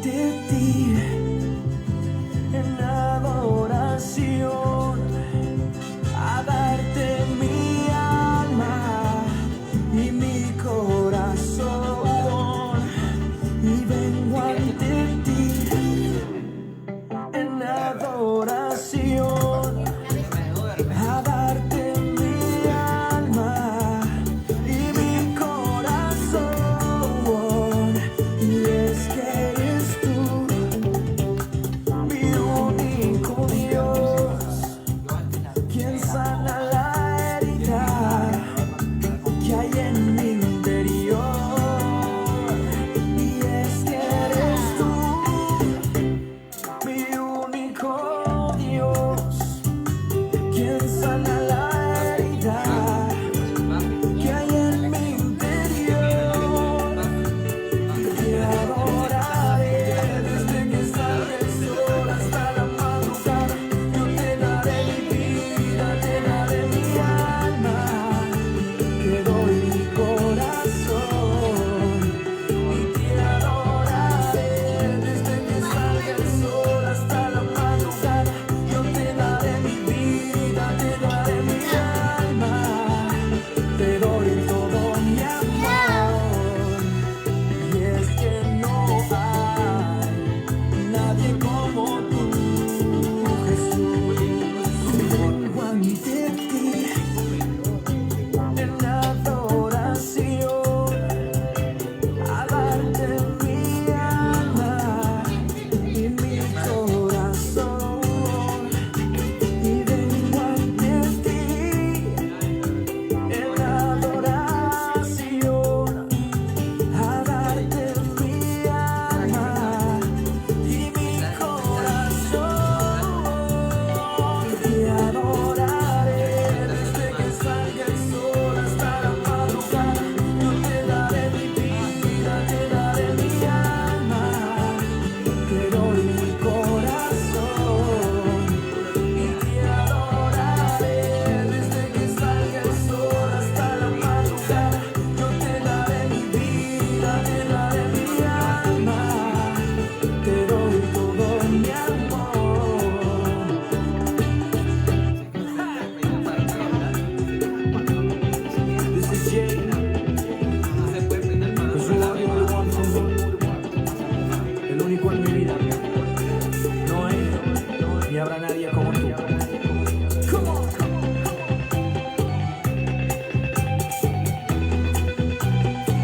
ante ti en adoración, a darte mi alma y mi corazón, y vengo ante ti en adoración, a darte mi alma y mi corazón. Y es que eres tú, mi único Dios, quien sana la herida que hay en mi interior. Y es que eres tú, mi único Dios, quien sana la herida que hay en mi interior. Te adoraré desde que salga el sol hasta la madrugada. Yo te daré mi vida, te daré mi alma, te doy mi corazón. Y te adoraré desde que salga el sol hasta la madrugada. Yo te daré mi vida, te daré mi alma, te doy todo mi amor. Y es que no hay nadie como tú, Jesús. Vengo ante ti en adoración, a darte mi alma y mi corazón. Y vengo ante ti en adoración, a darte mi alma y mi corazón. Te adoraré desde que salga el sol hasta la madrugada. Yo te daré mi vida, te daré mi alma, te doy mi corazón. Y te adoraré desde que salga el sol hasta la madrugada. Yo te daré mi vida, te daré mi alma, te doy todo mi amor. This is Jay, cause you are the only one for me, el único en mi vida. No hay ni habrá nadie como tú. Come on.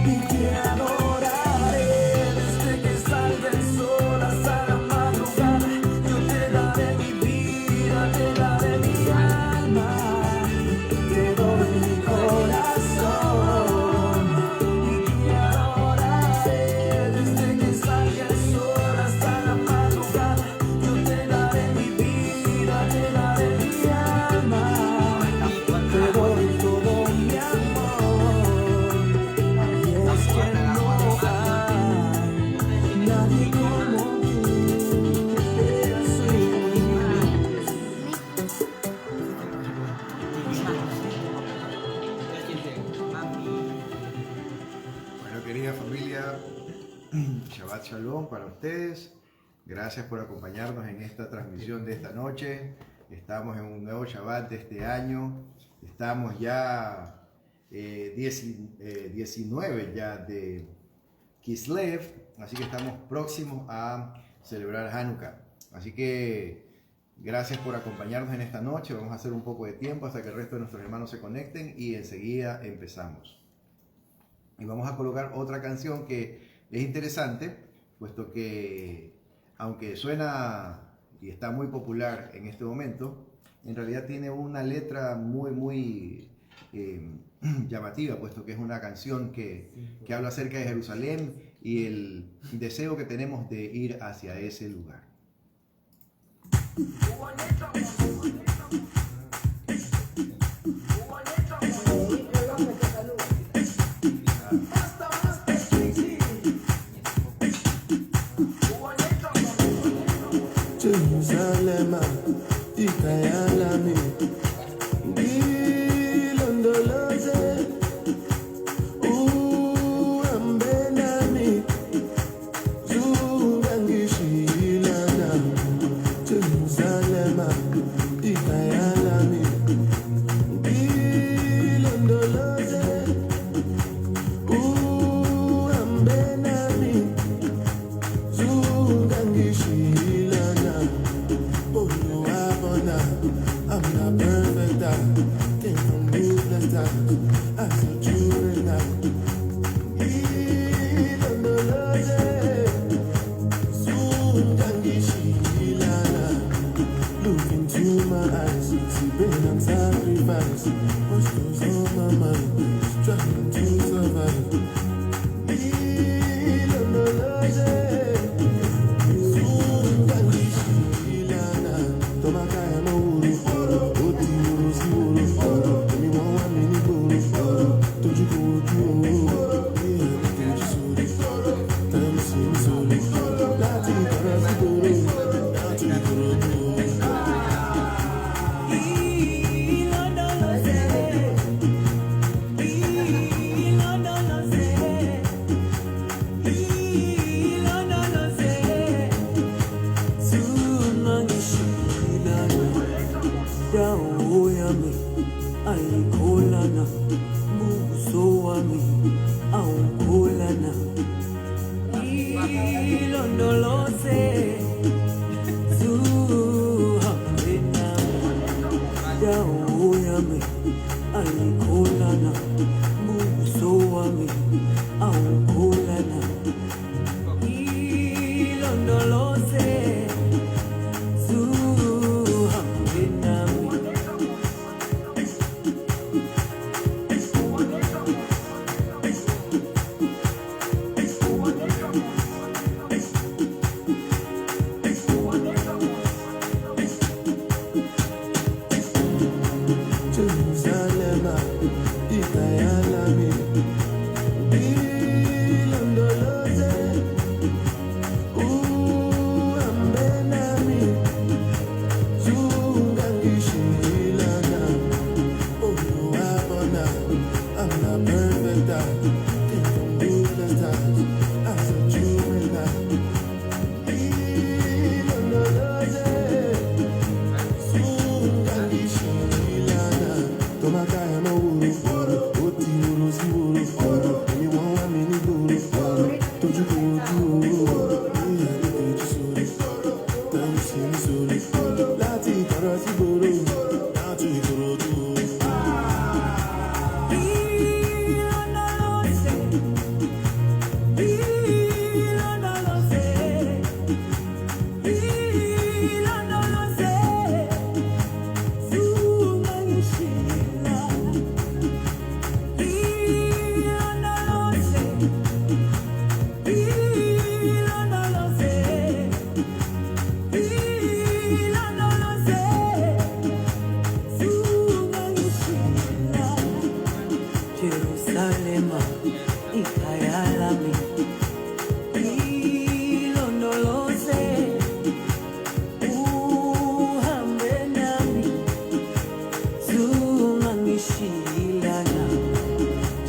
Y te adoraré desde que salga el sol hasta la madrugada. Yo te daré mi vida, te daré mi alma, te doy mi corazón. Y te adoraré desde que salga el sol hasta la madrugada. Yo te daré mi vida, te daré mi alma, te doy todo mi amor. Y es que no hay nadie como tú, Jesús. Bueno, querida familia, Shabbat Shalom para ustedes. Gracias por acompañarnos en esta transmisión de esta noche. Estamos en un nuevo Shabbat de este año. Estamos ya 19 ya de Kislev, así que estamos próximos a celebrar Hanukkah. Así que gracias por acompañarnos en esta noche. Vamos a hacer un poco de tiempo hasta que el resto de nuestros hermanos se conecten y enseguida empezamos. Y vamos a colocar otra canción que es interesante, puesto que aunque suena y está muy popular en este momento, en realidad tiene una letra muy llamativa, puesto que es una canción que habla acerca de Jerusalén y el deseo que tenemos de ir hacia ese lugar. Jerusalem, Ikayalami, Bilondoloze, Uambenami, Zurangi. ilondoloze zuhambe nami dawo yami ayikholana buso wami awukholana ilondoloze zuhambe nami Jerusalem, ikayalami, ilondoloze, uhambe nami, zungangishilana. Oh, wabona, I'm not perfect, I came from ruthless times, as a juvenile. Ilondoloze, zungangishilana. Tomakaya mawuru, oti wuru si wuru, èmi wọ́n wá mi ní gbòòrò, tójú kò ojú wúro, ní àdékejì sórí, tẹ́lú sí ní sórí, láti ìkọ̀rọ̀ sí gbòòrò, láti ìkọ̀rọ̀ ojú wúro. Jerusalema ikayalami ilondoloze uhambe nami zungangishilana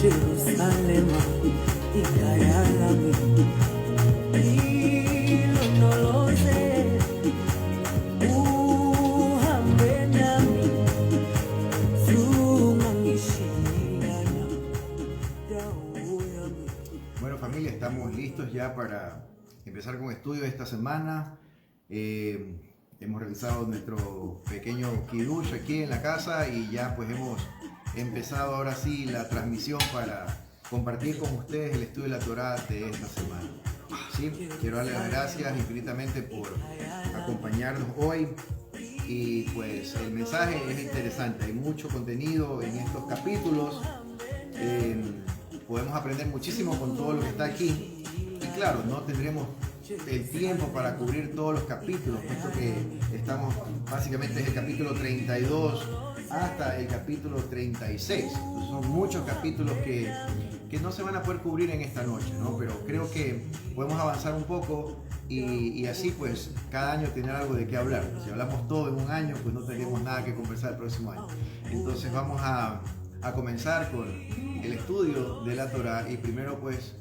Jerusalema ikayalami ilondoloze uhambe nami zungangishilana dawo yami. Bueno familia, estamos listos ya para empezar con estudios esta semana. Hemos realizado nuestro pequeño kiddush aquí en la casa y ya pues hemos empezado ahora sí la transmisión para compartir con ustedes el estudio de la Torá de esta semana. Sí, quiero darles las gracias infinitamente por acompañarnos hoy y pues el mensaje es interesante, hay mucho contenido en estos capítulos. Podemos aprender muchísimo con todo lo que está aquí y claro, no tendremos el tiempo para cubrir todos los capítulos, puesto que estamos básicamente desde el capítulo 32 hasta el capítulo 36. Entonces son muchos capítulos que no se van a poder cubrir en esta noche, ¿no? Pero creo que podemos avanzar un poco y así pues cada año tener algo de qué hablar. Si hablamos todo en un año, pues no tendremos nada que conversar el próximo año. Entonces vamos a comenzar con el estudio de la Torá y primero pues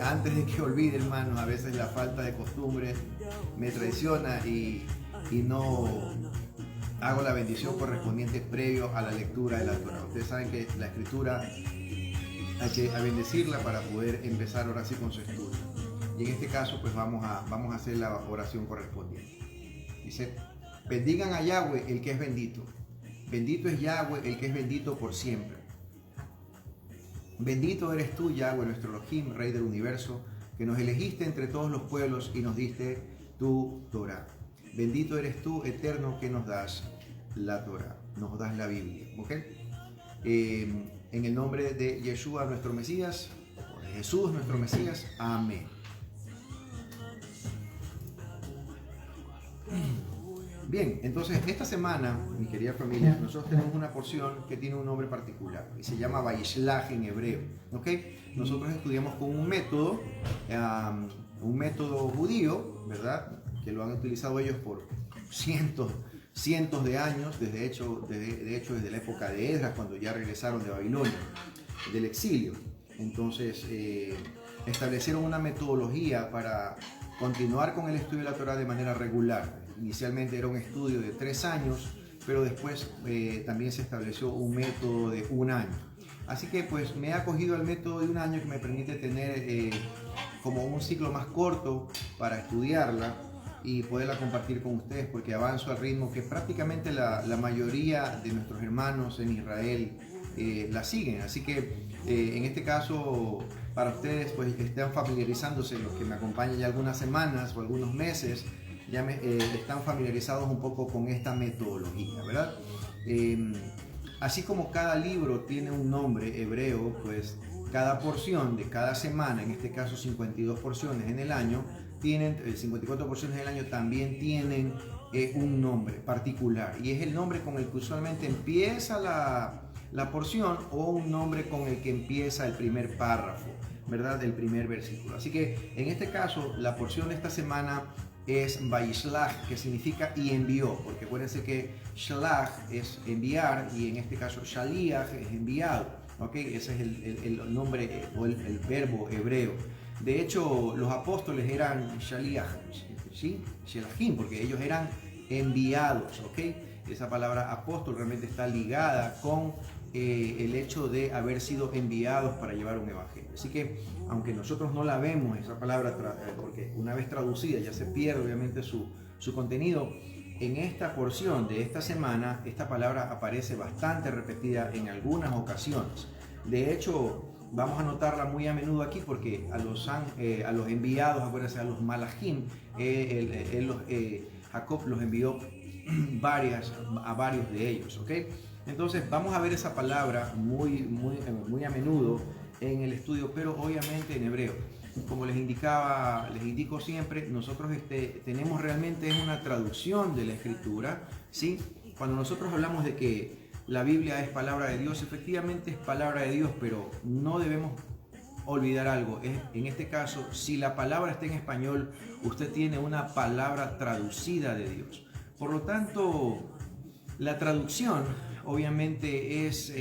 antes de que olvide, hermanos, a veces la falta de costumbre me traiciona y no hago la bendición correspondiente previo a la lectura de la Torá. Ustedes saben que la escritura hay que bendecirla para poder empezar ahora sí con su estudio. Y en este caso pues vamos a hacer la oración correspondiente. Dice: bendigan a Yahweh el que es bendito. Bendito es Yahweh el que es bendito por siempre. Bendito eres tú, Yahweh, nuestro Elohim, Rey del universo, que nos elegiste entre todos los pueblos y nos diste tu Torah. Bendito eres tú, eterno, que nos das la Torah, nos das la Biblia. ¿Okay? En el nombre de Yeshua, nuestro Mesías, o de Jesús, nuestro Mesías. Amén. Bien, entonces esta semana, mi querida familia, nosotros tenemos una porción que tiene un nombre particular y se llama Vayishlach en hebreo. ¿Okay? Nosotros estudiamos con un método judío, ¿verdad? Que lo han utilizado ellos por cientos de años, de hecho desde la época de Esdras, cuando ya regresaron de Babilonia, del exilio. Entonces establecieron una metodología para continuar con el estudio de la Torá de manera regular. Inicialmente era un estudio de 3 años, pero después también se estableció un método de 1 año. Así que pues me he acogido al método de 1 año que me permite tener como un ciclo más corto para estudiarla y poderla compartir con ustedes, porque avanzo al ritmo que prácticamente la mayoría de nuestros hermanos en Israel la siguen. Así que en este caso, para ustedes, pues están familiarizándose, los que me acompañan ya algunas semanas o algunos meses, ya están familiarizados un poco con esta metodología, ¿verdad? Así como cada libro tiene un nombre hebreo, pues cada porción de cada semana, en este caso 52 porciones en el año, 54 porciones en el año también tienen un nombre particular, y es el nombre con el que usualmente empieza la porción, o un nombre con el que empieza el primer párrafo, ¿verdad? El primer versículo. Así que en este caso la porción de esta semana es Vayishlach, que significa y envió, porque acuérdense que Shlach es enviar, y en este caso Shaliach es enviado, ¿ok? Ese es el nombre o el verbo hebreo. De hecho, los apóstoles eran Shaliach, ¿sí? Shelachim, porque ellos eran enviados, ¿ok? Esa palabra apóstol realmente está ligada con el hecho de haber sido enviados para llevar un evangelio. Así que, aunque nosotros no la vemos, esa palabra, porque una vez traducida ya se pierde obviamente su contenido, en esta porción de esta semana, esta palabra aparece bastante repetida en algunas ocasiones. De hecho, vamos a notarla muy a menudo aquí, porque a los enviados, acuérdense, a los malachim, Jacob los envió a varios de ellos, ¿ok? Entonces vamos a ver esa palabra muy a menudo en el estudio, pero obviamente en hebreo. Como les indico siempre, nosotros tenemos realmente una traducción de la escritura, ¿sí? Cuando nosotros hablamos de que la Biblia es palabra de Dios, efectivamente es palabra de Dios, pero no debemos olvidar algo. En este caso, si la palabra está en español, usted tiene una palabra traducida de Dios. Por lo tanto, la traducción obviamente es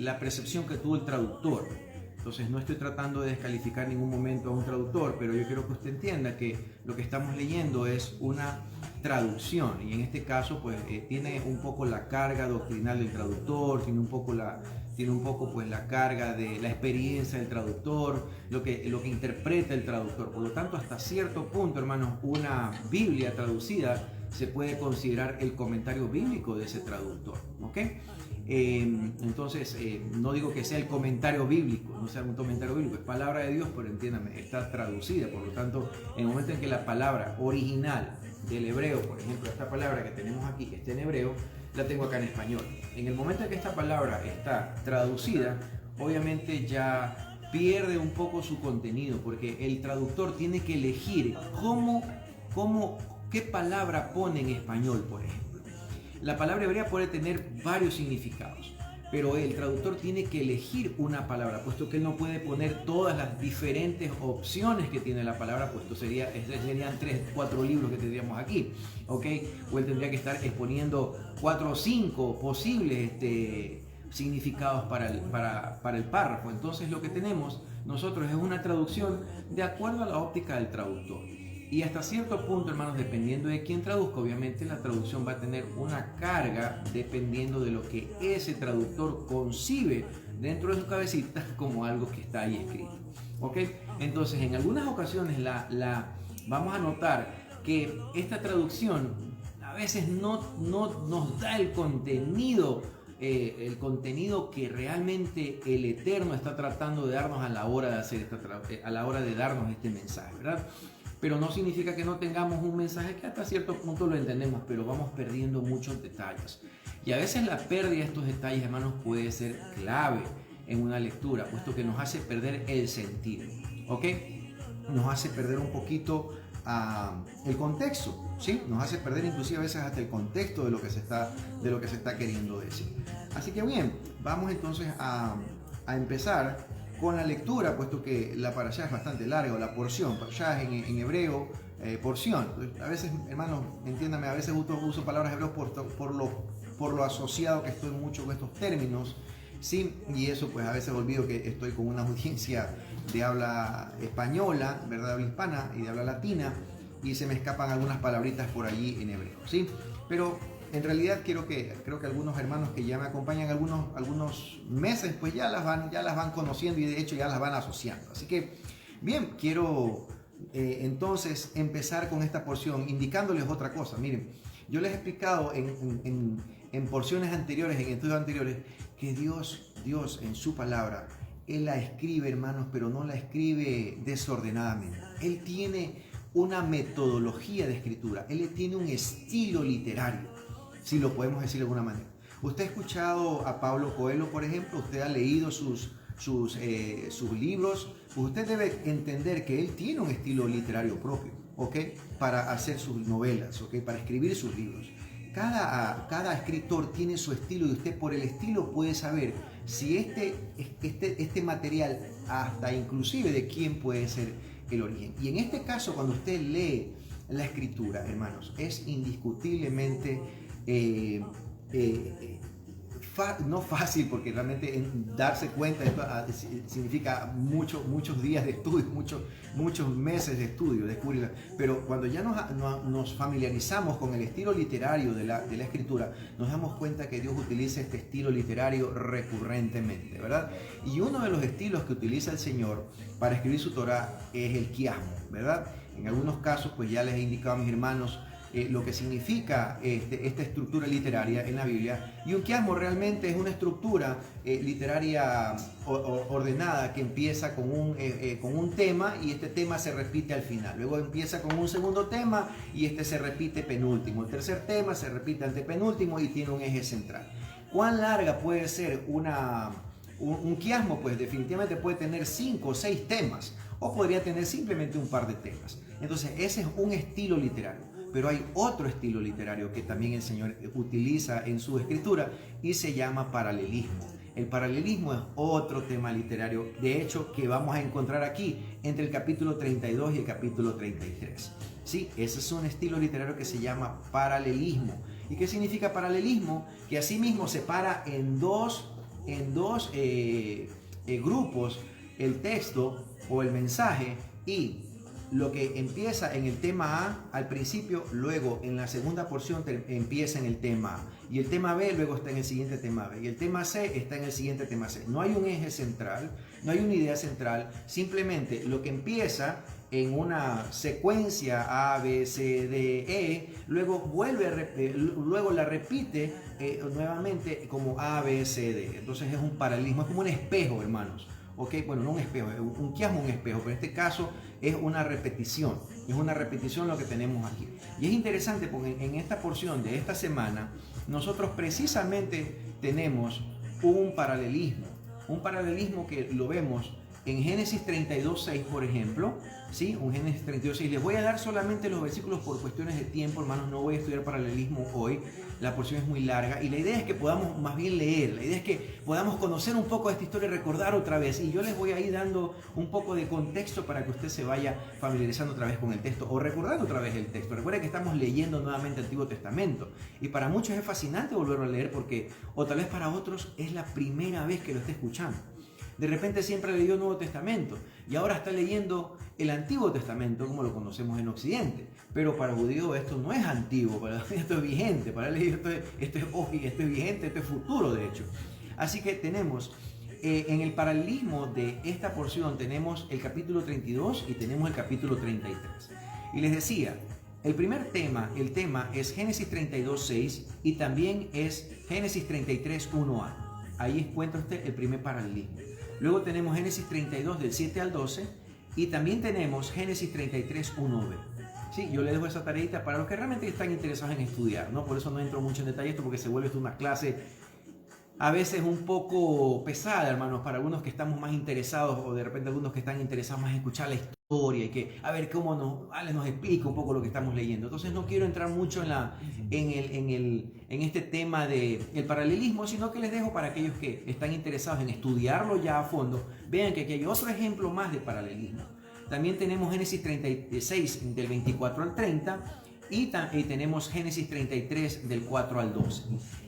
la percepción que tuvo el traductor. Entonces no estoy tratando de descalificar en ningún momento a un traductor, pero yo quiero que usted entienda que lo que estamos leyendo es una traducción, y en este caso pues tiene un poco la carga doctrinal del traductor, tiene un poco pues la carga de la experiencia del traductor, lo que interpreta el traductor. Por lo tanto, hasta cierto punto, hermanos, una Biblia traducida se puede considerar el comentario bíblico de ese traductor, ¿ok? Entonces, no digo que sea el comentario bíblico, no sea un comentario bíblico, es palabra de Dios, pero entiéndame, está traducida. Por lo tanto, en el momento en que la palabra original del hebreo, por ejemplo, esta palabra que tenemos aquí, que está en hebreo, la tengo acá en español. En el momento en que esta palabra está traducida, obviamente ya pierde un poco su contenido, porque el traductor tiene que elegir qué palabra pone en español, por ejemplo. La palabra hebrea puede tener varios significados, pero el traductor tiene que elegir una palabra, puesto que él no puede poner todas las diferentes opciones que tiene la palabra, puesto serían 3, 4 libros que tendríamos aquí, ¿ok? O él tendría que estar exponiendo 4 o 5 posibles significados para el párrafo. Entonces lo que tenemos nosotros es una traducción de acuerdo a la óptica del traductor. Y hasta cierto punto, hermanos, dependiendo de quién traduzca, obviamente la traducción va a tener una carga dependiendo de lo que ese traductor concibe dentro de su cabecita como algo que está ahí escrito, ¿ok? Entonces, en algunas ocasiones vamos a notar que esta traducción a veces no nos da el contenido que realmente el Eterno está tratando de darnos a la hora de darnos este mensaje, ¿verdad? Pero no significa que no tengamos un mensaje que hasta cierto punto lo entendemos, pero vamos perdiendo muchos detalles. Y a veces la pérdida de estos detalles, hermanos, puede ser clave en una lectura, puesto que nos hace perder el sentido, ¿ok? Nos hace perder un poquito el contexto, ¿sí? Nos hace perder inclusive a veces hasta el contexto de lo que se está queriendo decir. Así que bien, vamos entonces a empezar con la lectura, puesto que la parashá es bastante larga, o la porción, parashá en hebreo, porción. A veces, hermanos, entiéndame, a veces uso palabras hebreos por lo asociado que estoy mucho con estos términos, ¿sí? Y eso pues a veces olvido que estoy con una audiencia de habla española, ¿verdad? Habla hispana y de habla latina, y se me escapan algunas palabritas por allí en hebreo, ¿sí? Pero en realidad creo que algunos hermanos que ya me acompañan algunos meses, pues ya las van conociendo, y de hecho ya las van asociando. Así que Bien, quiero entonces empezar con esta porción indicándoles otra cosa. Miren, yo les he explicado en porciones anteriores, en estudios anteriores, que Dios en su palabra, Él la escribe, hermanos, pero no la escribe desordenadamente. Él tiene una metodología de escritura, Él tiene un estilo literario, si lo podemos decir de alguna manera. Usted ha escuchado a Paulo Coelho, por ejemplo, usted ha leído sus libros, pues usted debe entender que él tiene un estilo literario propio, ¿ok? Para hacer sus novelas, ¿ok? Para escribir sus libros. Cada escritor tiene su estilo y usted por el estilo puede saber si este material, hasta inclusive de quién puede ser el origen. Y en este caso, cuando usted lee la escritura, hermanos, es indiscutiblemente no fácil, porque realmente darse cuenta esto significa muchos días de estudio, muchos meses de estudio, descubrirla. Pero cuando ya nos familiarizamos con el estilo literario de la escritura, nos damos cuenta que Dios utiliza este estilo literario recurrentemente, ¿verdad? Y uno de los estilos que utiliza el Señor para escribir su Torá es el quiasmo, ¿verdad? En algunos casos, pues ya les he indicado a mis hermanos lo que significa esta estructura literaria en la Biblia. Y un quiasmo realmente es una estructura literaria ordenada que empieza con un tema y este tema se repite al final. Luego empieza con un segundo tema y este se repite penúltimo. El tercer tema se repite antepenúltimo y tiene un eje central. ¿Cuán larga puede ser un quiasmo? Pues definitivamente puede tener 5 o 6 temas o podría tener simplemente un par de temas. Entonces ese es un estilo literario. Pero hay otro estilo literario que también el Señor utiliza en su escritura y se llama paralelismo. El paralelismo es otro tema literario, de hecho, que vamos a encontrar aquí entre el capítulo 32 y el capítulo 33. Sí, ese es un estilo literario que se llama paralelismo. ¿Y qué significa paralelismo? Que asimismo separa en dos grupos el texto o el mensaje, y lo que empieza en el tema A al principio, luego en la segunda porción empieza en el tema A, y el tema B luego está en el siguiente tema B, y el tema C está en el siguiente tema C. No hay un eje central, no hay una idea central, simplemente lo que empieza en una secuencia A, B, C, D, E, luego luego la repite nuevamente como A, B, C, D. Entonces es un paralelismo, es como un espejo, hermanos. Okay, bueno, no un espejo, un quiasmo, un espejo, pero en este caso es una repetición lo que tenemos aquí. Y es interesante porque en esta porción de esta semana nosotros precisamente tenemos un paralelismo que lo vemos en Génesis 32:6, por ejemplo, ¿sí? Un Génesis 32:6. Les voy a dar solamente los versículos por cuestiones de tiempo, hermanos. No voy a estudiar paralelismo hoy. La porción es muy larga. Y la idea es que podamos más bien leer. La idea es que podamos conocer un poco de esta historia y recordar otra vez. Y yo les voy a ir dando un poco de contexto para que usted se vaya familiarizando otra vez con el texto o recordando otra vez el texto. Recuerden que estamos leyendo nuevamente el Antiguo Testamento. Y para muchos es fascinante volverlo a leer porque, o tal vez para otros, es la primera vez que lo está escuchando. De repente siempre leyó el Nuevo Testamento y ahora está leyendo el Antiguo Testamento como lo conocemos en Occidente. Pero para el judío esto no es antiguo, para él esto es vigente, para él esto es vigente, esto es futuro de hecho. Así que tenemos en el paralelismo de esta porción tenemos el capítulo 32 y tenemos el capítulo 33. Y les decía, el tema es Génesis 32:6 y también es Génesis 33:1a. Ahí encuentra usted el primer paralelismo. Luego tenemos Génesis 32 del 7 al 12 y también tenemos Génesis 33:1b. Sí, yo le dejo esa tareita para los que realmente están interesados en estudiar, ¿no? Por eso no entro mucho en detalle esto porque se vuelve esto una clase a veces un poco pesada, hermanos, para algunos que estamos más interesados o de repente algunos que están interesados más en escuchar la historia y que a ver cómo Alex nos explica un poco lo que estamos leyendo. Entonces no quiero entrar mucho en este tema del paralelismo, sino que les dejo para aquellos que están interesados en estudiarlo ya a fondo, vean que aquí hay otro ejemplo más de paralelismo. También tenemos Génesis 36 del 24 al 30 y tenemos Génesis 33 del 4 al 12.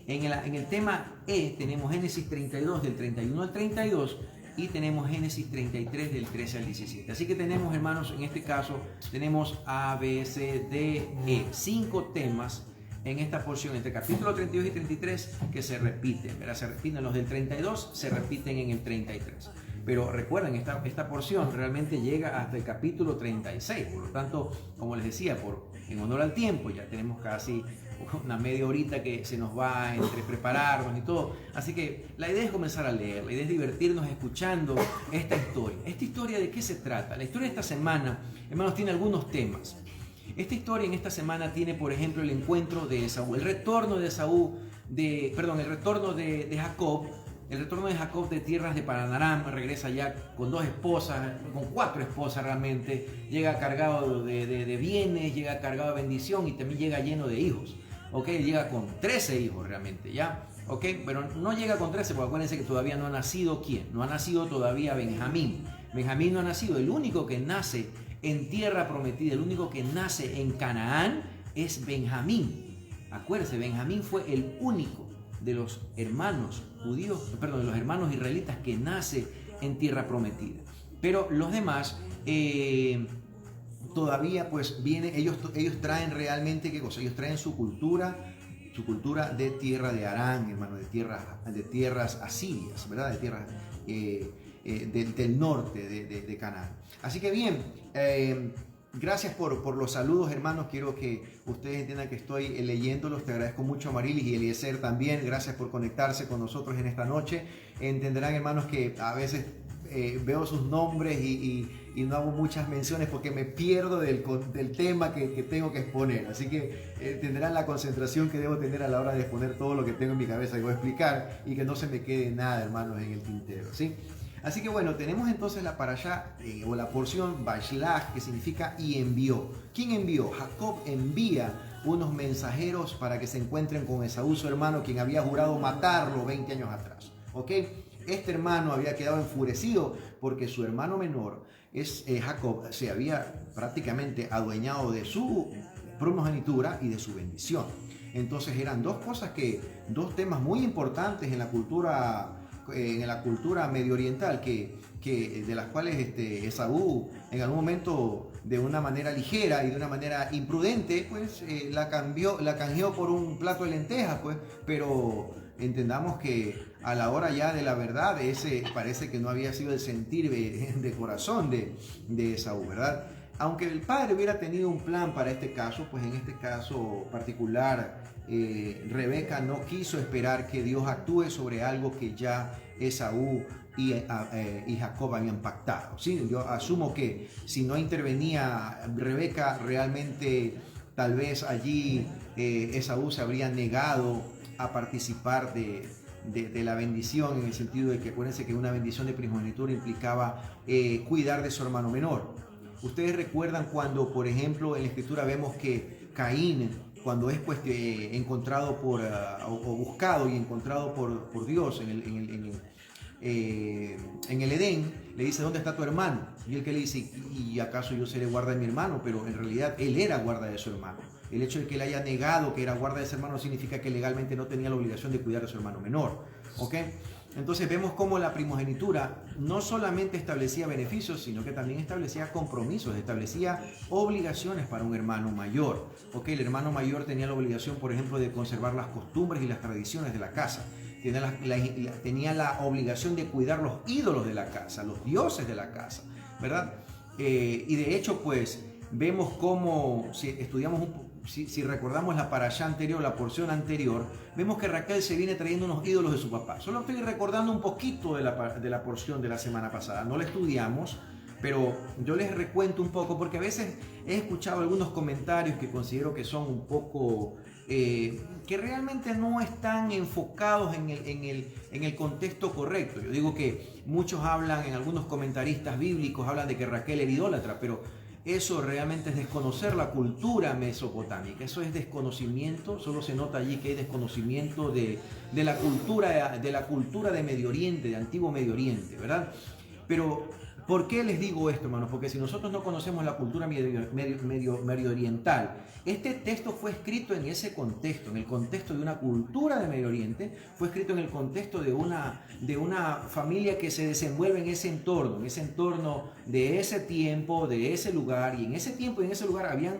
En el tema E tenemos Génesis 32 del 31 al 32 y tenemos Génesis 33 del 13 al 17. Así que tenemos, hermanos, en este caso tenemos A, B, C, D, E, 5 temas en esta porción entre capítulo 32 y 33 que se repiten, ¿verdad? Se repiten los del 32, se repiten en el 33. Pero recuerden, esta porción realmente llega hasta el capítulo 36. Por lo tanto, como les decía, en honor al tiempo, ya tenemos casi una media horita que se nos va entre prepararnos y todo. Así que la idea es comenzar a leer, la idea es divertirnos escuchando esta historia. ¿Esta historia de qué se trata? La historia de esta semana, hermanos, tiene algunos temas. Esta historia en esta semana tiene, por ejemplo, el encuentro de Esaú, el retorno de Jacob. El retorno de Jacob de tierras de Padán-Aram, regresa ya con 2 esposas, con 4 esposas realmente, llega cargado de bienes, llega cargado de bendición y también llega lleno de hijos, ¿ok? Llega con 13 hijos realmente, ¿ya? ¿Ok? Pero no llega con 13 porque acuérdense que todavía no ha nacido ¿quién? No ha nacido todavía Benjamín. Benjamín no ha nacido, el único que nace en tierra prometida, el único que nace en Canaán es Benjamín. Acuérdense, Benjamín fue el único de los hermanos judíos, perdón, de los hermanos israelitas que nace en tierra prometida. Pero los demás todavía pues vienen, ellos traen realmente ¿qué cosa? Ellos traen su cultura de tierra de Harán, hermano, de tierras asirias, ¿verdad? De tierras del norte de Canaán. Así que bien, gracias por los saludos, hermanos. Quiero que ustedes entiendan que estoy leyéndolos. Te agradezco mucho, Marilis y Eliezer también. Gracias por conectarse con nosotros en esta noche. Entenderán, hermanos, que a veces veo sus nombres y no hago muchas menciones porque me pierdo del tema que tengo que exponer. Así que entenderán la concentración que debo tener a la hora de exponer todo lo que tengo en mi cabeza que voy a explicar y que no se me quede nada, hermanos, en el tintero, ¿sí? Así que bueno, tenemos entonces la parashá o la porción Vaishlach, que significa y envió. ¿Quién envió? Jacob envía unos mensajeros para que se encuentren con Esaú, su hermano, quien había jurado matarlo 20 años atrás. ¿Ok? Este hermano había quedado enfurecido porque su hermano menor, Jacob, se había prácticamente adueñado de su primogenitura y de su bendición. Entonces eran dos temas muy importantes en la cultura medio oriental de las cuales Esaú en algún momento de una manera ligera y de una manera imprudente pues la canjeó por un plato de lentejas, pues, pero entendamos que a la hora ya de la verdad ese parece que no había sido el sentir de corazón de Esaú, ¿verdad? Aunque el padre hubiera tenido un plan para este caso, pues en este caso particular Rebeca no quiso esperar que Dios actúe sobre algo que ya Esaú y Jacob habían pactado, ¿sí? Yo asumo que si no intervenía Rebeca, realmente tal vez allí Esaú se habría negado a participar de la bendición, en el sentido de que acuérdense que una bendición de primogenitura implicaba cuidar de su hermano menor. Ustedes recuerdan cuando, por ejemplo, en la escritura vemos que Caín, cuando es pues encontrado o buscado y encontrado por Dios en el Edén, le dice: ¿dónde está tu hermano? Y él que le dice: ¿y acaso yo seré guarda de mi hermano? Pero en realidad él era guarda de su hermano. El hecho de que él haya negado que era guarda de su hermano significa que legalmente no tenía la obligación de cuidar de su hermano menor, ¿ok? Entonces vemos cómo la primogenitura no solamente establecía beneficios, sino que también establecía compromisos, establecía obligaciones para un hermano mayor. ¿Ok? El hermano mayor tenía la obligación, por ejemplo, de conservar las costumbres y las tradiciones de la casa. Tenía la obligación de cuidar los ídolos de la casa, los dioses de la casa, ¿verdad? Y de hecho, pues, vemos cómo, si recordamos la parashá anterior, la porción anterior, vemos que Raquel se viene trayendo unos ídolos de su papá. Solo estoy recordando un poquito de la porción de la semana pasada. No la estudiamos, pero yo les recuento un poco, porque a veces he escuchado algunos comentarios que considero que son un poco, que realmente no están enfocados en el contexto correcto. Yo digo que muchos hablan, en algunos comentaristas bíblicos hablan de que Raquel era idólatra, pero eso realmente es desconocer la cultura mesopotámica. Eso es desconocimiento. Solo se nota allí que hay desconocimiento de la cultura de Medio Oriente, de Antiguo Medio Oriente, ¿verdad? Pero ¿por qué les digo esto, hermanos? Porque si nosotros no conocemos la cultura medio oriental, este texto fue escrito en ese contexto, en el contexto de una cultura de Medio Oriente, fue escrito en el contexto de una familia que se desenvuelve en ese entorno de ese tiempo, de ese lugar, y en ese tiempo y en ese lugar habían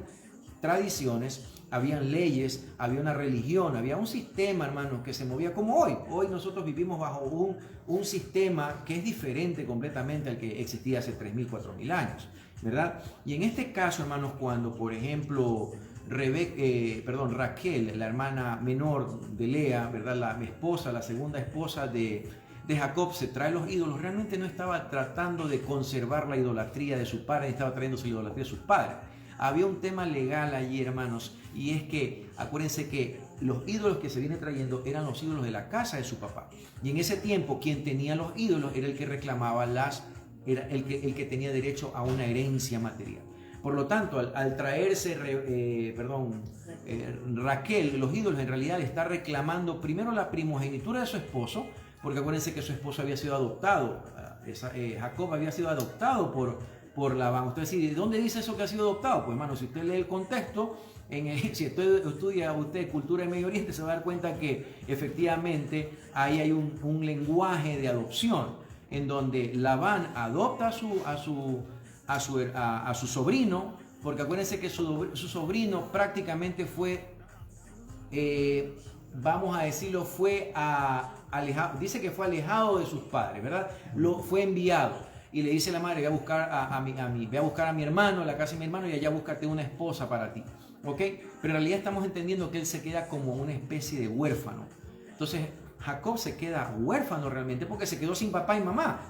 tradiciones, habían leyes, había una religión, había un sistema, hermanos, que se movía como hoy. Hoy nosotros vivimos bajo un sistema que es diferente completamente al que existía hace 3.000, 4.000 años, ¿verdad? Y en este caso, hermanos, cuando, por ejemplo, Raquel, la hermana menor de Lea, ¿verdad? La segunda esposa de Jacob, se trae los ídolos, realmente no estaba tratando de conservar la idolatría de su padre, estaba trayendo su idolatría de sus padres. Había un tema legal allí, hermanos, y es que, acuérdense que los ídolos que se viene trayendo eran los ídolos de la casa de su papá. Y en ese tiempo, quien tenía los ídolos era el que reclamaba era el que tenía derecho a una herencia material. Por lo tanto, al traerse Raquel, los ídolos, en realidad está reclamando primero la primogenitura de su esposo, porque acuérdense que su esposo había sido adoptado, Jacob había sido adoptado por Labán. Usted dice, ¿de dónde dice eso que ha sido adoptado? Pues hermano, si usted lee el contexto, si estudia usted cultura del Medio Oriente, se va a dar cuenta que efectivamente ahí hay un lenguaje de adopción, en donde Labán adopta a su sobrino, porque acuérdense que su sobrino prácticamente fue, vamos a decirlo, alejado, dice que fue alejado de sus padres, ¿verdad? Fue enviado. Y le dice la madre, voy a buscar a mi hermano, a la casa de mi hermano, y allá búscate una esposa para ti. ¿Ok? Pero en realidad estamos entendiendo que él se queda como una especie de huérfano. Entonces Jacob se queda huérfano realmente porque se quedó sin papá y mamá,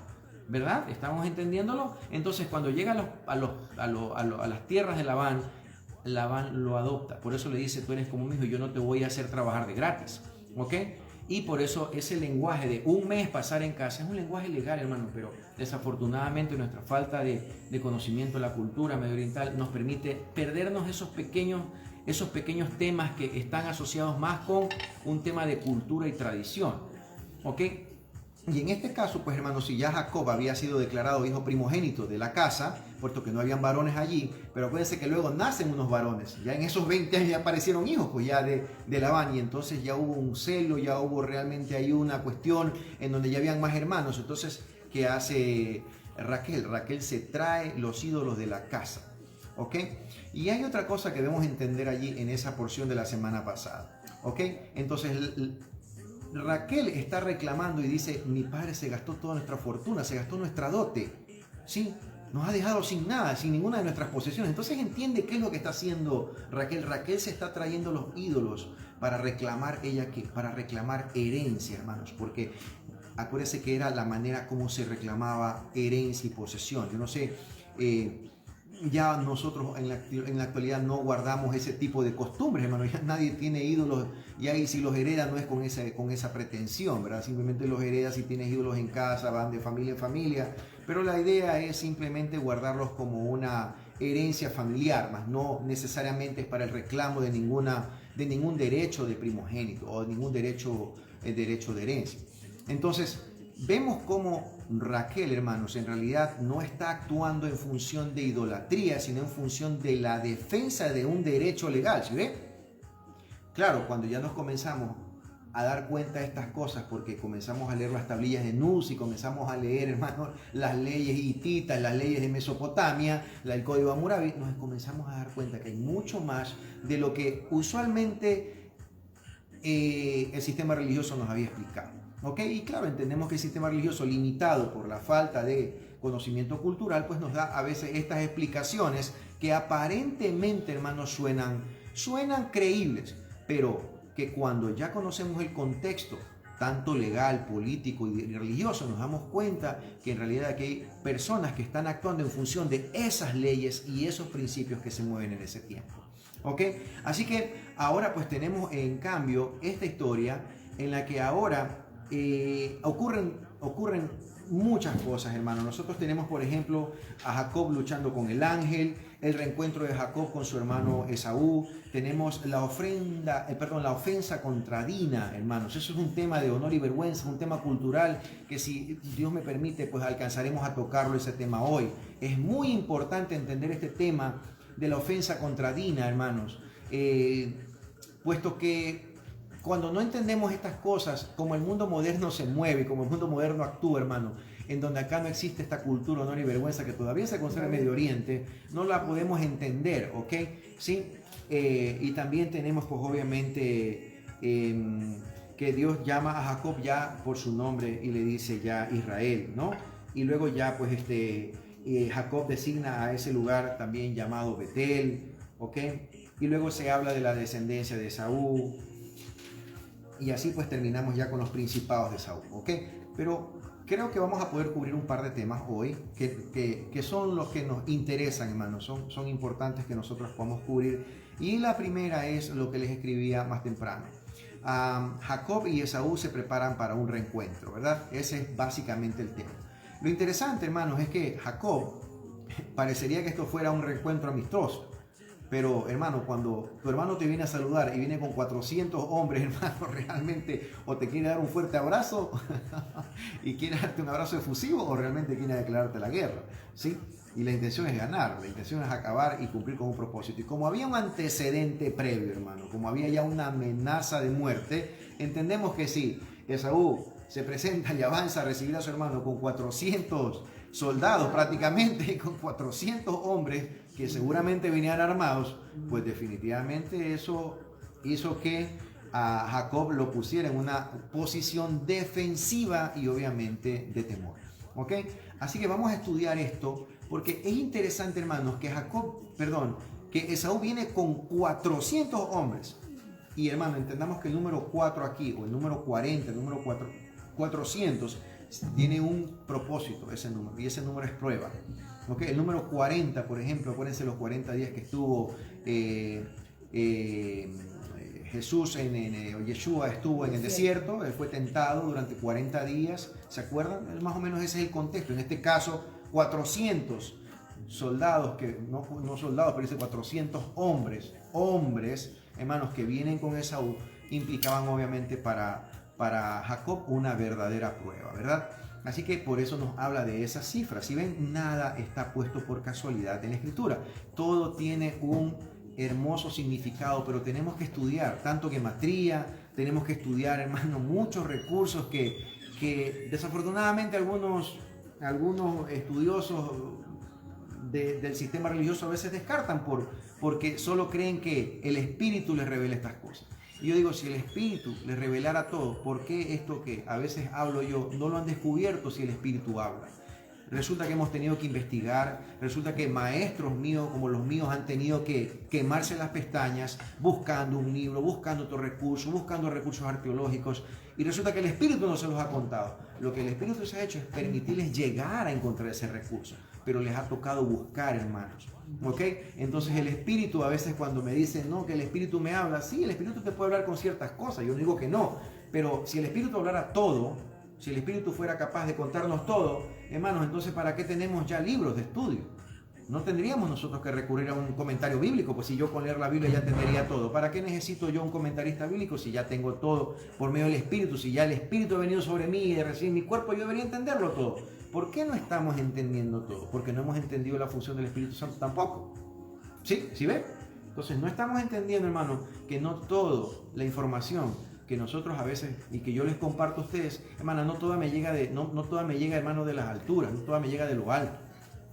¿verdad? ¿Estamos entendiéndolo? Entonces cuando llega a las tierras de Labán, Labán lo adopta. Por eso le dice, tú eres como mi hijo, yo no te voy a hacer trabajar de gratis. ¿Ok? Y por eso ese lenguaje de un mes pasar en casa es un lenguaje legal, hermano, pero desafortunadamente nuestra falta de conocimiento de la cultura medio oriental nos permite perdernos esos pequeños temas que están asociados más con un tema de cultura y tradición. ¿Ok? Y en este caso, pues hermanos, si ya Jacob había sido declarado hijo primogénito de la casa, puesto que no habían varones allí, pero acuérdense que luego nacen unos varones, ya en esos 20 años ya aparecieron hijos, pues ya de Labán, y entonces ya hubo un celo, ya hubo realmente ahí una cuestión en donde ya habían más hermanos. Entonces, ¿qué hace Raquel? Raquel se trae los ídolos de la casa, ¿ok? Y hay otra cosa que debemos entender allí en esa porción de la semana pasada, ¿ok? Entonces, Raquel está reclamando y dice, mi padre se gastó toda nuestra fortuna, se gastó nuestra dote, ¿sí? Nos ha dejado sin nada, sin ninguna de nuestras posesiones. Entonces entiende qué es lo que está haciendo Raquel. Raquel se está trayendo los ídolos para reclamar para reclamar herencia, hermanos, porque acuérdense que era la manera como se reclamaba herencia y posesión. Yo no sé, ya nosotros en la actualidad no guardamos ese tipo de costumbres, hermano. Ya nadie tiene ídolos, y ahí si los hereda no es con esa pretensión, ¿verdad? Simplemente los hereda si tienes ídolos en casa, van de familia en familia, pero la idea es simplemente guardarlos como una herencia familiar, más no necesariamente es para el reclamo de ningún derecho de primogénito o ningún derecho de herencia. Entonces, vemos cómo Raquel, hermanos, en realidad no está actuando en función de idolatría, sino en función de la defensa de un derecho legal, ¿sí ve? Claro, cuando ya nos comenzamos a dar cuenta de estas cosas, porque comenzamos a leer las tablillas de Nus y comenzamos a leer, hermanos, las leyes hititas, las leyes de Mesopotamia, el Código Hammurabi, nos comenzamos a dar cuenta que hay mucho más de lo que usualmente el sistema religioso nos había explicado. ¿Ok? Y claro, entendemos que el sistema religioso, limitado por la falta de conocimiento cultural, pues nos da a veces estas explicaciones que aparentemente, hermanos, suenan creíbles, pero que cuando ya conocemos el contexto, tanto legal, político y religioso, nos damos cuenta que en realidad aquí hay personas que están actuando en función de esas leyes y esos principios que se mueven en ese tiempo. ¿Ok? Así que ahora pues tenemos en cambio esta historia en la que ahora ocurren muchas cosas, hermano. Nosotros tenemos, por ejemplo, a Jacob luchando con el ángel, el reencuentro de Jacob con su hermano Esaú. Tenemos la ofensa contra Dina, hermanos. Eso es un tema de honor y vergüenza, un tema cultural que, si Dios me permite, pues alcanzaremos a tocarlo ese tema hoy. Es muy importante entender este tema de la ofensa contra Dina, hermanos, puesto que cuando no entendemos estas cosas, como el mundo moderno se mueve, como el mundo moderno actúa, hermano, en donde acá no existe esta cultura, honor y vergüenza que todavía se conserva en Medio Oriente, no la podemos entender, ¿ok? ¿Sí? Y también tenemos, pues obviamente, que Dios llama a Jacob ya por su nombre y le dice ya Israel, ¿no? Y luego ya, pues, Jacob designa a ese lugar también llamado Betel, ¿ok? Y luego se habla de la descendencia de Esaú. Y así pues terminamos ya con los principados de Esaú, ¿ok? Pero creo que vamos a poder cubrir un par de temas hoy que son los que nos interesan, hermanos. Son importantes que nosotros podamos cubrir. Y la primera es lo que les escribía más temprano. Jacob y Esaú se preparan para un reencuentro, ¿verdad? Ese es básicamente el tema. Lo interesante, hermanos, es que Jacob parecería que esto fuera un reencuentro amistoso. Pero, hermano, cuando tu hermano te viene a saludar y viene con 400 hombres, hermano, realmente o te quiere dar un fuerte abrazo y quiere darte un abrazo efusivo o realmente quiere declararte la guerra, ¿sí? Y la intención es ganar, la intención es acabar y cumplir con un propósito. Y como había un antecedente previo, hermano, como había ya una amenaza de muerte, entendemos que sí, Esaú se presenta y avanza a recibir a su hermano con 400 soldados prácticamente, con 400 hombres que seguramente venían armados, pues definitivamente eso hizo que a Jacob lo pusiera en una posición defensiva y obviamente de temor. ¿Ok? Así que vamos a estudiar esto porque es interesante, hermanos, que Esaú viene con 400 hombres. Y hermano, entendamos que el número 4 aquí, o el número 40, el número 400, tiene un propósito ese número, y ese número es prueba. ¿Okay? El número 40, por ejemplo, acuérdense los 40 días que estuvo Jesús, Yeshua estuvo en el desierto, él fue tentado durante 40 días, ¿se acuerdan? Más o menos ese es el contexto. En este caso, 400 soldados, no soldados, pero dice 400 hombres, hermanos, que vienen con Esaú, implicaban obviamente para Jacob una verdadera prueba, ¿verdad? Así que por eso nos habla de esas cifras. Si ven, nada está puesto por casualidad en la Escritura. Todo tiene un hermoso significado, pero tenemos que estudiar tanto gematría, tenemos que estudiar, hermano, muchos recursos que desafortunadamente algunos estudiosos del sistema religioso a veces descartan porque solo creen que el Espíritu les revela estas cosas. Y yo digo, si el Espíritu les revelara todo, ¿por qué esto que a veces hablo yo no lo han descubierto si el Espíritu habla? Resulta que hemos tenido que investigar, resulta que maestros míos como los míos han tenido que quemarse las pestañas buscando un libro, buscando otro recurso, buscando recursos arqueológicos, y resulta que el Espíritu no se los ha contado. Lo que el Espíritu se ha hecho es permitirles llegar a encontrar ese recurso, pero les ha tocado buscar, hermanos. ¿Ok? Entonces el Espíritu, a veces cuando me dicen, no, que el Espíritu me habla, sí, el Espíritu te puede hablar con ciertas cosas, yo no digo que no, pero si el Espíritu hablara todo, si el Espíritu fuera capaz de contarnos todo, hermanos, entonces ¿para qué tenemos ya libros de estudio? No tendríamos nosotros que recurrir a un comentario bíblico, pues si yo con leer la Biblia ya entendería todo. ¿Para qué necesito yo un comentarista bíblico si ya tengo todo por medio del Espíritu? Si ya el Espíritu ha venido sobre mí y de recibir mi cuerpo, yo debería entenderlo todo. ¿Por qué no estamos entendiendo todo? Porque no hemos entendido la función del Espíritu Santo tampoco. ¿Sí? ¿Sí ve? Entonces no estamos entendiendo, hermano, que no toda la información que nosotros a veces, y que yo les comparto a ustedes, hermano, no toda me llega, hermano, de las alturas, no toda me llega de lo alto.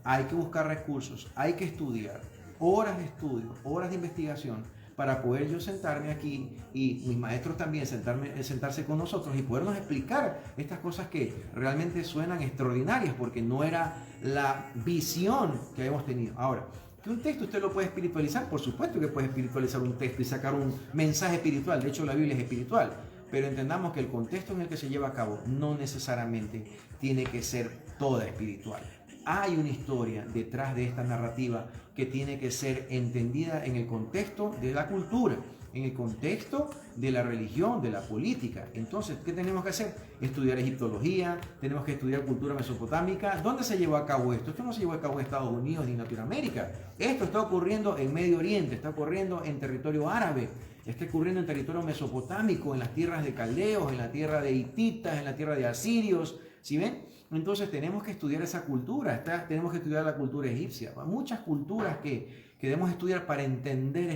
Hay que buscar recursos, hay que estudiar, horas de estudio, horas de investigación, para poder yo sentarme aquí y mis maestros también sentarse con nosotros y podernos explicar estas cosas que realmente suenan extraordinarias, porque no era la visión que hemos tenido. Ahora, que un texto usted lo puede espiritualizar, por supuesto que puede espiritualizar un texto y sacar un mensaje espiritual. De hecho, la Biblia es espiritual, pero entendamos que el contexto en el que se lleva a cabo no necesariamente tiene que ser toda espiritual. Hay una historia detrás de esta narrativa que tiene que ser entendida en el contexto de la cultura, en el contexto de la religión, de la política. Entonces, ¿qué tenemos que hacer? Estudiar egiptología, tenemos que estudiar cultura mesopotámica. ¿Dónde se llevó a cabo esto? Esto no se llevó a cabo en Estados Unidos ni en Latinoamérica. Esto está ocurriendo en Medio Oriente, está ocurriendo en territorio árabe, está ocurriendo en territorio mesopotámico, en las tierras de caldeos, en la tierra de hititas, en la tierra de asirios. ¿Sí ven? Entonces tenemos que estudiar esa cultura, tenemos que estudiar la cultura egipcia, muchas culturas que debemos estudiar para entender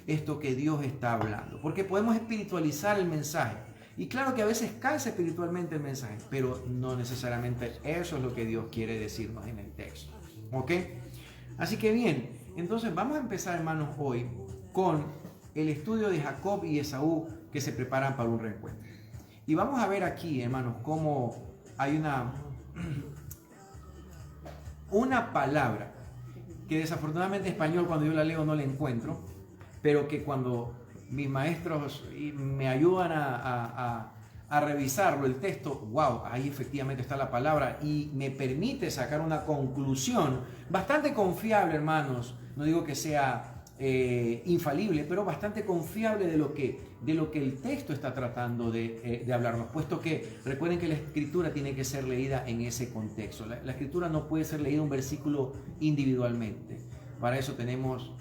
esto que Dios está hablando, porque podemos espiritualizar el mensaje, Y claro que a veces cansa espiritualmente el mensaje, pero no necesariamente eso es lo que Dios quiere decirnos en el texto. ¿Ok? Así que bien, entonces vamos a empezar, hermanos, hoy con el estudio de Jacob y Esaú que se preparan para un reencuentro. Y vamos a ver aquí, hermanos, cómo hay una palabra que desafortunadamente en español cuando yo la leo no la encuentro, pero que cuando mis maestros me ayudan a revisarlo, el texto, wow, ahí efectivamente está la palabra y me permite sacar una conclusión bastante confiable, hermanos. No digo que sea infalible, pero bastante confiable de lo que el texto está tratando de hablarnos, puesto que recuerden que la escritura tiene que ser leída en ese contexto. La escritura no puede ser leída un versículo individualmente. Para eso tenemos,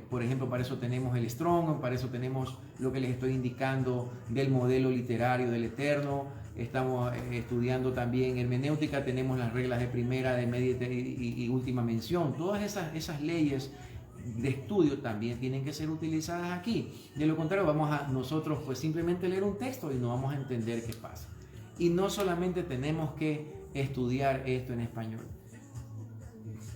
por ejemplo, para eso tenemos el Strong, para eso tenemos lo que les estoy indicando del modelo literario del Eterno. Estamos estudiando también hermenéutica, tenemos las reglas de primera, de media y última mención. Todas esas leyes de estudio también tienen que ser utilizadas aquí. De lo contrario, vamos a nosotros pues simplemente leer un texto y no vamos a entender qué pasa. Y no solamente tenemos que estudiar esto en español.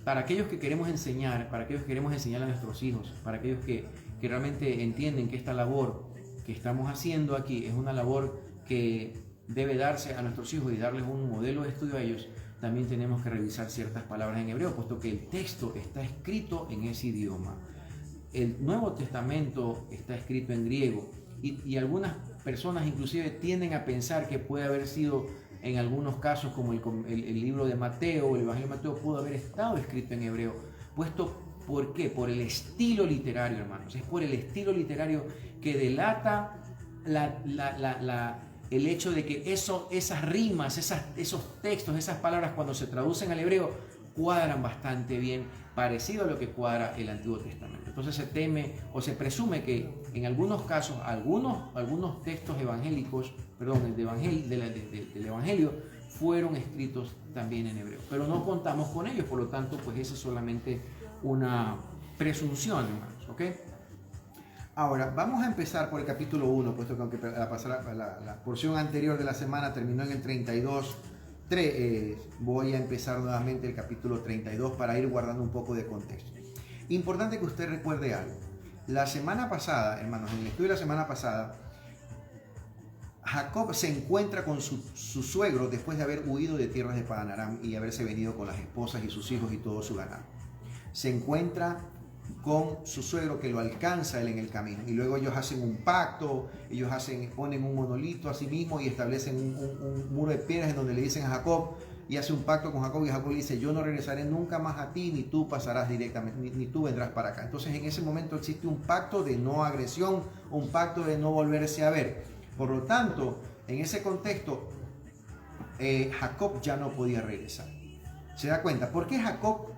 Para aquellos que queremos enseñar, para aquellos que queremos enseñar a nuestros hijos, para aquellos que realmente entienden que esta labor que estamos haciendo aquí es una labor que debe darse a nuestros hijos y darles un modelo de estudio a ellos, también tenemos que revisar ciertas palabras en hebreo, puesto que el texto está escrito en ese idioma. El Nuevo Testamento está escrito en griego y algunas personas inclusive tienden a pensar que puede haber sido en algunos casos como el libro de Mateo o el Evangelio de Mateo pudo haber estado escrito en hebreo, puesto ¿por qué? Por el estilo literario, hermanos. Es por el estilo literario que delata el hecho de que esas rimas, esos textos, esas palabras cuando se traducen al hebreo cuadran bastante bien, parecido a lo que cuadra el Antiguo Testamento. Entonces se teme o se presume que en algunos casos algunos textos evangélicos, del Evangelio fueron escritos también en hebreo, pero no contamos con ellos, por lo tanto pues esa es solamente una presunción, hermanos, ¿ok? Ahora, vamos a empezar por el capítulo 1, puesto que aunque la porción anterior de la semana terminó en el 32, voy a empezar nuevamente el capítulo 32 para ir guardando un poco de contexto. Importante que usted recuerde algo. La semana pasada, hermanos, en el estudio de la semana pasada, Jacob se encuentra con su suegro después de haber huido de tierras de Padán Aram y haberse venido con las esposas y sus hijos y todo su ganado. Se encuentra con su suegro que lo alcanza él en el camino y luego ellos hacen un pacto, ponen un monolito a sí mismo y establecen un muro de piedras en donde le dicen a Jacob y hace un pacto con Jacob y Jacob le dice: yo no regresaré nunca más a ti, ni tú pasarás directamente, ni tú vendrás para acá. Entonces en ese momento existe un pacto de no agresión, un pacto de no volverse a ver. Por lo tanto, en ese contexto Jacob ya no podía regresar. ¿Se da cuenta? ¿Por qué Jacob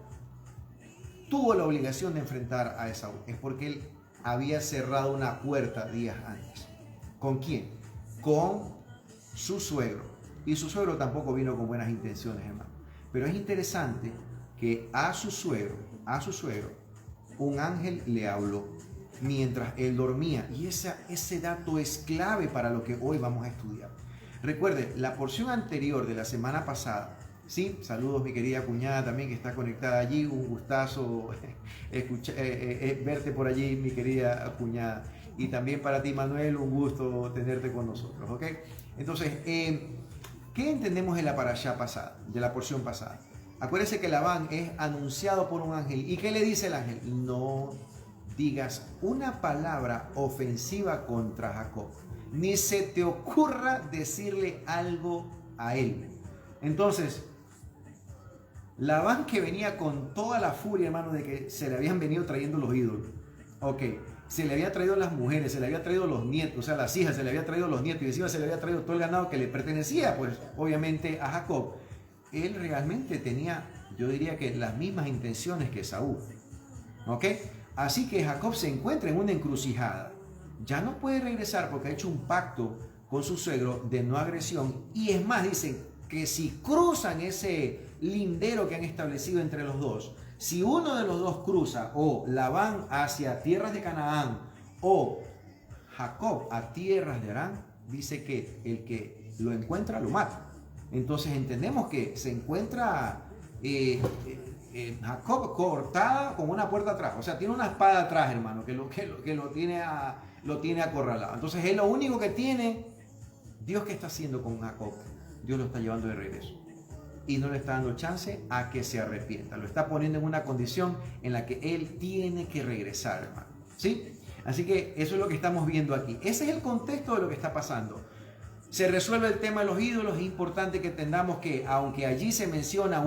tuvo la obligación de enfrentar a Esaú? Es porque él había cerrado una puerta días antes. ¿Con quién? Con su suegro. Y su suegro tampoco vino con buenas intenciones, hermano. Pero es interesante que a su suegro, un ángel le habló mientras él dormía. Y ese dato es clave para lo que hoy vamos a estudiar. Recuerde, la porción anterior de la semana pasada, sí, saludos mi querida cuñada también que está conectada allí, un gustazo verte por allí, mi querida cuñada. Y también para ti, Manuel, un gusto tenerte con nosotros, ¿ok? Entonces, ¿qué entendemos de la parashá pasada, de la porción pasada? Acuérdense que Labán es anunciado por un ángel. ¿Y qué le dice el ángel? No digas una palabra ofensiva contra Jacob, ni se te ocurra decirle algo a él. Entonces, Labán, que venía con toda la furia, hermano, de que se le habían venido trayendo los ídolos. Ok, se le había traído las mujeres, se le había traído los nietos, o sea, las hijas, se le había traído los nietos y encima se le había traído todo el ganado que le pertenecía, pues, obviamente, a Jacob. Él realmente tenía, yo diría que las mismas intenciones que Esaú. Ok, así que Jacob se encuentra en una encrucijada. Ya no puede regresar porque ha hecho un pacto con su suegro de no agresión. Y es más, dicen que si cruzan ese lindero que han establecido entre los dos, si uno de los dos cruza, o Labán hacia tierras de Canaán o Jacob a tierras de Harán, dice que el que lo encuentra lo mata. Entonces entendemos que se encuentra Jacob cortada con una puerta atrás. O sea, tiene una espada atrás, hermano, que lo tiene acorralado. Entonces es lo único que tiene. Dios, ¿qué está haciendo con Jacob? Dios lo está llevando de regreso. Y no le está dando chance a que se arrepienta. Lo está poniendo en una condición en la que él tiene que regresar, hermano. ¿Sí? Así que eso es lo que estamos viendo aquí. Ese es el contexto de lo que está pasando. Se resuelve el tema de los ídolos. Es importante que entendamos que, aunque allí se menciona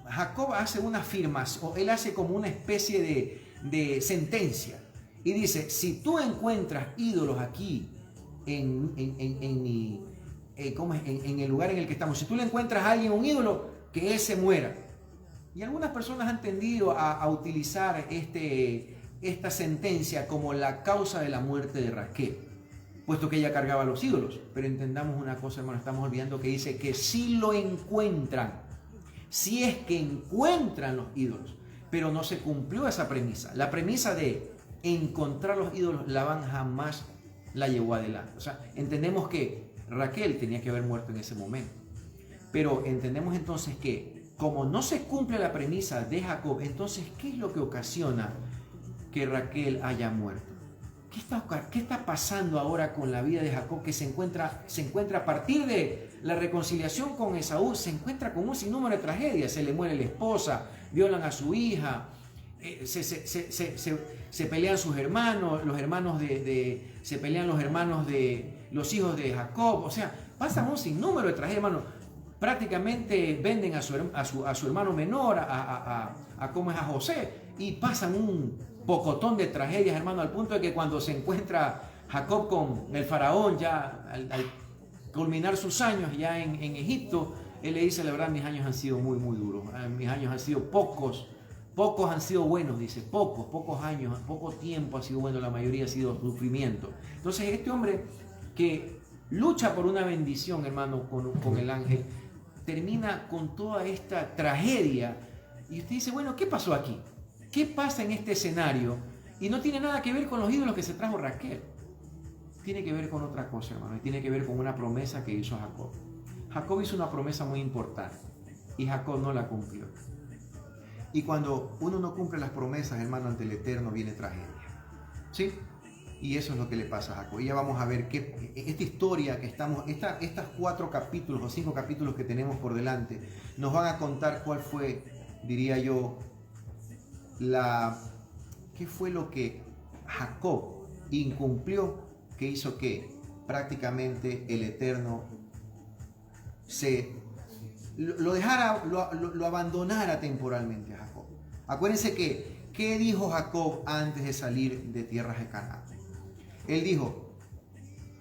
Jacob hace una afirmación, él hace como una especie de sentencia. Y dice, si tú encuentras ídolos aquí en el lugar en el que estamos, si tú le encuentras a alguien un ídolo, que ese muera. Y algunas personas han tendido a utilizar esta sentencia como la causa de la muerte de Raquel, puesto que ella cargaba los ídolos. Pero entendamos una cosa, hermano, estamos olvidando que dice que si lo encuentran, si es que encuentran los ídolos, pero no se cumplió esa premisa. La premisa de encontrar los ídolos, Labán jamás la llevó adelante. O sea, entendemos que Raquel tenía que haber muerto en ese momento. Pero entendemos entonces que como no se cumple la premisa de Jacob, entonces, ¿qué es lo que ocasiona que Raquel haya muerto? ¿Qué está pasando ahora con la vida de Jacob, que se encuentra a partir de la reconciliación con Esaú, se encuentra con un sinnúmero de tragedias? Se le muere la esposa, violan a su hija, se pelean sus hermanos, se pelean los hermanos de los hijos de Jacob. O sea, pasan un sinnúmero de tragedias, hermano. Prácticamente venden a su hermano menor, a José, y pasan un pocotón de tragedias, hermano, al punto de que cuando se encuentra Jacob con el faraón, ya al culminar sus años ya en Egipto, él le dice, la verdad, mis años han sido muy, muy duros, mis años han sido pocos han sido buenos, dice, pocos años, poco tiempo ha sido bueno, la mayoría ha sido sufrimiento. Entonces este hombre que lucha por una bendición, hermano, con el ángel, termina con toda esta tragedia, y usted dice, bueno, ¿qué pasó aquí? ¿Qué pasa en este escenario? Y no tiene nada que ver con los ídolos que se trajo Raquel. Tiene que ver con otra cosa, hermano, y tiene que ver con una promesa que hizo Jacob. Jacob hizo una promesa muy importante, y Jacob no la cumplió. Y cuando uno no cumple las promesas, hermano, ante el Eterno viene tragedia. ¿Sí? Y eso es lo que le pasa a Jacob. Y ya vamos a ver que esta historia que estas 4 capítulos o 5 capítulos que tenemos por delante, nos van a contar cuál fue, diría yo, qué fue lo que Jacob incumplió, que hizo que prácticamente el Eterno lo dejara, lo abandonara temporalmente a Jacob. Acuérdense ¿qué dijo Jacob antes de salir de tierras de Canaán? Él dijo,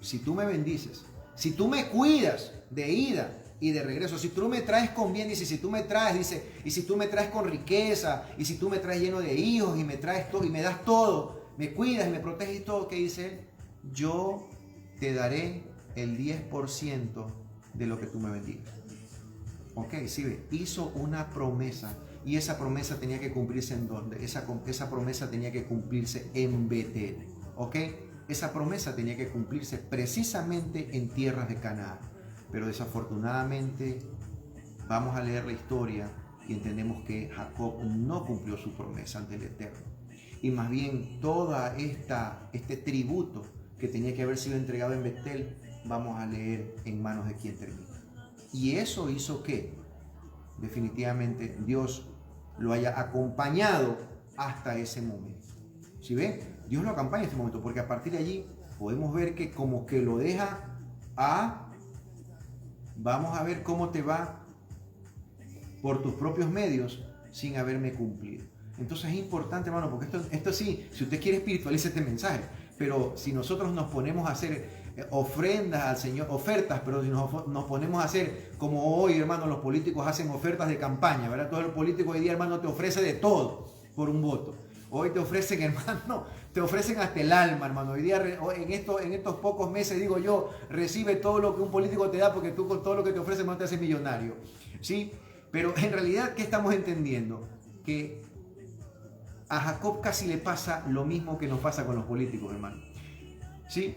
si tú me bendices, si tú me cuidas de ida y de regreso, si tú me traes con bien, dice, si tú me traes, dice, y si tú me traes con riqueza, y si tú me traes lleno de hijos, y me traes todo, y me das todo, me cuidas y me proteges y todo, ¿qué dice él? Yo te daré el 10% de lo que tú me bendigas. Ok, sí, ve, hizo una promesa, y esa promesa tenía que cumplirse ¿en dónde? Esa promesa tenía que cumplirse en Betel, ok. Esa promesa tenía que cumplirse precisamente en tierras de Canaán. Pero desafortunadamente vamos a leer la historia y entendemos que Jacob no cumplió su promesa ante el Eterno. Y más bien toda este tributo que tenía que haber sido entregado en Betel, vamos a leer en manos de quien termina. Y eso hizo que definitivamente Dios lo haya acompañado hasta ese momento. ¿Sí ven? Dios lo acompaña en este momento, porque a partir de allí podemos ver que como que lo deja vamos a ver cómo te va por tus propios medios sin haberme cumplido. Entonces es importante, hermano, porque esto sí, si usted quiere espiritualizar este mensaje, pero si nosotros nos ponemos a hacer ofrendas al Señor, ofertas, pero si nos ponemos a hacer como hoy, hermano, los políticos hacen ofertas de campaña, ¿verdad? Todo el político hoy día, hermano, te ofrece de todo por un voto. Hoy te ofrecen, hermano, te ofrecen hasta el alma, hermano. Hoy día, en estos pocos meses, digo yo, recibe todo lo que un político te da, porque tú con todo lo que te ofrece, no te haces millonario. ¿Sí? Pero en realidad, ¿qué estamos entendiendo? Que a Jacob casi le pasa lo mismo que nos pasa con los políticos, hermano. ¿sí?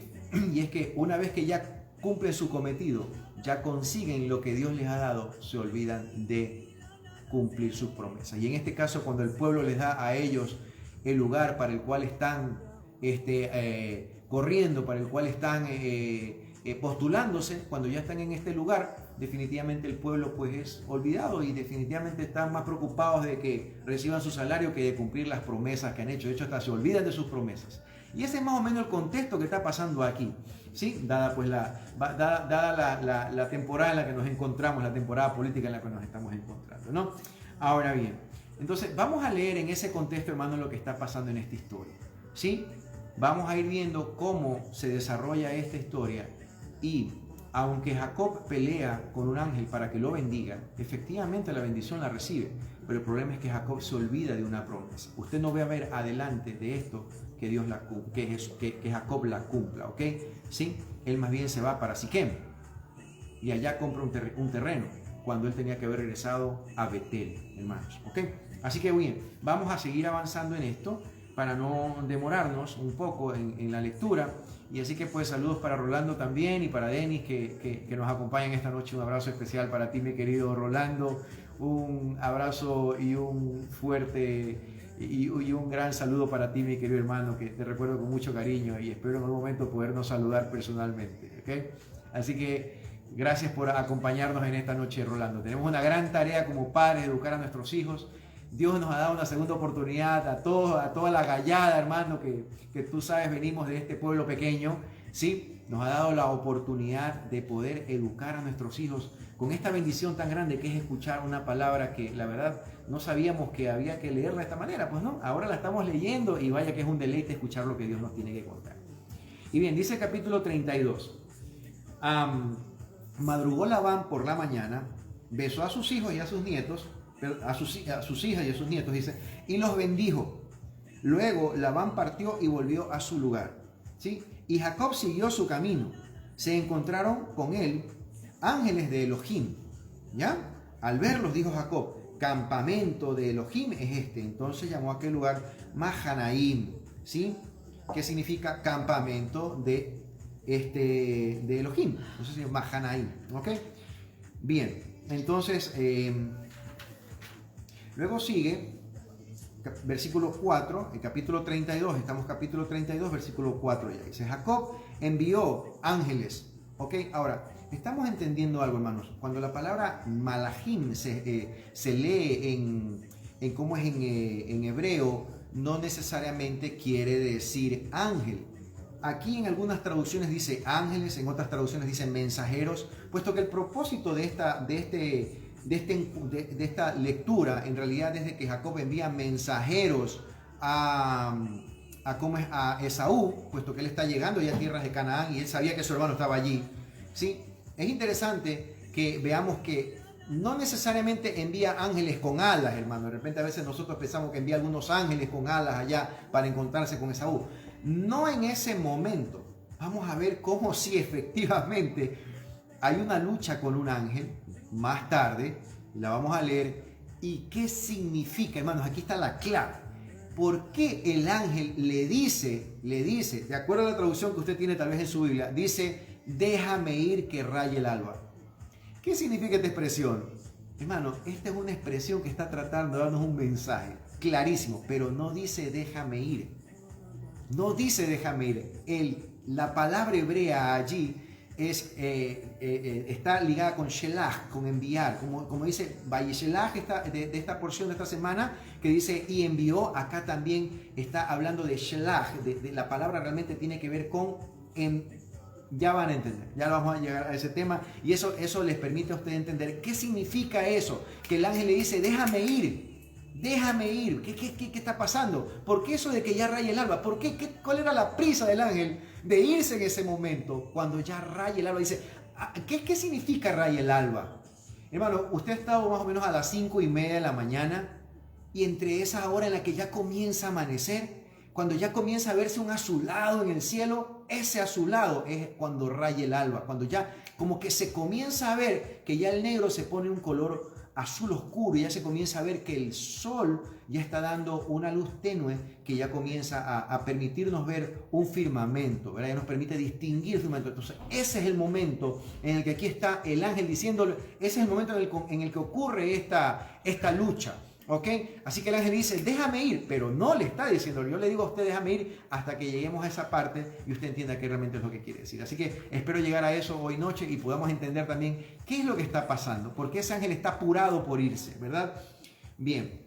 Y es que una vez que ya cumplen su cometido, ya consiguen lo que Dios les ha dado, se olvidan de cumplir sus promesas. Y en este caso, cuando el pueblo les da a ellos el lugar para el cual están corriendo, para el cual están postulándose, cuando ya están en este lugar, definitivamente el pueblo pues es olvidado y definitivamente están más preocupados de que reciban su salario que de cumplir las promesas que han hecho. De hecho, hasta se olvidan de sus promesas. Y ese es más o menos el contexto que está pasando aquí, ¿sí? Dada pues la temporada en la que nos encontramos, la temporada política en la que nos estamos encontrando, ¿no? Ahora bien, entonces vamos a leer en ese contexto, hermano, lo que está pasando en esta historia, ¿sí? Vamos a ir viendo cómo se desarrolla esta historia y aunque Jacob pelea con un ángel para que lo bendiga, efectivamente la bendición la recibe, pero el problema es que Jacob se olvida de una promesa. Usted no va a ver adelante de esto que Dios que Jacob la cumpla, ¿ok? ¿Sí? Él más bien se va para Siquem y allá compra un terreno cuando él tenía que haber regresado a Betel, hermanos, ¿ok? Así que bien, vamos a seguir avanzando en esto para no demorarnos un poco en la lectura. Y así que pues saludos para Rolando también y para Denis que nos acompañan esta noche. Un abrazo especial para ti, mi querido Rolando. Un abrazo y un fuerte y un gran saludo para ti, mi querido hermano, que te recuerdo con mucho cariño y espero en algún momento podernos saludar personalmente, ¿okay? Así que gracias por acompañarnos en esta noche, Rolando. Tenemos una gran tarea como padres, educar a nuestros hijos. Dios nos ha dado una segunda oportunidad a toda la gallada, hermano, que tú sabes, venimos de este pueblo pequeño, ¿sí? Nos ha dado la oportunidad de poder educar a nuestros hijos con esta bendición tan grande que es escuchar una palabra que la verdad no sabíamos que había que leerla de esta manera. Pues no, ahora la estamos leyendo y vaya que es un deleite escuchar lo que Dios nos tiene que contar. Y bien, dice el capítulo 32. Madrugó Labán por la mañana, besó a sus hijos y a sus nietos, a sus hijas y a sus nietos, dice, y los bendijo. Luego Labán partió y volvió a su lugar, ¿sí? Y Jacob siguió su camino. Se encontraron con él ángeles de Elohim, ¿ya? Al verlos dijo Jacob, campamento de Elohim es este. Entonces llamó a aquel lugar Mahanaim, ¿sí? ¿Qué significa campamento de Elohim? Entonces Mahanaim, ¿ok? Bien, entonces luego sigue versículo 4, el capítulo 32, estamos capítulo 32, versículo 4 ya dice, Jacob envió ángeles, ¿ok? Ahora, estamos entendiendo algo, hermanos. Cuando la palabra malachim se lee en hebreo, no necesariamente quiere decir ángel. Aquí en algunas traducciones dice ángeles, en otras traducciones dice mensajeros, puesto que el propósito de esta lectura en realidad es de que Jacob envía mensajeros a Esaú, puesto que él está llegando ya a tierras de Canaán y él sabía que su hermano estaba allí, ¿sí? Es interesante que veamos que no necesariamente envía ángeles con alas, hermano. De repente a veces nosotros pensamos que envía algunos ángeles con alas allá para encontrarse con Esaú. No en ese momento. Vamos a ver cómo sí efectivamente hay una lucha con un ángel más tarde. La vamos a leer. ¿Y qué significa, hermanos? Aquí está la clave. ¿Por qué el ángel le dice, de acuerdo a la traducción que usted tiene tal vez en su Biblia, dice, déjame ir que raye el alba? ¿Qué significa esta expresión? Hermano, esta es una expresión que está tratando de darnos un mensaje clarísimo, pero no dice déjame ir. No dice déjame ir. La palabra hebrea allí está ligada con shelach, con enviar, como dice Vayeshelach de esta porción de esta semana, que dice y envió. Acá también está hablando de shelach, de la palabra realmente tiene que ver con ya van a entender, ya vamos a llegar a ese tema y eso les permite a ustedes entender qué significa eso, que el ángel le dice déjame ir. ¿Qué está pasando? ¿Por qué eso de que ya raye el alba? ¿Por qué? ¿Cuál era la prisa del ángel de irse en ese momento cuando ya raye el alba? Dice, ¿qué significa raye el alba? Hermano, usted ha estado más o menos a las 5:30 de la mañana y entre esa hora en la que ya comienza a amanecer, cuando ya comienza a verse un azulado en el cielo, ese azulado es cuando raye el alba, cuando ya como que se comienza a ver que ya el negro se pone un color azul oscuro, ya se comienza a ver que el sol ya está dando una luz tenue que ya comienza a permitirnos ver un firmamento, ¿verdad? Ya nos permite distinguir el firmamento. Entonces, ese es el momento en el que aquí está el ángel diciéndole, ese es el momento en el que ocurre esta lucha. ¿Ok? Así que el ángel dice, déjame ir, pero no le está diciendo, yo le digo a usted, déjame ir hasta que lleguemos a esa parte y usted entienda qué realmente es lo que quiere decir. Así que espero llegar a eso hoy noche y podamos entender también qué es lo que está pasando, porque ese ángel está apurado por irse, ¿verdad? Bien.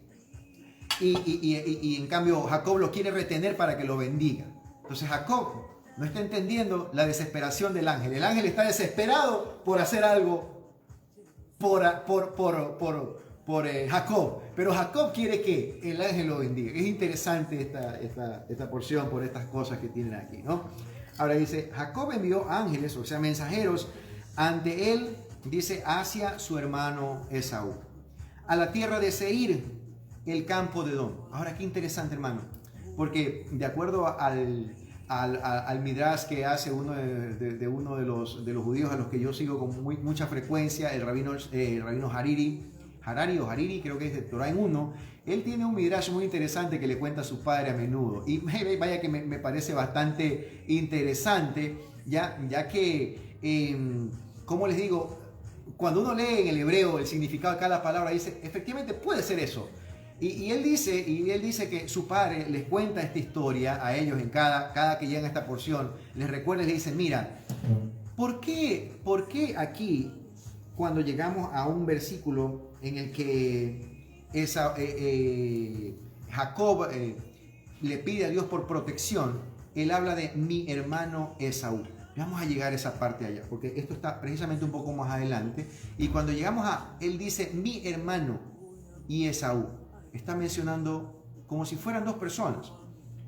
Y en cambio Jacob lo quiere retener para que lo bendiga. Entonces Jacob no está entendiendo la desesperación del ángel. El ángel está desesperado por hacer algo por Jacob, pero Jacob quiere que el ángel lo bendiga. Es interesante esta porción por estas cosas que tienen aquí, ¿no? Ahora dice, Jacob envió ángeles, o sea, mensajeros, ante él, dice, hacia su hermano Esaú, a la tierra de Seir, el campo de Edom. Ahora, qué interesante, hermano, porque de acuerdo al midrash que hace uno de los judíos a los que yo sigo con mucha frecuencia, el rabino Harari, creo que es de Torah en 1, él tiene un midrash muy interesante que le cuenta a su padre a menudo. Y vaya que me parece bastante interesante, ya que, como les digo, cuando uno lee en el hebreo el significado de cada palabra, dice, efectivamente puede ser eso. Y él dice que su padre les cuenta esta historia a ellos en cada que llegan a esta porción, les recuerda y les dice, mira, ¿por qué aquí, cuando llegamos a un versículo en el que Jacob le pide a Dios por protección, él habla de mi hermano Esaú? Vamos a llegar a esa parte allá, porque esto está precisamente un poco más adelante. Y cuando llegamos él dice mi hermano y Esaú, está mencionando como si fueran dos personas,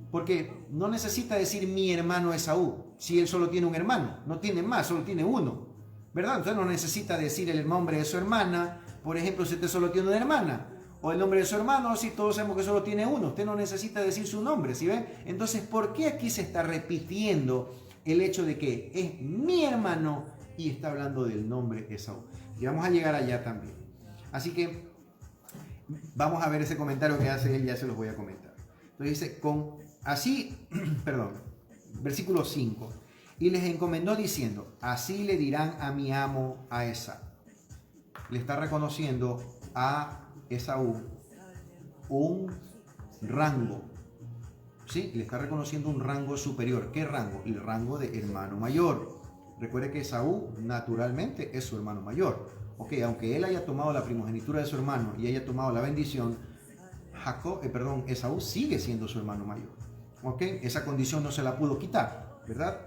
porque no necesita decir mi hermano Esaú, si él solo tiene un hermano, no tiene más, solo tiene uno, ¿verdad? Entonces no necesita decir el nombre de su hermana, por ejemplo, si usted solo tiene una hermana, o el nombre de su hermano, si todos sabemos que solo tiene uno, usted no necesita decir su nombre, ¿sí ve? Entonces, ¿por qué aquí se está repitiendo el hecho de que es mi hermano y está hablando del nombre Esaú? Y vamos a llegar allá también. Así que vamos a ver ese comentario que hace él, ya se los voy a comentar. Entonces dice, versículo 5. Y les encomendó diciendo, así le dirán a mi amo a Esaú. Le está reconociendo a Esaú un rango, ¿sí? Le está reconociendo un rango superior. ¿Qué rango? El rango de hermano mayor. Recuerde que Esaú naturalmente es su hermano mayor. Ok, aunque él haya tomado la primogenitura de su hermano y haya tomado la bendición, Esaú sigue siendo su hermano mayor. Ok, esa condición no se la pudo quitar, ¿verdad?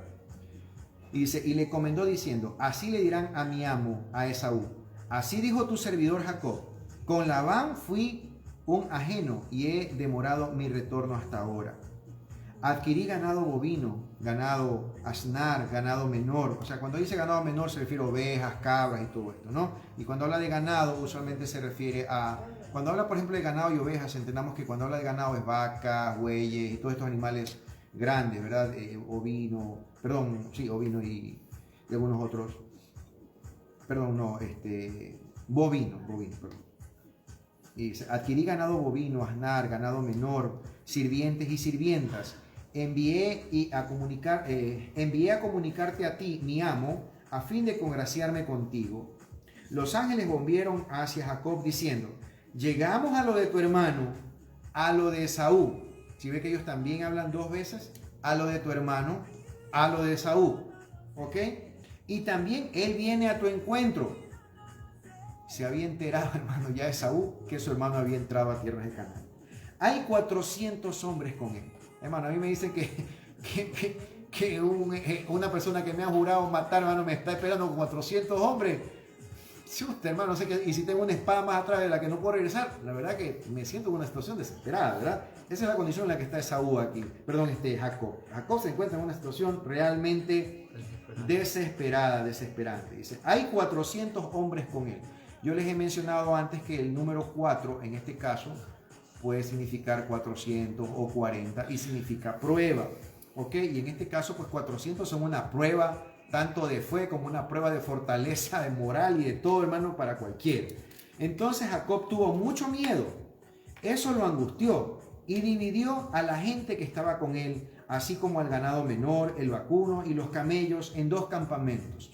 Y dice, y le encomendó diciendo, así le dirán a mi amo, a Esaú, así dijo tu servidor Jacob, con Labán fui un ajeno y he demorado mi retorno hasta ahora. Adquirí ganado bovino, ganado asnar, ganado menor. O sea, cuando dice ganado menor se refiere a ovejas, cabras y todo esto, ¿no? Y cuando habla de ganado usualmente se refiere a... Cuando habla, por ejemplo, de ganado y ovejas, entendamos que cuando habla de ganado es vacas, bueyes y todos estos animales grandes, ¿verdad? Ovino y algunos otros. Bovino. Y dice, adquirí ganado bovino, asnar, ganado menor, sirvientes y sirvientas. Envié a comunicarte a ti, mi amo, a fin de congraciarme contigo. Los ángeles volvieron hacia Jacob diciendo, llegamos a lo de tu hermano, a lo de Esaú. Si ve que ellos también hablan dos veces, a lo de tu hermano, a lo de Esaú. ¿Ok? Y también él viene a tu encuentro. Se había enterado, hermano, ya Esaú, que su hermano había entrado a tierras de Canaán. Hay 400 hombres con él. Hermano, a mí me dicen que una persona que me ha jurado matar, hermano, me está esperando con 400 hombres. Si usted, hermano, no sé qué, y si tengo una espada más atrás de la que no puedo regresar, la verdad que me siento en una situación desesperada, ¿verdad? Esa es la condición en la que está Esaú aquí. Jacob. Jacob se encuentra en una situación realmente desesperante. Dice, hay 400 hombres con él. Yo les he mencionado antes que el número 4, en este caso, puede significar 400 o 40 y significa prueba. ¿Ok? Y en este caso, pues 400 son una prueba tanto de fe como una prueba de fortaleza, de moral y de todo, hermano, para cualquiera. Entonces Jacob tuvo mucho miedo. Eso lo angustió y dividió a la gente que estaba con él, así como al ganado menor, el vacuno y los camellos, en 2 campamentos.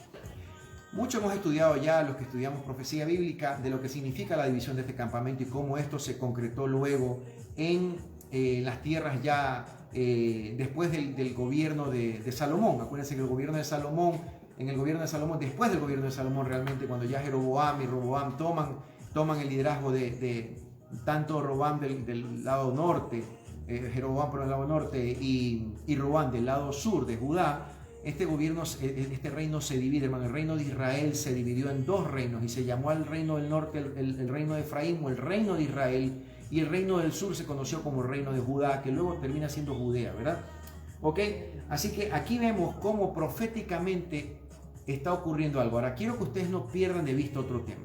Mucho hemos estudiado ya, los que estudiamos profecía bíblica, de lo que significa la división de este campamento y cómo esto se concretó luego en las tierras ya después del gobierno de Salomón. Acuérdense que el gobierno de Salomón, después del gobierno de Salomón, realmente cuando ya Jeroboam y Roboam toman el liderazgo de tanto Roboam del lado norte, Jeroboam por el lado norte y Roboam del lado sur de Judá, este reino se divide, hermano. El reino de Israel se dividió en 2 reinos y se llamó al reino del norte el reino de Efraín o el reino de Israel, y el reino del sur se conoció como el reino de Judá, que luego termina siendo Judea, ¿verdad? ¿Ok? Así que aquí vemos cómo proféticamente está ocurriendo algo. Ahora, quiero que ustedes no pierdan de vista otro tema.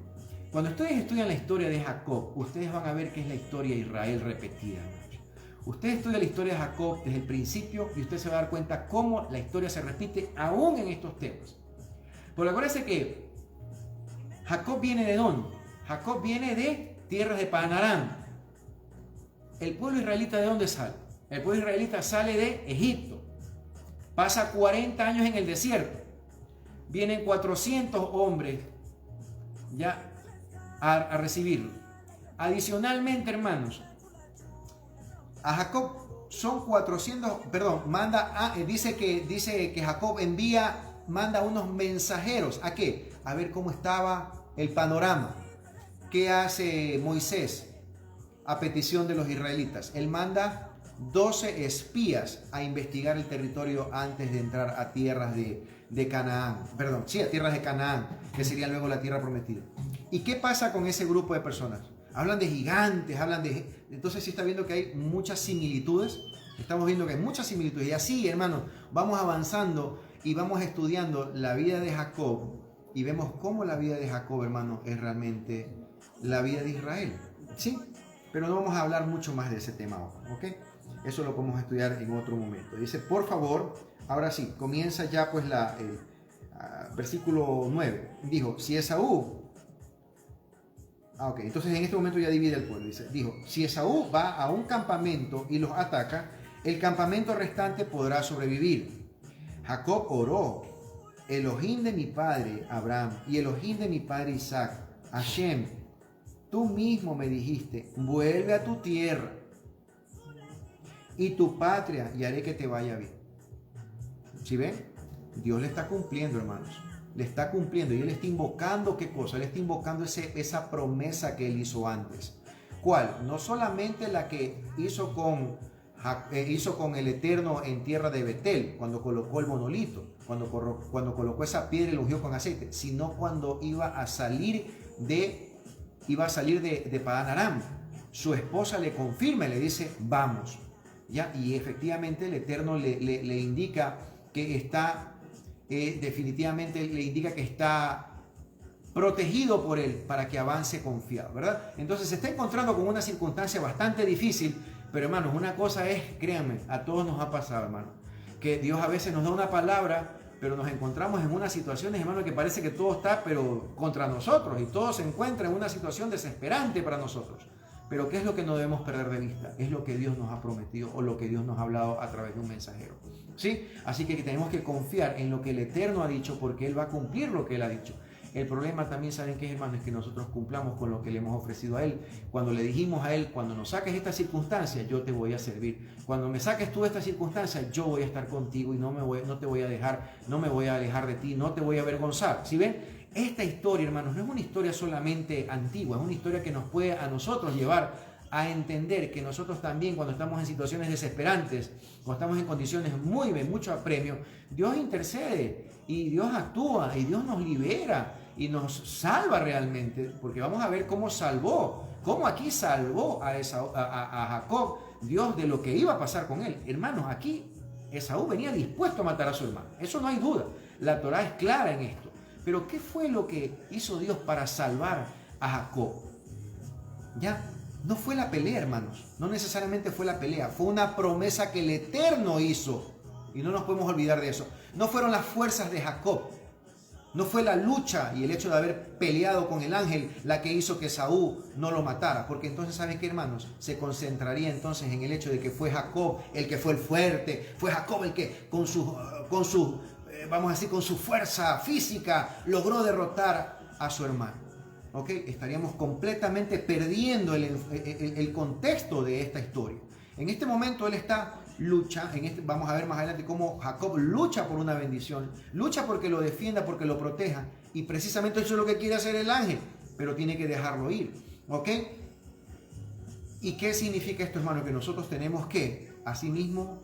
Cuando ustedes estudian la historia de Jacob, ustedes van a ver que es la historia de Israel repetida. Usted estudia la historia de Jacob desde el principio y usted se va a dar cuenta cómo la historia se repite aún en estos temas. Pero acuérdense que Jacob viene de ¿dónde? Jacob viene de tierras de Padán Aram. ¿El pueblo israelita de dónde sale? El pueblo israelita sale de Egipto. Pasa 40 años en el desierto. Vienen 400 hombres ya a recibirlo. Adicionalmente, hermanos, a Jacob son 400, dice que Jacob manda unos mensajeros. ¿A qué? A ver cómo estaba el panorama. ¿Qué hace Moisés a petición de los israelitas? Él manda 12 espías a investigar el territorio antes de entrar a tierras de Canaán. A tierras de Canaán, que sería luego la tierra prometida. ¿Y qué pasa con ese grupo de personas? Hablan de gigantes, Entonces sí está viendo que hay muchas similitudes. Estamos viendo que hay muchas similitudes. Y así, hermanos, vamos avanzando y vamos estudiando la vida de Jacob. Y vemos cómo la vida de Jacob, hermanos, es realmente la vida de Israel. ¿Sí? Pero no vamos a hablar mucho más de ese tema ahora, ¿ok? Eso lo podemos estudiar en otro momento. Dice, por favor, ahora sí, comienza ya pues versículo 9. Dijo, si Esaú... entonces en este momento ya divide el pueblo. Dijo, si Esaú va a un campamento y los ataca, el campamento restante podrá sobrevivir. Jacob oró, Elohim de mi padre Abraham y Elohim de mi padre Isaac, Hashem, tú mismo me dijiste, vuelve a tu tierra y tu patria y haré que te vaya bien. ¿Sí ven? Dios le está cumpliendo, hermanos. Le está cumpliendo y él está invocando ¿qué cosa? Él está invocando esa promesa que él hizo antes. ¿Cuál? No solamente la que hizo con el Eterno en tierra de Betel, cuando colocó el monolito, cuando colocó esa piedra y lo ungió con aceite, sino cuando iba a salir de Padán Aram. Su esposa le confirma y le dice, vamos. ¿Ya? Y efectivamente el Eterno le indica que está... definitivamente le indica que está protegido por él para que avance confiado, ¿verdad? Entonces se está encontrando con una circunstancia bastante difícil, pero hermanos, una cosa es, créanme, a todos nos ha pasado, hermano, que Dios a veces nos da una palabra, pero nos encontramos en unas situaciones, hermano, que parece que todo está pero contra nosotros y todo se encuentra en una situación desesperante para nosotros. Pero ¿qué es lo que no debemos perder de vista? Es lo que Dios nos ha prometido o lo que Dios nos ha hablado a través de un mensajero. ¿Sí? Así que tenemos que confiar en lo que el Eterno ha dicho porque Él va a cumplir lo que Él ha dicho. El problema también, ¿saben qué, hermano? Es que nosotros cumplamos con lo que le hemos ofrecido a Él. Cuando le dijimos a Él, cuando nos saques esta circunstancia, yo te voy a servir. Cuando me saques tú esta circunstancia, yo voy a estar contigo y no te voy a dejar, no me voy a alejar de ti, no te voy a avergonzar. ¿Sí ven? Esta historia, hermanos, no es una historia solamente antigua, es una historia que nos puede a nosotros llevar a entender que nosotros también cuando estamos en situaciones desesperantes, cuando estamos en condiciones de mucho apremio, Dios intercede y Dios actúa y Dios nos libera y nos salva realmente, porque vamos a ver cómo aquí salvó a Jacob, Dios de lo que iba a pasar con él. Hermanos, aquí Esaú venía dispuesto a matar a su hermano, eso no hay duda, la Torá es clara en esto. Pero ¿qué fue lo que hizo Dios para salvar a Jacob? ¿Ya? No fue la pelea, hermanos. No necesariamente fue la pelea. Fue una promesa que el Eterno hizo. Y no nos podemos olvidar de eso. No fueron las fuerzas de Jacob. No fue la lucha y el hecho de haber peleado con el ángel la que hizo que Saúl no lo matara. Porque entonces, ¿saben qué, hermanos? Se concentraría entonces en el hecho de que fue Jacob el que fue el fuerte. Fue Jacob el que con su fuerza física logró derrotar a su hermano. ¿Ok? Estaríamos completamente perdiendo el contexto de esta historia. En este momento él está vamos a ver más adelante cómo Jacob lucha por una bendición, lucha porque lo defienda, porque lo proteja, y precisamente eso es lo que quiere hacer el ángel, pero tiene que dejarlo ir, ¿ok? ¿Y qué significa esto, hermano? Que nosotros tenemos que, asimismo,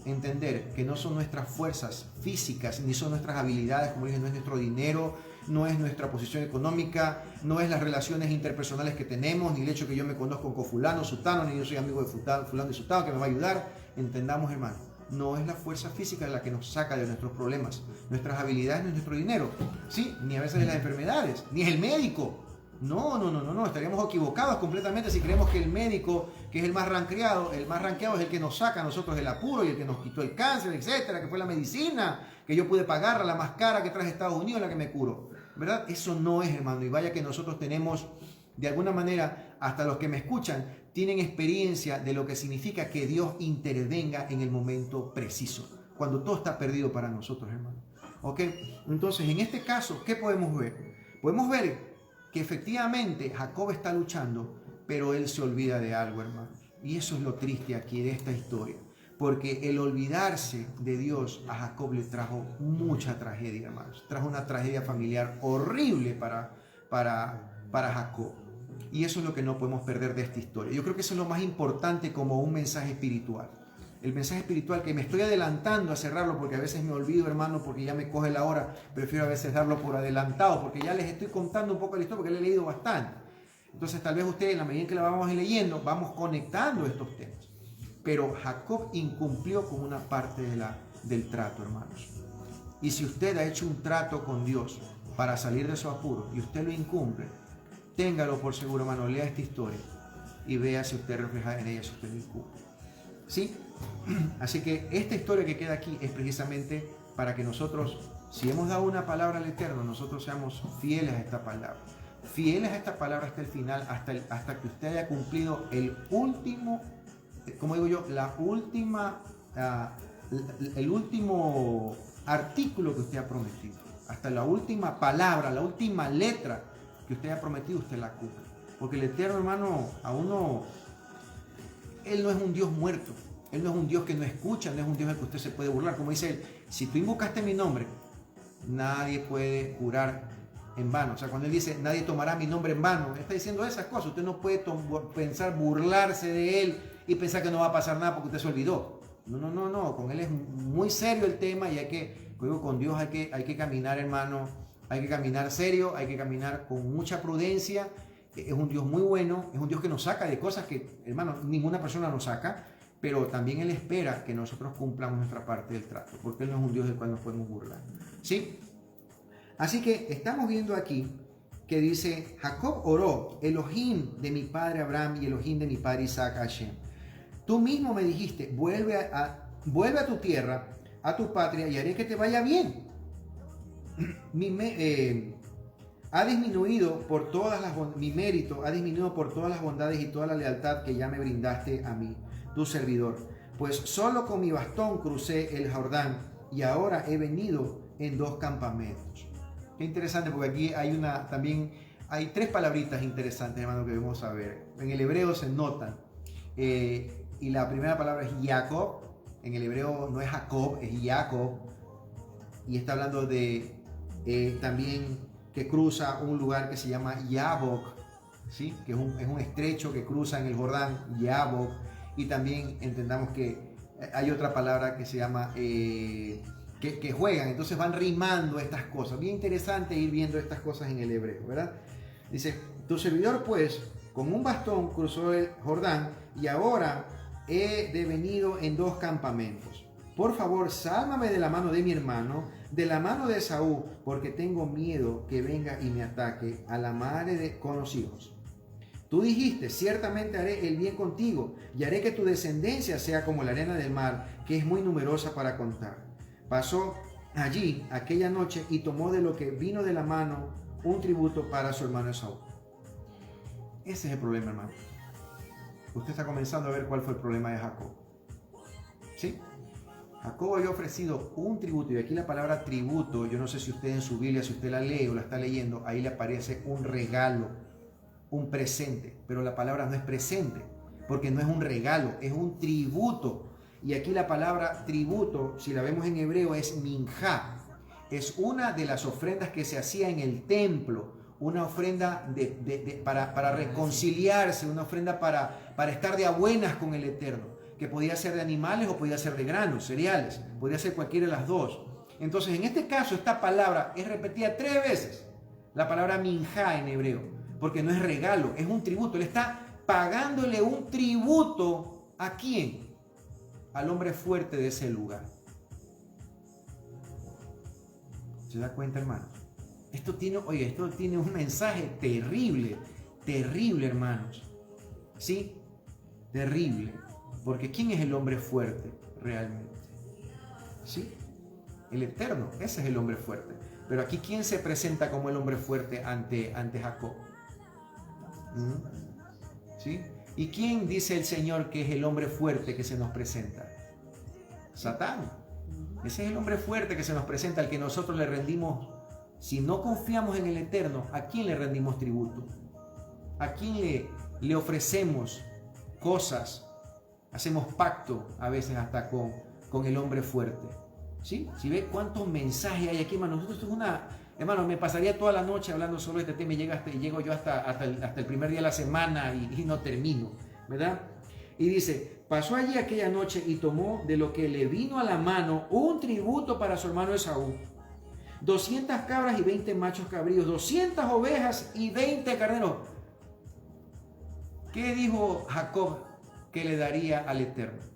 entender que no son nuestras fuerzas físicas, ni son nuestras habilidades, como dije, no es nuestro dinero, no es nuestra posición económica, no es las relaciones interpersonales que tenemos, ni el hecho que yo me conozco con fulano, sutano, ni yo soy amigo de fulano y sutano que me va a ayudar. Entendamos, hermano, no es la fuerza física la que nos saca de nuestros problemas, nuestras habilidades no es nuestro dinero, ¿sí? Ni a veces de las enfermedades, ni es el médico. No, estaríamos equivocados completamente si creemos que el médico, que es el más ranqueado es el que nos saca a nosotros del apuro y el que nos quitó el cáncer, etcétera, que fue la medicina, que yo pude pagarla, la más cara que traje Estados Unidos, la que me curó, ¿verdad? Eso no es, hermano, y vaya que nosotros tenemos, de alguna manera, hasta los que me escuchan, tienen experiencia de lo que significa que Dios intervenga en el momento preciso, cuando todo está perdido para nosotros, hermano. ¿Ok? Entonces, en este caso, ¿qué podemos ver? Podemos ver que efectivamente Jacob está luchando, pero él se olvida de algo, hermano. Y eso es lo triste aquí de esta historia, porque el olvidarse de Dios a Jacob le trajo mucha tragedia, hermanos. Trajo una tragedia familiar horrible para Jacob. Y eso es lo que no podemos perder de esta historia. Yo creo que eso es lo más importante como un mensaje espiritual. El mensaje espiritual, que me estoy adelantando a cerrarlo porque a veces me olvido, hermano, porque ya me coge la hora. Prefiero a veces darlo por adelantado porque ya les estoy contando un poco la historia porque le he leído bastante. Entonces tal vez ustedes, en la medida en que la vamos leyendo, vamos conectando estos temas. Pero Jacob incumplió con una parte del trato, hermanos. Y si usted ha hecho un trato con Dios para salir de su apuro y usted lo incumple, téngalo por seguro, hermano, lea esta historia y vea si usted refleja en ella, si usted lo incumple. ¿Sí? Así que esta historia que queda aquí es precisamente para que nosotros, si hemos dado una palabra al Eterno, nosotros seamos fieles a esta palabra. Fieles a esta palabra hasta el final, hasta que usted haya cumplido el último, como digo yo, el último artículo que usted ha prometido. Hasta la última palabra, la última letra que usted ha prometido, usted la cumple. Porque el Eterno, hermano, Él no es un Dios muerto. Él no es un Dios que no escucha, no es un Dios del que usted se puede burlar. Como dice Él, si tú invocaste mi nombre, nadie puede jurar en vano. O sea, cuando Él dice, nadie tomará mi nombre en vano, Él está diciendo esas cosas. Usted no puede pensar burlarse de Él y pensar que no va a pasar nada porque usted se olvidó. No. Con Él es muy serio el tema y con Dios hay que caminar, hermano. Hay que caminar serio, hay que caminar con mucha prudencia. Es un Dios muy bueno, es un Dios que nos saca de cosas que, hermano, ninguna persona nos saca, pero también Él espera que nosotros cumplamos nuestra parte del trato, porque Él no es un Dios del cual nos podemos burlar. ¿Sí? Así que estamos viendo aquí que dice, Jacob oró, Elohim de mi padre Abraham y Elohim de mi padre Isaac Hashem. Tú mismo me dijiste, vuelve a tu tierra, a tu patria, y haré que te vaya bien. Mi mérito ha disminuido por todas las bondades y toda la lealtad que ya me brindaste a mí, tu servidor. Pues solo con mi bastón crucé el Jordán y ahora he venido en 2 campamentos. Qué interesante, porque aquí hay 3 palabritas interesantes, hermano, que debemos saber. En el hebreo se notan. Y la primera palabra es Jacob. En el hebreo no es Jacob, es Jacob. Y está hablando de también que cruza un lugar que se llama Yabok, ¿sí? Que es un estrecho que cruza en el Jordán, Yabok. Y también entendamos que hay otra palabra que se llama que juegan, entonces van rimando estas cosas. Bien interesante ir viendo estas cosas en el hebreo, ¿verdad? Dice, tu servidor pues con un bastón cruzó el Jordán y ahora he devenido en 2 campamentos. Por favor, sálvame de la mano de mi hermano, de la mano de Esaú, porque tengo miedo que venga y me ataque a la madre con los hijos. Tú dijiste, ciertamente haré el bien contigo y haré que tu descendencia sea como la arena del mar, que es muy numerosa para contar. Pasó allí aquella noche y tomó de lo que vino de la mano un tributo para su hermano Esaú. Ese es el problema, hermano. Usted está comenzando a ver cuál fue el problema de Jacob. ¿Sí? Jacob había ofrecido un tributo, y aquí la palabra tributo, yo no sé si usted en su Biblia, si usted la lee o la está leyendo, ahí le aparece un regalo, un presente, pero la palabra no es presente, porque no es un regalo, es un tributo. Y aquí la palabra tributo, si la vemos en hebreo, es minjá. Es una de las ofrendas que se hacía en el templo, una ofrenda para reconciliarse, una ofrenda para estar de a buenas con el Eterno, que podía ser de animales o podía ser de granos, cereales, podía ser cualquiera de las dos. Entonces, en este caso, esta palabra es repetida 3 veces, la palabra minjá en hebreo, porque no es regalo, es un tributo. Él está pagándole un tributo ¿a quién? Al hombre fuerte de ese lugar. ¿Se da cuenta, hermano? Esto tiene un mensaje terrible, terrible, hermanos. ¿Sí? Terrible. Porque ¿quién es el hombre fuerte realmente? ¿Sí? El Eterno, ese es el hombre fuerte. Pero aquí, ¿quién se presenta como el hombre fuerte ante Jacob? ¿Sí? ¿Y quién dice el Señor que es el hombre fuerte que se nos presenta? Satán. Ese es el hombre fuerte que se nos presenta, al que nosotros le rendimos. Si no confiamos en el Eterno, ¿a quién le rendimos tributo? ¿A quién le ofrecemos cosas? Hacemos pacto a veces hasta con el hombre fuerte. ¿Sí? Si ve cuántos mensajes hay aquí, hermano. Esto es hermano, me pasaría toda la noche hablando solo de este tema y llego yo hasta el primer día de la semana y no termino, ¿verdad? Y dice, pasó allí aquella noche y tomó de lo que le vino a la mano un tributo para su hermano Esaú. 200 cabras y 20 machos cabríos, 200 ovejas y 20 carneros. ¿Qué dijo Jacob que le daría al Eterno?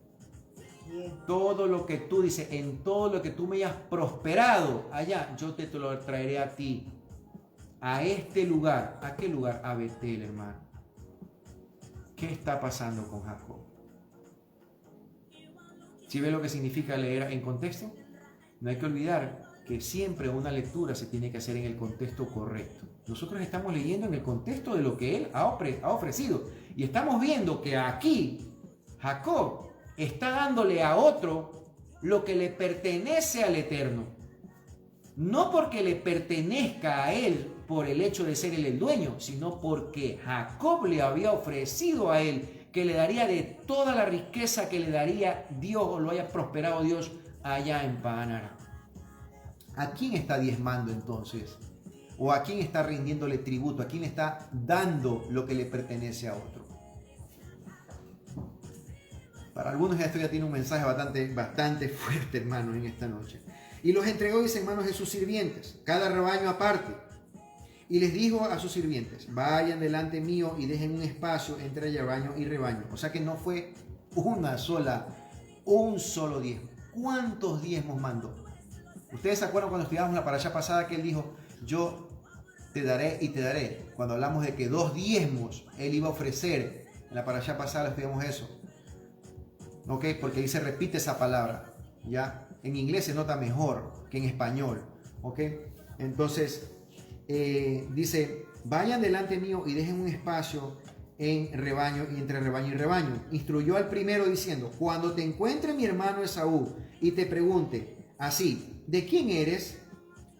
Todo lo que tú dices, en todo lo que tú me hayas prosperado allá, yo te lo traeré a ti, a este lugar. ¿A qué lugar? A Betel, hermano. ¿Qué está pasando con Jacob? ¿Sí ve lo que significa leer en contexto? No hay que olvidar que siempre una lectura se tiene que hacer en el contexto correcto. Nosotros estamos leyendo en el contexto de lo que él ha ofrecido. Y estamos viendo que aquí Jacob está dándole a otro lo que le pertenece al Eterno. No porque le pertenezca a él por el hecho de ser él el dueño, sino porque Jacob le había ofrecido a él que le daría de toda la riqueza que le daría Dios o lo haya prosperado Dios allá en Padán Aram. ¿A quién está diezmando entonces? ¿O a quién está rindiéndole tributo? ¿A quién está dando lo que le pertenece a otro? Para algunos esto ya tiene un mensaje bastante fuerte, hermanos, en esta noche. Y los entregó, dice, en manos de sus sirvientes, cada rebaño aparte. Y les dijo a sus sirvientes, vayan delante mío y dejen un espacio entre rebaño y rebaño. O sea que no fue un solo diezmo. ¿Cuántos diezmos mandó? ¿Ustedes se acuerdan cuando estudiamos la parashá pasada que él dijo, yo te daré y te daré? Cuando hablamos de que 2 diezmos él iba a ofrecer, en la parashá pasada estudiamos eso. ¿Ok? Porque ahí se repite esa palabra, ¿ya? En inglés se nota mejor que en español, ¿ok? Entonces, dice, vayan delante mío y dejen un espacio en rebaño y entre rebaño y rebaño. Instruyó al primero diciendo, cuando te encuentre mi hermano Esaú y te pregunte así, ¿de quién eres?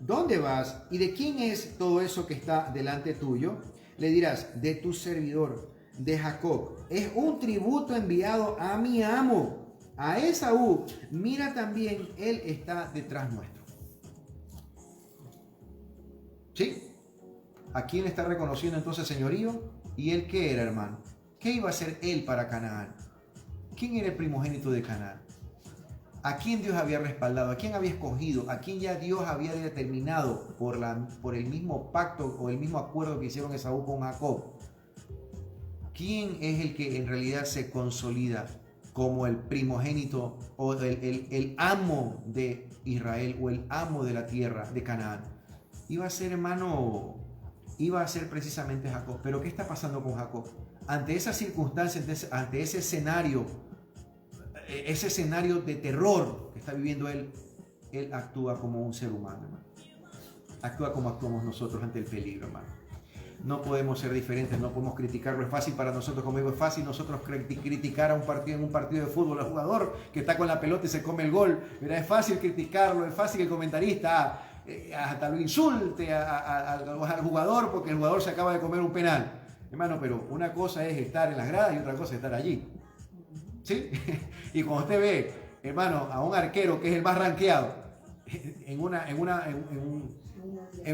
¿Dónde vas? ¿Y de quién es todo eso que está delante tuyo? Le dirás, de tu servidor, de Jacob. Es un tributo enviado a mi amo, a Esaú. Mira también, él está detrás nuestro. ¿Sí? ¿A quién está reconociendo entonces señorío? ¿Y él qué era, hermano? ¿Qué iba a hacer él para Canaán? ¿Quién era el primogénito de Canaán? ¿A quién Dios había respaldado? ¿A quién había escogido? ¿A quién ya Dios había determinado por el mismo pacto o el mismo acuerdo que hicieron Esaú con Jacob? ¿Quién es el que en realidad se consolida como el primogénito o el amo de Israel o el amo de la tierra de Canaán? Iba a ser, hermano, iba a ser precisamente Jacob. Pero ¿qué está pasando con Jacob? Ante esa circunstancia, ante ese escenario de terror que está viviendo él, Él actúa como un ser humano, hermano. Actúa como actuamos nosotros ante el peligro, hermano. No podemos ser diferentes, no podemos criticarlo. Es fácil para nosotros, como digo, es fácil nosotros criticar a un partido, en un partido de fútbol al jugador que está con la pelota y se come el gol. ¿Verdad? Es fácil criticarlo, es fácil que el comentarista hasta lo insulte al jugador porque el jugador se acaba de comer un penal. Hermano, pero una cosa es estar en las gradas y otra cosa es estar allí. ¿Sí? Y cuando usted ve, hermano, a un arquero que es el más rankeado en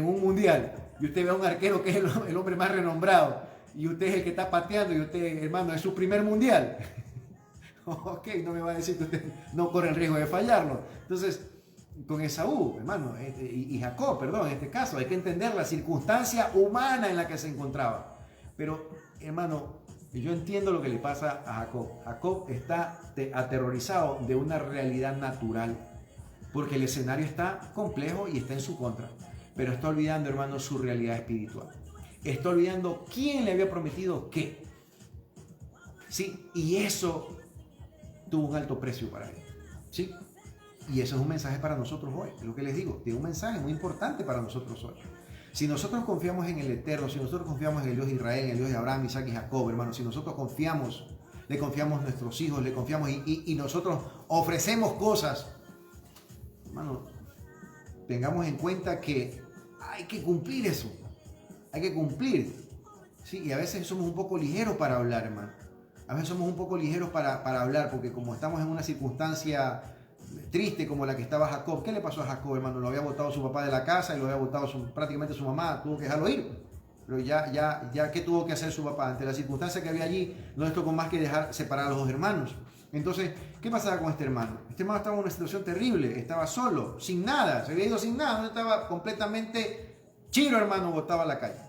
un mundial, y usted ve a un arquero que es el hombre más renombrado, y usted es el que está pateando, y usted, hermano, es su primer mundial. Ok, no me va a decir que usted no corre el riesgo de fallarlo. Entonces, con Esaú, hermano, y Jacob, perdón, en este caso, hay que entender la circunstancia humana en la que se encontraba. Pero, hermano, yo entiendo lo que le pasa a Jacob. Jacob está aterrorizado de una realidad natural, porque el escenario está complejo y está en su contra. Pero está olvidando, hermano, su realidad espiritual. Está olvidando quién le había prometido qué. Sí, y eso tuvo un alto precio para él. Sí, y eso es un mensaje para nosotros hoy. Es lo que les digo, tiene un mensaje muy importante para nosotros hoy. Si nosotros confiamos en el Eterno, si nosotros confiamos en el Dios de Israel, en el Dios de Abraham, Isaac y Jacob, hermano, si nosotros confiamos, le confiamos a nuestros hijos, le confiamos y nosotros ofrecemos cosas, hermano, tengamos en cuenta que hay que cumplir eso. Hay que cumplir. Sí, y a veces somos un poco ligeros para hablar, hermano. A veces somos un poco ligeros para hablar, porque como estamos en una circunstancia triste como la que estaba Jacob. ¿Qué le pasó a Jacob, hermano? Lo había botado su papá de la casa y lo había botado prácticamente su mamá. Tuvo que dejarlo ir. Pero ya, ¿qué tuvo que hacer su papá? Ante la circunstancia que había allí, no les tocó más que dejar separar a los dos hermanos. Entonces, ¿qué pasaba con este hermano? Este hermano estaba en una situación terrible. Estaba solo, sin nada. Se había ido sin nada. Estaba completamente chiro, hermano, botado a la calle.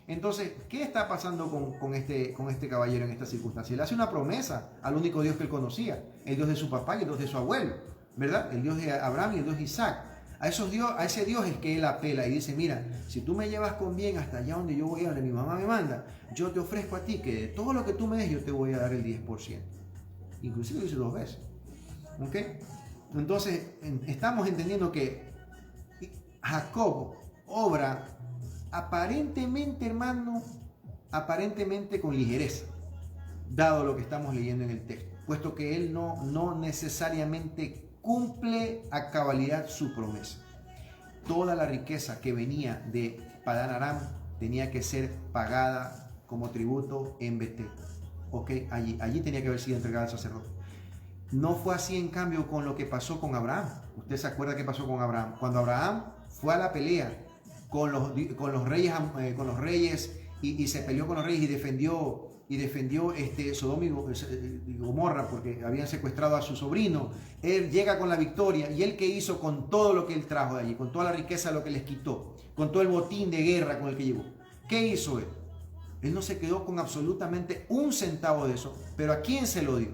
Entonces, ¿qué está pasando con este caballero en esta circunstancia? Él hace una promesa al único Dios que él conocía, el Dios de su papá y el Dios de su abuelo, ¿verdad? El Dios de Abraham y el Dios de Isaac. A ese Dios es que él apela y dice, mira, si tú me llevas con bien hasta allá donde yo voy, donde mi mamá me manda, yo te ofrezco a ti que de todo lo que tú me des, yo te voy a dar el 10%. Inclusive lo hice 2 veces. ¿Ok? Entonces, estamos entendiendo que Jacob obra aparentemente, hermano, aparentemente con ligereza, dado lo que estamos leyendo en el texto, puesto que él no necesariamente cumple a cabalidad su promesa. Toda la riqueza que venía de Padán Aram tenía que ser pagada como tributo en Betel. ¿Ok? Allí tenía que haber sido entregada al sacerdote. No fue así, en cambio, con lo que pasó con Abraham. Usted se acuerda qué pasó con Abraham. Cuando Abraham fue a la pelea con los reyes y se peleó con los reyes y defendió Sodoma y Gomorra porque habían secuestrado a su sobrino. Él llega con la victoria, y él, ¿qué hizo con todo lo que él trajo de allí? Con toda la riqueza, lo que les quitó, con todo el botín de guerra con el que llegó. ¿Qué hizo él? Él no se quedó con absolutamente un centavo de eso. ¿Pero a quién se lo dio?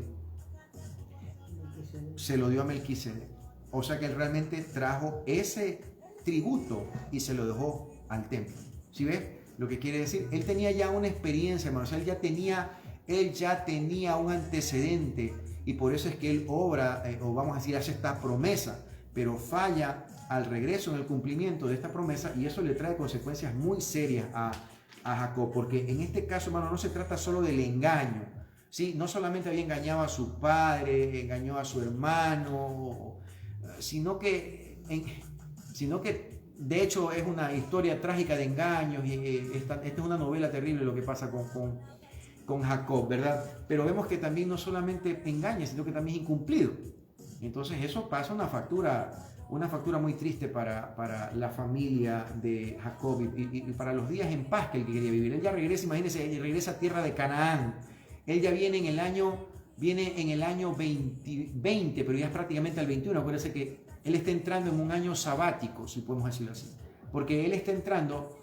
Se lo dio a Melquisedec. O sea que él realmente trajo ese tributo y se lo dejó al templo. ¿Sí ves lo que quiere decir? Él tenía ya una experiencia, hermano. O sea, él ya tenía un antecedente, y por eso es que él obra, o vamos a decir, hace esta promesa, pero falla al regreso en el cumplimiento de esta promesa, y eso le trae consecuencias muy serias a Jacob, porque en este caso, hermano, no se trata solo del engaño, ¿sí? No solamente había engañado a su padre, engañó a su hermano, sino que de hecho es una historia trágica de engaños, y esta es una novela terrible lo que pasa con Jacob, ¿verdad? Pero vemos que también no solamente engaña, sino que también es incumplido. Entonces eso pasa una factura muy triste para la familia de Jacob y para los días en paz que él quería vivir. Él ya regresa, imagínense, él regresa a tierra de Canaán. Él ya viene en el año 20, pero ya es prácticamente al 21. Acuérdense que él está entrando en un año sabático, si podemos decirlo así, porque él está entrando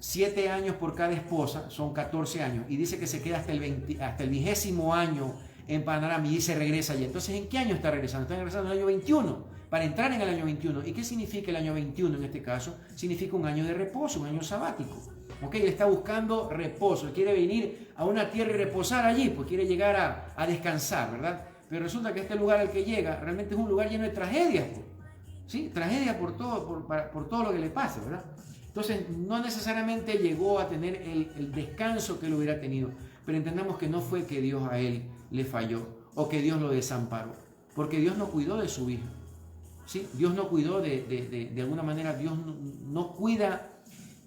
7 años por cada esposa, son 14 años, y dice que se queda hasta el 20º año en Padán Aram, y se regresa allá. Entonces, ¿en qué año está regresando? Está regresando en el año 21, para entrar en el año 21. ¿Y qué significa el año 21 en este caso? Significa un año de reposo, un año sabático. ¿Ok? Él está buscando reposo, él quiere venir a una tierra y reposar allí, pues quiere llegar a descansar, ¿verdad? Pero resulta que este lugar al que llega realmente es un lugar lleno de tragedias, pues. ¿sí? Tragedia por todo lo que le pasa, ¿verdad? Entonces, no necesariamente llegó a tener el descanso que él hubiera tenido, pero entendamos que no fue que Dios a él le falló o que Dios lo desamparó, porque Dios no cuidó de su hijo, ¿sí? Dios no cuidó de alguna manera, Dios no cuida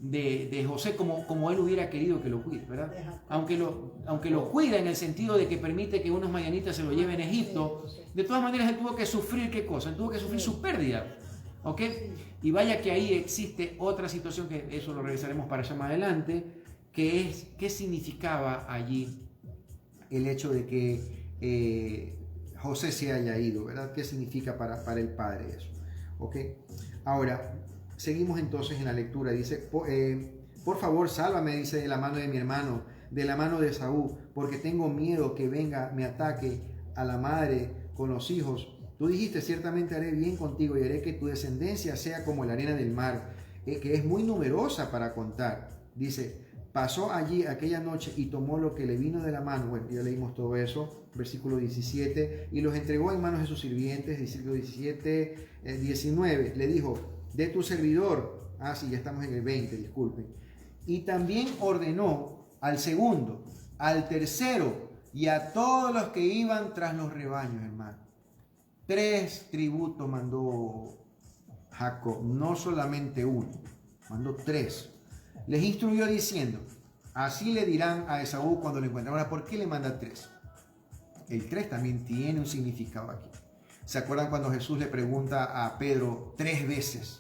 de José como él hubiera querido que lo cuide, ¿verdad? Aunque lo cuida en el sentido de que permite que unos madianitas se lo lleven a Egipto, de todas maneras él tuvo que sufrir, ¿qué cosa? Él tuvo que sufrir su pérdida, ¿ok? Y vaya que ahí existe otra situación, que eso lo revisaremos para allá más adelante, que es qué significaba allí el hecho de que José se haya ido, ¿verdad? ¿Qué significa para el padre eso? ¿Ok? Ahora, seguimos entonces en la lectura. Dice, por favor, sálvame, dice, de la mano de mi hermano, de la mano de Esaú, porque tengo miedo que venga, me ataque a la madre con los hijos. Tú dijiste, ciertamente haré bien contigo y haré que tu descendencia sea como la arena del mar, que es muy numerosa para contar. Dice, pasó allí aquella noche y tomó lo que le vino de la mano. Bueno, ya leímos todo eso, versículo 17, y los entregó en manos de sus sirvientes, versículo 17, 19, le dijo, de tu servidor, sí, ya estamos en el 20, disculpen, y también ordenó al segundo, al tercero y a todos los que iban tras los rebaños, hermano. 3 tributos mandó Jacob, no solamente uno, mandó 3. Les instruyó diciendo, así le dirán a Esaú cuando lo encuentren. Ahora, ¿por qué le manda 3? El 3 también tiene un significado aquí. ¿Se acuerdan cuando Jesús le pregunta a Pedro 3 veces?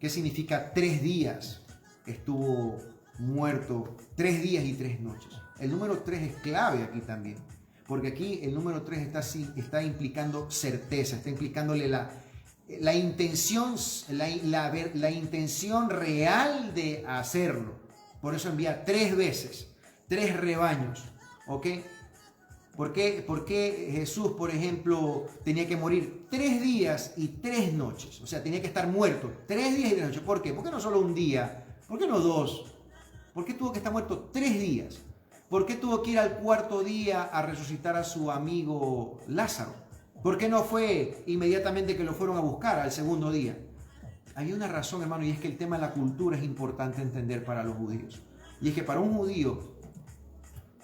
¿Qué significa 3 días? Estuvo muerto 3 días y 3 noches. El número 3 es clave aquí también, porque aquí el número 3 está implicando certeza, está implicándole la intención real de hacerlo. Por eso envía 3 veces, 3 rebaños, ¿ok? ¿Por qué Jesús, por ejemplo, tenía que morir 3 días y 3 noches? O sea, tenía que estar muerto 3 días y 3 noches. ¿Por qué? ¿Por qué no solo un día? ¿Por qué no 2? ¿Por qué tuvo que estar muerto 3 días? ¿Por qué tuvo que ir al 4.º día a resucitar a su amigo Lázaro? ¿Por qué no fue inmediatamente que lo fueron a buscar al 2.º día? Hay una razón, hermano, y es que el tema de la cultura es importante entender para los judíos. Y es que para un judío,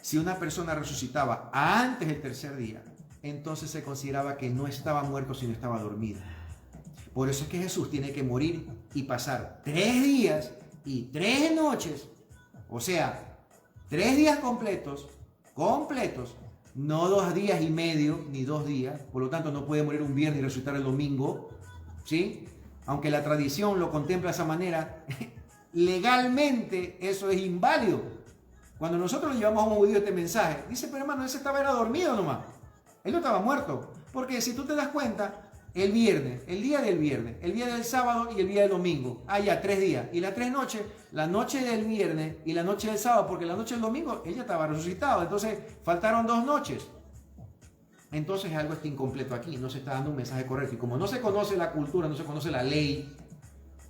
si una persona resucitaba antes del 3.er día, entonces se consideraba que no estaba muerto, sino estaba dormido. Por eso es que Jesús tiene que morir y pasar 3 días y 3 noches, o sea, 3 días completos, no 2 días y medio, ni 2 días, por lo tanto no puede morir un viernes y resucitar el domingo, ¿sí? Aunque la tradición lo contempla de esa manera, legalmente eso es inválido. Cuando nosotros le llevamos a un judío este mensaje, dice, pero hermano, ese era dormido nomás, él no estaba muerto, porque si tú te das cuenta, el viernes, el día del viernes, el día del sábado y el día del domingo, ya 3 días, y las 3 noches, la noche del viernes y la noche del sábado, porque la noche del domingo él ya estaba resucitado, entonces faltaron 2 noches. Entonces algo está incompleto aquí, no se está dando un mensaje correcto, y como no se conoce la cultura, no se conoce la ley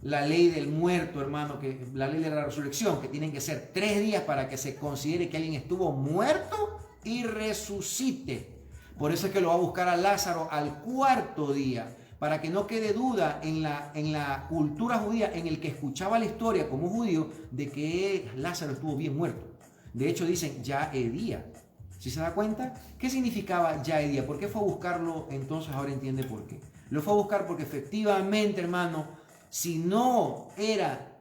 del muerto, hermano, que la ley de la resurrección, que tienen que ser 3 días para que se considere que alguien estuvo muerto y resucite. Por eso es que lo va a buscar a Lázaro al 4.º día, para que no quede duda en la cultura judía, en el que escuchaba la historia como judío, de que Lázaro estuvo bien muerto. De hecho dicen ya día. ¿Sí se da cuenta? ¿Qué significaba ya día? ¿Por qué fue a buscarlo? Entonces ahora entiende por qué. Lo fue a buscar porque efectivamente, hermano, si hubiera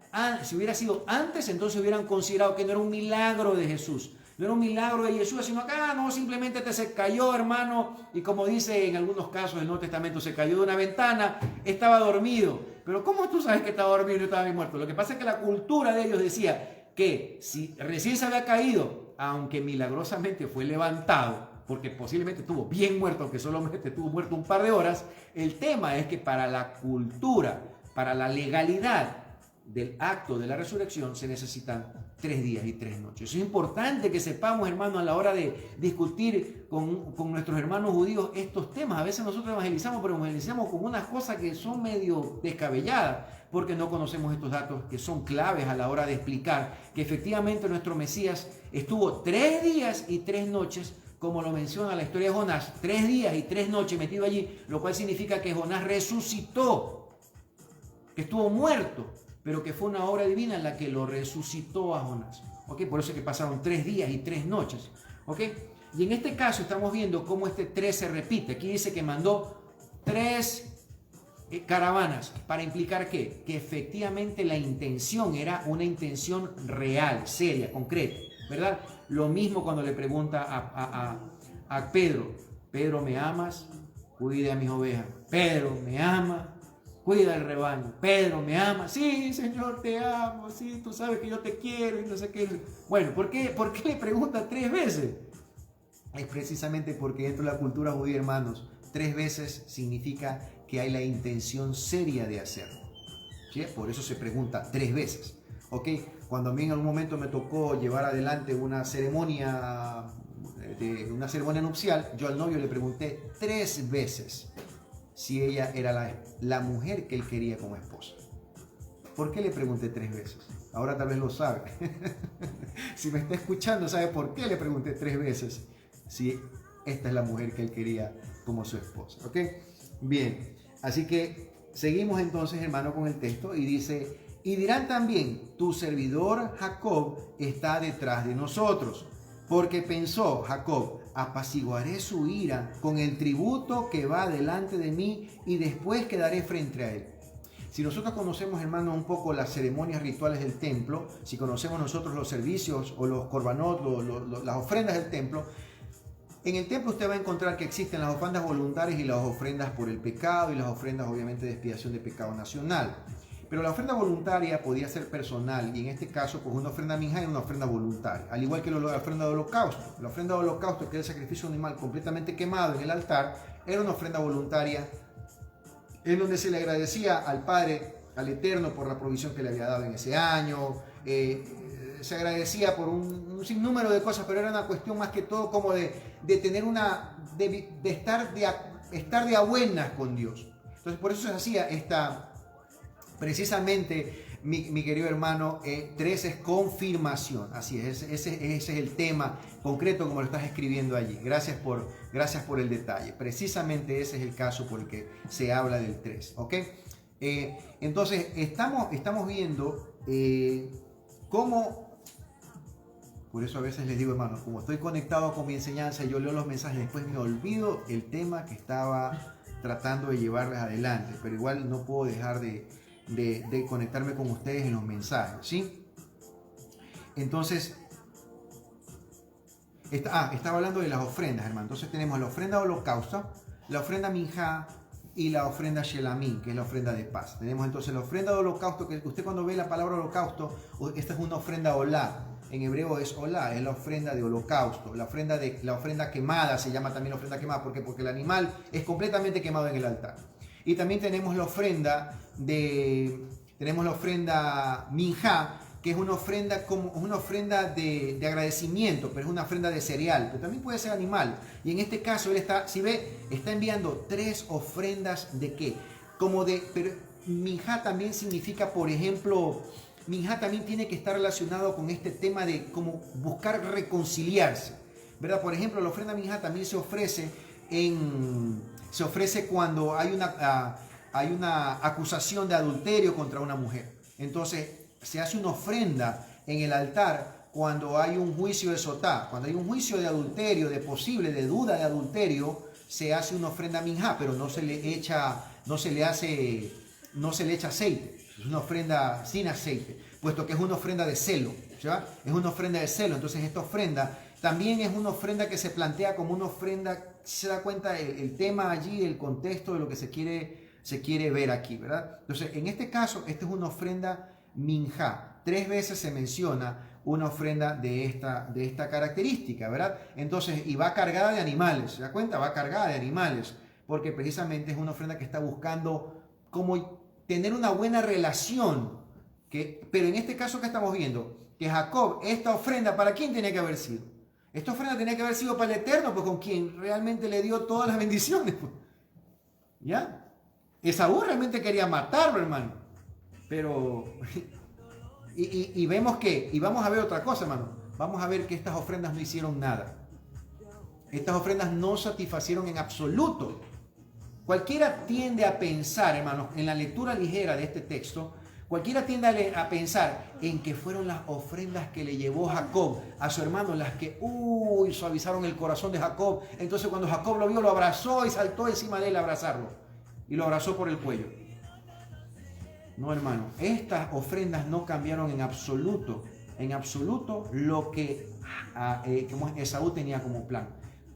sido antes, entonces hubieran considerado que no era un milagro de Jesús. No era un milagro de Jesús, sino acá no, simplemente se cayó, hermano, y como dice en algunos casos del Nuevo Testamento, se cayó de una ventana, estaba dormido. Pero ¿cómo tú sabes que estaba dormido y no estaba bien muerto? Lo que pasa es que la cultura de ellos decía que si recién se había caído, aunque milagrosamente fue levantado, porque posiblemente estuvo bien muerto, aunque solamente estuvo muerto un par de horas, el tema es que para la cultura, para la legalidad del acto de la resurrección, se necesitan 3 días y 3 noches. Eso es importante que sepamos, hermano, a la hora de discutir con nuestros hermanos judíos estos temas. A veces nosotros evangelizamos, pero evangelizamos con unas cosas que son medio descabelladas, porque no conocemos estos datos que son claves a la hora de explicar que efectivamente nuestro Mesías estuvo 3 días y 3 noches como lo menciona la historia de Jonás, 3 días y 3 noches metido allí, lo cual significa que Jonás resucitó, que estuvo muerto, pero que fue una obra divina la que lo resucitó a Jonás. ¿Ok? Por eso es que pasaron 3 días y 3 noches. ¿Ok? Y en este caso estamos viendo cómo este 3 se repite. Aquí dice que mandó 3 caravanas para implicar ¿qué? Que efectivamente la intención era una intención real, seria, concreta, ¿verdad? Lo mismo cuando le pregunta a Pedro, Pedro, ¿me amas? Cuida a mis ovejas. Pedro, ¿me ama? Cuida el rebaño. Pedro, ¿me ama? Sí, Señor, te amo. Sí, tú sabes que yo te quiero y no sé qué. Bueno, ¿por qué le pregunta 3 veces? Es precisamente porque dentro de la cultura judía, hermanos, 3 veces significa que hay la intención seria de hacerlo. ¿Sí? Por eso se pregunta 3 veces. ¿Ok? Cuando a mí en algún momento me tocó llevar adelante una ceremonia nupcial, yo al novio le pregunté 3 veces si ella era la mujer que él quería como esposa. ¿Por qué le pregunté 3 veces? Ahora tal vez lo sabe. Si me está escuchando, sabe por qué le pregunté 3 veces si esta es la mujer que él quería como su esposa. ¿Ok? Bien, así que seguimos entonces, hermano, con el texto y dice: y dirán también, tu servidor Jacob está detrás de nosotros, porque pensó Jacob, apaciguaré su ira con el tributo que va delante de mí y después quedaré frente a él. Si nosotros conocemos, hermano, un poco las ceremonias rituales del templo, si conocemos nosotros los servicios o los korbanot, las ofrendas del templo, en el templo usted va a encontrar que existen las ofrendas voluntarias y las ofrendas por el pecado y las ofrendas obviamente de expiación de pecado nacional. Pero la ofrenda voluntaria podía ser personal y en este caso pues una ofrenda minjá era una ofrenda voluntaria, al igual que la ofrenda de holocausto. La ofrenda de holocausto, que era el sacrificio de un animal completamente quemado en el altar, era una ofrenda voluntaria en donde se le agradecía al Padre, al Eterno, por la provisión que le había dado en ese año. Se agradecía por un sinnúmero de cosas, pero era una cuestión más que todo como de tener estar de a buenas con Dios. Entonces por eso se hacía precisamente, mi querido hermano, 3 es confirmación. Así es, ese es el tema concreto como lo estás escribiendo allí. Gracias por el detalle. Precisamente ese es el caso por el que se habla del 3. ¿Ok? Entonces estamos viendo cómo. Por eso a veces les digo, hermano, como estoy conectado con mi enseñanza, yo leo los mensajes, después me olvido el tema que estaba tratando de llevarles adelante, pero igual no puedo dejar de conectarme con ustedes en los mensajes, ¿sí? Entonces, estaba hablando de las ofrendas, hermano. Entonces tenemos la ofrenda holocausto, la ofrenda minjá y la ofrenda shelamín, que es la ofrenda de paz. Tenemos entonces la ofrenda de holocausto, que usted cuando ve la palabra holocausto, esta es una ofrenda olá. En hebreo es olá, es la ofrenda de holocausto. La ofrenda quemada se llama también la ofrenda quemada. ¿Por qué? Porque el animal es completamente quemado en el altar. Y también tenemos la ofrenda minjá, que es una ofrenda de agradecimiento, pero es una ofrenda de cereal, pero también puede ser animal. Y en este caso él está enviando 3 ofrendas de qué? Pero minjá también significa, por ejemplo, minjá también tiene que estar relacionado con este tema de como buscar reconciliarse, ¿verdad? Por ejemplo, la ofrenda minjá también se ofrece cuando hay una acusación de adulterio contra una mujer. Entonces se hace una ofrenda en el altar cuando hay un juicio de sotá, cuando hay un juicio de adulterio, de duda de adulterio, se hace una ofrenda minjá, pero no se le echa aceite. Es una ofrenda sin aceite, puesto que es una ofrenda de celo, ¿ya? Es una ofrenda de celo. Entonces esta ofrenda también es una ofrenda que se plantea como una ofrenda. Se da cuenta el tema allí, el contexto de lo que se quiere ver aquí, ¿verdad? Entonces, en este caso, esta es una ofrenda minjá. 3 veces se menciona una ofrenda de esta característica, ¿verdad? Entonces, y va cargada de animales, ¿se da cuenta? Va cargada de animales, porque precisamente es una ofrenda que está buscando como tener una buena relación. Pero en este caso que estamos viendo, que Jacob, esta ofrenda, ¿para quién tenía que haber sido? Esta ofrenda tenía que haber sido para el Eterno, pues con quien realmente le dio todas las bendiciones. Pues. ¿Ya? Esaú realmente quería matarlo, hermano. Pero, y vemos que, y vamos a ver otra cosa, hermano. Vamos a ver que estas ofrendas no hicieron nada. Estas ofrendas no satisfacieron en absoluto. Cualquiera tiende a pensar, hermanos, en la lectura ligera de este texto, cualquiera tiende a pensar en que fueron las ofrendas que le llevó Jacob a su hermano las que, suavizaron el corazón de Jacob. Entonces cuando Jacob lo vio, lo abrazó y saltó encima de él a abrazarlo. Y lo abrazó por el cuello. No, hermano, estas ofrendas no cambiaron en absoluto lo que Esaú tenía como plan.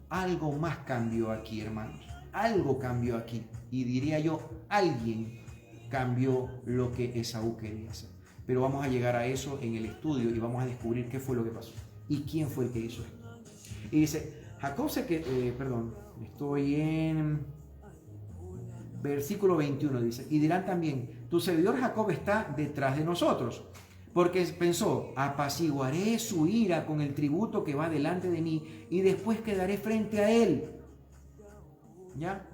Algo más cambió aquí, hermanos. Algo cambió aquí. Y diría yo, alguien cambió lo que Esaú quería hacer. Pero vamos a llegar a eso en el estudio y vamos a descubrir qué fue lo que pasó y quién fue el que hizo esto. Y dice, Jacob estoy en versículo 21, dice, y dirán también, tu servidor Jacob está detrás de nosotros, porque pensó, apaciguaré su ira con el tributo que va delante de mí y después quedaré frente a él. ¿Ya?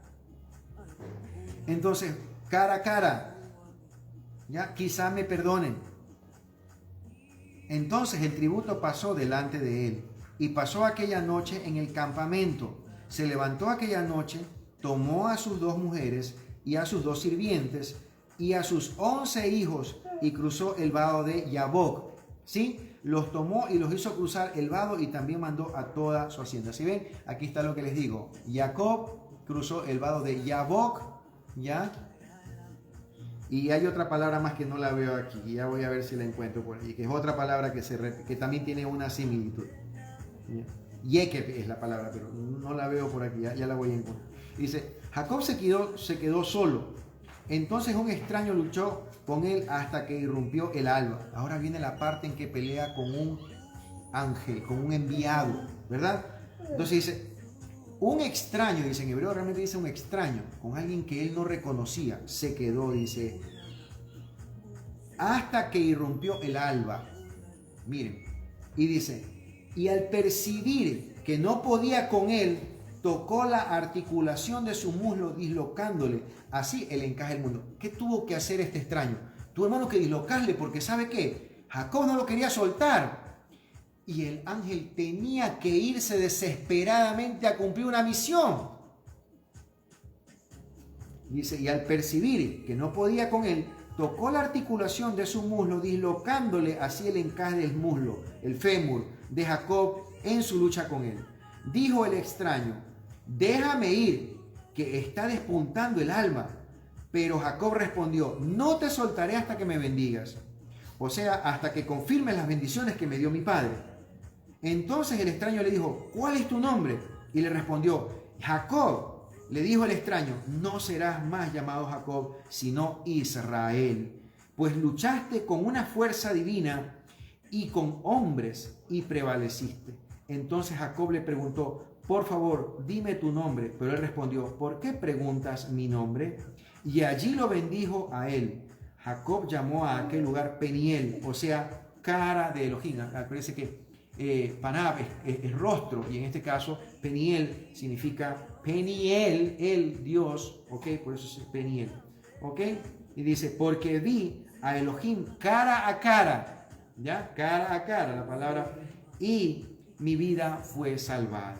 Entonces, cara a cara, ya, quizá me perdonen. Entonces el tributo pasó delante de él y pasó aquella noche en el campamento. Se levantó aquella noche, tomó a sus 2 mujeres y a sus 2 sirvientes y a sus 11 hijos y cruzó el vado de Yaboc. ¿Sí? Los tomó y los hizo cruzar el vado y también mandó a toda su hacienda. ¿Sí ven? Aquí está lo que les digo. Jacob cruzó el vado de Yaboc, ¿ya? Y hay otra palabra más que no la veo aquí, y ya voy a ver si la encuentro por ahí, que es otra palabra que también tiene una similitud. Yekeb es la palabra, pero no la veo por aquí, ya la voy a encontrar. Dice, Jacob se quedó solo. Entonces un extraño luchó con él hasta que irrumpió el alba. Ahora viene la parte en que pelea con un ángel, con un enviado, ¿verdad? Entonces dice, un extraño, dice en hebreo, realmente dice un extraño, con alguien que él no reconocía, se quedó, dice, hasta que irrumpió el alba. Miren, y dice, y al percibir que no podía con él, tocó la articulación de su muslo, dislocándole así el encaje del muslo. ¿Qué tuvo que hacer este extraño? Tuvo, hermano, que dislocarle, porque ¿sabe qué? Jacob no lo quería soltar. Y el ángel tenía que irse desesperadamente a cumplir una misión. Dice, y al percibir que no podía con él, tocó la articulación de su muslo, dislocándole así el encaje del muslo, el fémur de Jacob en su lucha con él. Dijo el extraño, déjame ir, que está despuntando el alma. Pero Jacob respondió, no te soltaré hasta que me bendigas. O sea, hasta que confirmes las bendiciones que me dio mi padre. Entonces el extraño le dijo, ¿cuál es tu nombre? Y le respondió, Jacob. Le dijo el extraño, no serás más llamado Jacob, sino Israel, pues luchaste con una fuerza divina y con hombres y prevaleciste. Entonces Jacob le preguntó, por favor, dime tu nombre. Pero él respondió, ¿por qué preguntas mi nombre? Y allí lo bendijo a él. Jacob llamó a aquel lugar Peniel, o sea, cara de Elohim. Parece que Panab es rostro, y en este caso Peniel significa Peniel, el Dios, ¿ok? Por eso es Peniel, ¿ok? Y dice, porque vi a Elohim cara a cara, ¿ya? Cara a cara, la palabra, y mi vida fue salvada.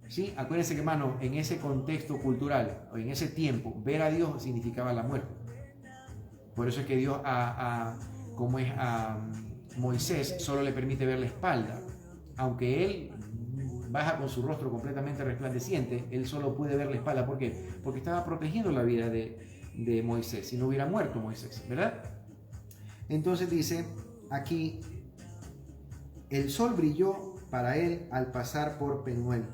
¿Sí? Acuérdense que, hermano, en ese contexto cultural, o en ese tiempo, ver a Dios significaba la muerte. Por eso es que Dios a Moisés solo le permite ver la espalda. Aunque él baja con su rostro completamente resplandeciente, él solo puede ver la espalda. ¿Por qué? Porque estaba protegiendo la vida de Moisés, si no hubiera muerto Moisés, ¿verdad? Entonces dice aquí, el sol brilló para él al pasar por Penuel,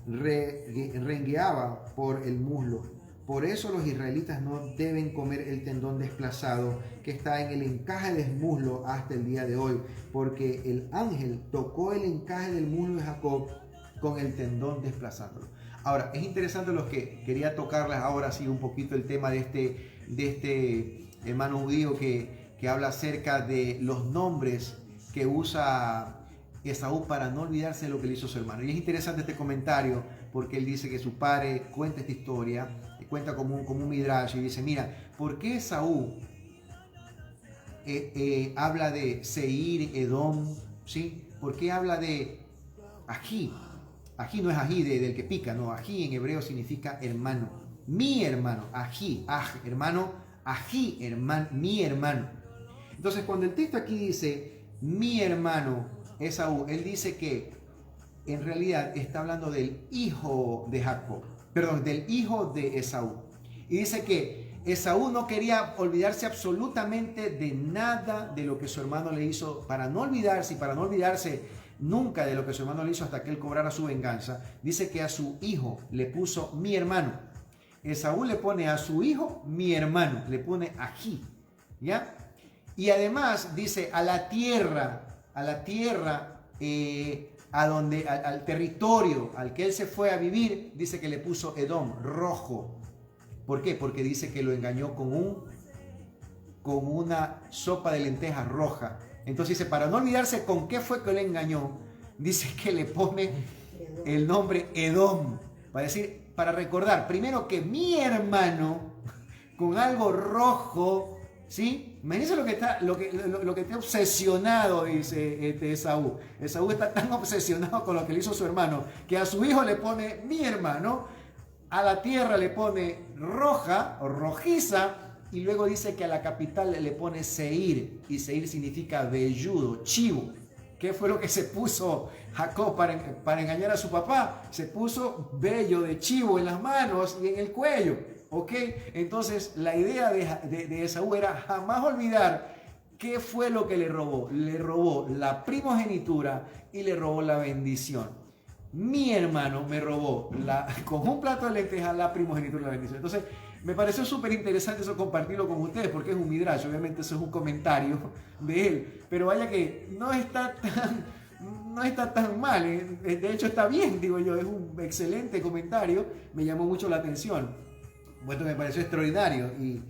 rengueaba por el muslo. Por eso los israelitas no deben comer el tendón desplazado que está en el encaje del muslo hasta el día de hoy, porque el ángel tocó el encaje del muslo de Jacob con el tendón desplazándolo. Ahora, es interesante lo que quería tocarles ahora sí un poquito el tema de este hermano judío que habla acerca de los nombres que usa Esaú para no olvidarse de lo que le hizo su hermano. Y es interesante este comentario porque él dice que su padre cuenta esta historia, cuenta como un midrash y dice, mira, ¿por qué Esaú habla de Seir, Edom? ¿Sí? ¿Por qué habla de Ají? Ají no es ají del que pica, no, ají en hebreo significa hermano. Mi hermano, ají, hermano, ají, hermano, mi hermano. Entonces, cuando el texto aquí dice mi hermano Esaú, él dice que en realidad está hablando del hijo de Jacob, perdón, del hijo de Esaú. Y dice que Esaú no quería olvidarse absolutamente de nada de lo que su hermano le hizo, para no olvidarse nunca de lo que su hermano le hizo hasta que él cobrara su venganza. Dice que a su hijo le puso mi hermano. Esaú le pone a su hijo mi hermano, le pone ají, ¿ya? Y además dice a la tierra, al territorio al que él se fue a vivir, dice que le puso Edom, rojo. ¿Por qué? Porque dice que lo engañó con una sopa de lentejas roja. Entonces dice, para no olvidarse con qué fue que le engañó, dice que le pone el nombre Edom, para recordar, primero que mi hermano, con algo rojo, ¿sí? Imagínense lo que está obsesionado, dice Esaú. Esaú está tan obsesionado con lo que le hizo su hermano, que a su hijo le pone mi hermano, a la tierra le pone roja o rojiza, y luego dice que a la capital le pone Seir, y Seir significa velludo, chivo. ¿Qué fue lo que se puso Jacob para engañar a su papá? Se puso vello de chivo en las manos y en el cuello. ¿Ok? Entonces la idea de Esaú era jamás olvidar qué fue lo que le robó. Le robó la primogenitura y le robó la bendición. Mi hermano me robó con un plato de lentejas la primogenitura y la bendición. Entonces me pareció súper interesante eso, compartirlo con ustedes, porque es un midrash, obviamente eso es un comentario de él, pero vaya que no está tan mal, de hecho está bien, digo yo, es un excelente comentario, me llamó mucho la atención. Bueno, me pareció extraordinario y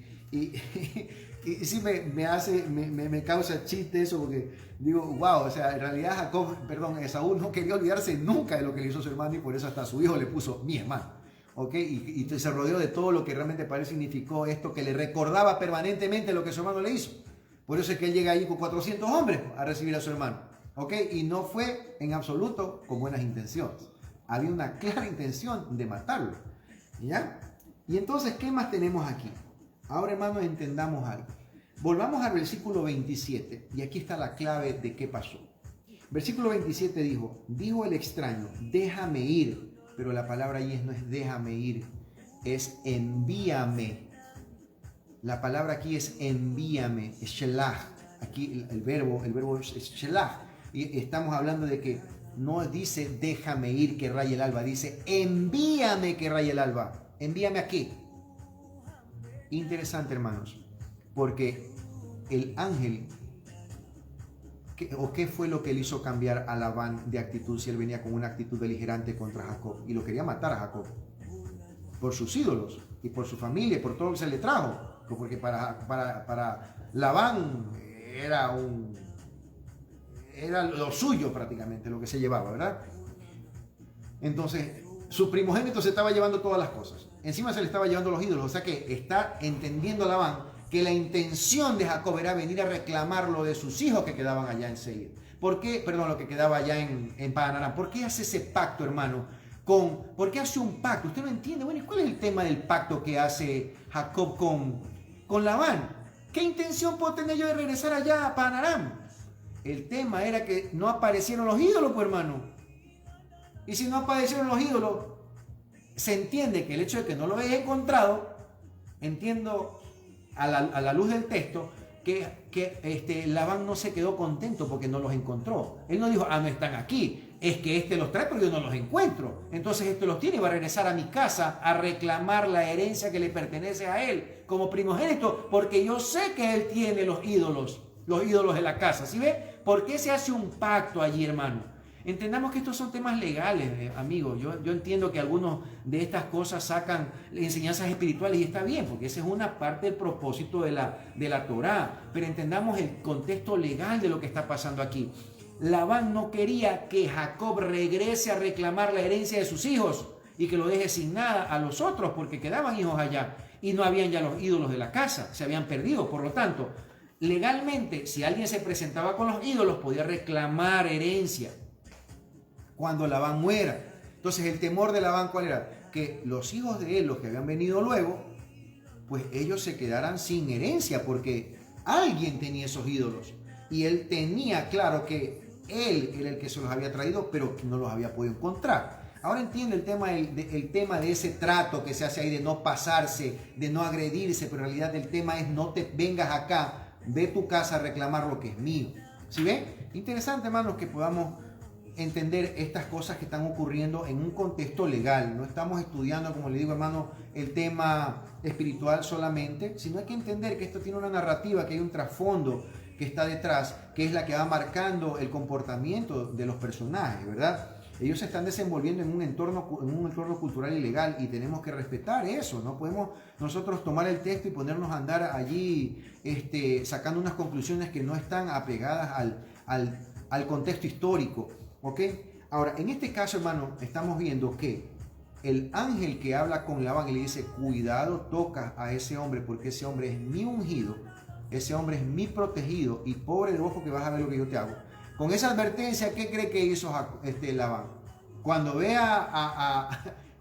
sí me causa chiste eso, porque digo, wow, o sea, en realidad Esaú no quería olvidarse nunca de lo que le hizo su hermano, y por eso hasta a su hijo le puso mi hermano. ¿Ok? Y se rodeó de todo lo que realmente para él significó esto, que le recordaba permanentemente lo que su hermano le hizo. Por eso es que él llega ahí con 400 hombres a recibir a su hermano. ¿Ok? Y no fue en absoluto con buenas intenciones. Había una clara intención de matarlo. ¿Ya? Y entonces, ¿qué más tenemos aquí? Ahora, hermanos, entendamos algo. Volvamos al versículo 27, y aquí está la clave de qué pasó. Versículo 27 dijo el extraño, déjame ir. Pero la palabra allí no es déjame ir, es envíame. La palabra aquí es envíame, es shelach. Aquí el verbo es shelach. Y estamos hablando de que no dice déjame ir que raye el alba, dice envíame que raye el alba. ¿Envíame a qué? Interesante, hermanos, porque el ángel, ¿qué fue lo que le hizo cambiar a Labán de actitud si él venía con una actitud beligerante contra Jacob y lo quería matar a Jacob? Por sus ídolos y por su familia, por todo lo que se le trajo. Porque para Labán era lo suyo prácticamente lo que se llevaba, ¿verdad? Entonces, su primogénito se estaba llevando todas las cosas. Encima se le estaba llevando los ídolos. O sea que está entendiendo Labán que la intención de Jacob era venir a reclamar lo de sus hijos que quedaban allá en Seir. ¿Por qué? Perdón, lo que quedaba allá en Padan Aram. ¿Por qué hace ese pacto, hermano? ¿Por qué hace un pacto? Usted no entiende. Bueno, ¿cuál es el tema del pacto que hace Jacob con Labán? ¿Qué intención puedo tener yo de regresar allá a Padan Aram? El tema era que no aparecieron los ídolos, pues, hermano. Y si no aparecieron los ídolos, se entiende que el hecho de que no lo haya encontrado, entiendo a la luz del texto, que Labán no se quedó contento porque no los encontró. Él no dijo, no están aquí, es que los trae pero yo no los encuentro. Entonces los tiene y va a regresar a mi casa a reclamar la herencia que le pertenece a él como primogénito, porque yo sé que él tiene los ídolos de la casa. ¿Sí ve? ¿Por qué se hace un pacto allí, hermano? Entendamos que estos son temas legales, amigos. Yo entiendo que algunos de estas cosas sacan enseñanzas espirituales y está bien, porque esa es una parte del propósito de la Torá. Pero entendamos el contexto legal de lo que está pasando aquí. Labán no quería que Jacob regrese a reclamar la herencia de sus hijos y que lo deje sin nada a los otros, porque quedaban hijos allá y no habían ya los ídolos de la casa, se habían perdido. Por lo tanto, legalmente, si alguien se presentaba con los ídolos, podía reclamar herencia cuando Labán muera. Entonces el temor de Labán, ¿cuál era? Que los hijos de él, los que habían venido luego, pues ellos se quedaran sin herencia porque alguien tenía esos ídolos. Y él tenía claro que él era el que se los había traído, pero que no los había podido encontrar. Ahora entiende el tema de ese trato que se hace ahí, de no pasarse, de no agredirse, pero en realidad el tema es no te vengas acá, ve tu casa a reclamar lo que es mío. ¿Sí ven? Interesante, hermanos, que podamos entender estas cosas que están ocurriendo en un contexto legal. No estamos estudiando, como le digo, hermano, el tema espiritual solamente, sino hay que entender que esto tiene una narrativa, que hay un trasfondo que está detrás, que es la que va marcando el comportamiento de los personajes, ¿verdad? Ellos se están desenvolviendo en un entorno cultural y legal y tenemos que respetar eso. No podemos nosotros tomar el texto y ponernos a andar allí sacando unas conclusiones que no están apegadas al contexto histórico. ¿Ok? Ahora, en este caso, hermano, estamos viendo que el ángel que habla con Labán y le dice, cuidado, toca a ese hombre porque ese hombre es mi ungido, ese hombre es mi protegido y pobre de ojo que vas a ver lo que yo te hago. Con esa advertencia, ¿qué cree que hizo Labán? Cuando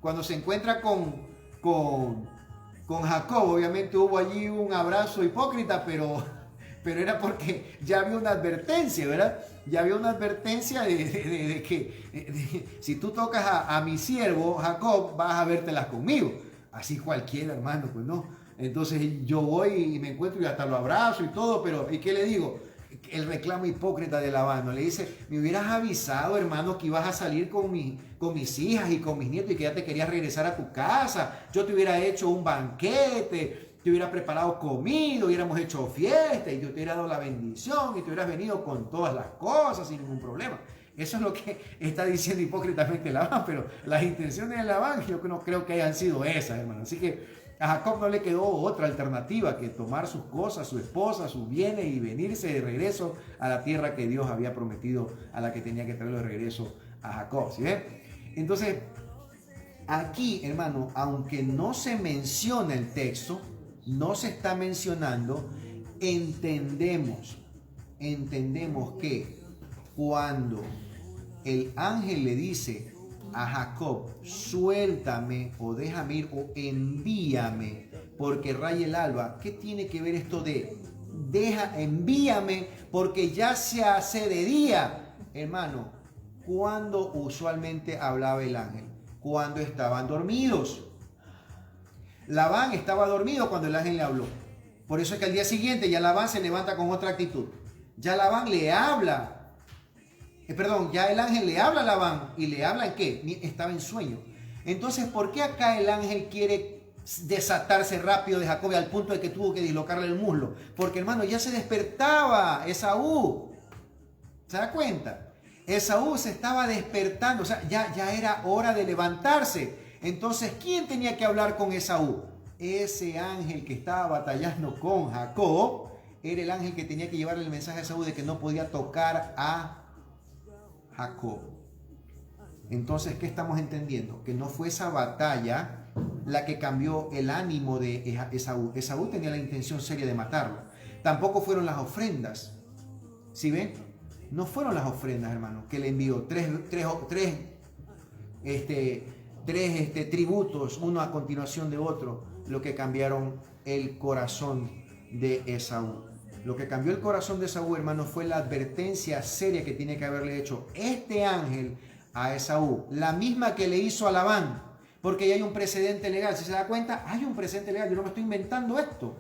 cuando se encuentra con Jacob, obviamente hubo allí un abrazo hipócrita, pero era porque ya había una advertencia, ¿verdad? Ya había una advertencia de que si tú tocas a mi siervo Jacob, vas a vértelas conmigo. Así cualquiera, hermano, pues no. Entonces yo voy y me encuentro y hasta lo abrazo y todo, pero ¿y qué le digo? El reclamo hipócrita de Labán, ¿no? Le dice, me hubieras avisado, hermano, que ibas a salir con mis hijas y con mis nietos y que ya te querías regresar a tu casa. Yo te hubiera hecho un banquete, te hubiera preparado comida, hubiéramos hecho fiesta y yo te hubiera dado la bendición y te hubieras venido con todas las cosas sin ningún problema. Eso es lo que está diciendo hipócritamente Labán, pero las intenciones de Labán yo no creo que hayan sido esas, hermano. Así que a Jacob no le quedó otra alternativa que tomar sus cosas, su esposa, sus bienes y venirse de regreso a la tierra que Dios había prometido, a la que tenía que traerlo de regreso a Jacob. ¿Sí ven? Entonces, aquí, hermano, aunque no se menciona el texto, no se está mencionando, entendemos que cuando el ángel le dice a Jacob, suéltame o déjame ir o envíame porque raya el alba, ¿qué tiene que ver esto de envíame porque ya se hace de día? Hermano, ¿cuándo usualmente hablaba el ángel? Cuando estaban dormidos. Labán estaba dormido cuando el ángel le habló. Por eso es que al día siguiente ya Labán se levanta con otra actitud. Ya Labán le habla. Ya el ángel le habla a Labán. ¿Y le habla en qué? Estaba en sueño. Entonces, ¿por qué acá el ángel quiere desatarse rápido de Jacob al punto de que tuvo que dislocarle el muslo? Porque, hermano, ya se despertaba Esaú. ¿Se da cuenta? Esaú se estaba despertando. O sea, ya era hora de levantarse. Entonces, ¿quién tenía que hablar con Esaú? Ese ángel que estaba batallando con Jacob era el ángel que tenía que llevarle el mensaje a Esaú de que no podía tocar a Jacob. Entonces, ¿qué estamos entendiendo? Que no fue esa batalla la que cambió el ánimo de Esaú. Esaú tenía la intención seria de matarlo. Tampoco fueron las ofrendas. ¿Sí ven? No fueron las ofrendas, hermano, que le envió tres tributos, uno a continuación de otro, lo que cambiaron el corazón de Esaú. Lo que cambió el corazón de Esaú, hermano, fue la advertencia seria que tiene que haberle hecho este ángel a Esaú, la misma que le hizo a Labán, porque ya hay un precedente legal. Si se da cuenta, hay un precedente legal. Yo no me estoy inventando esto.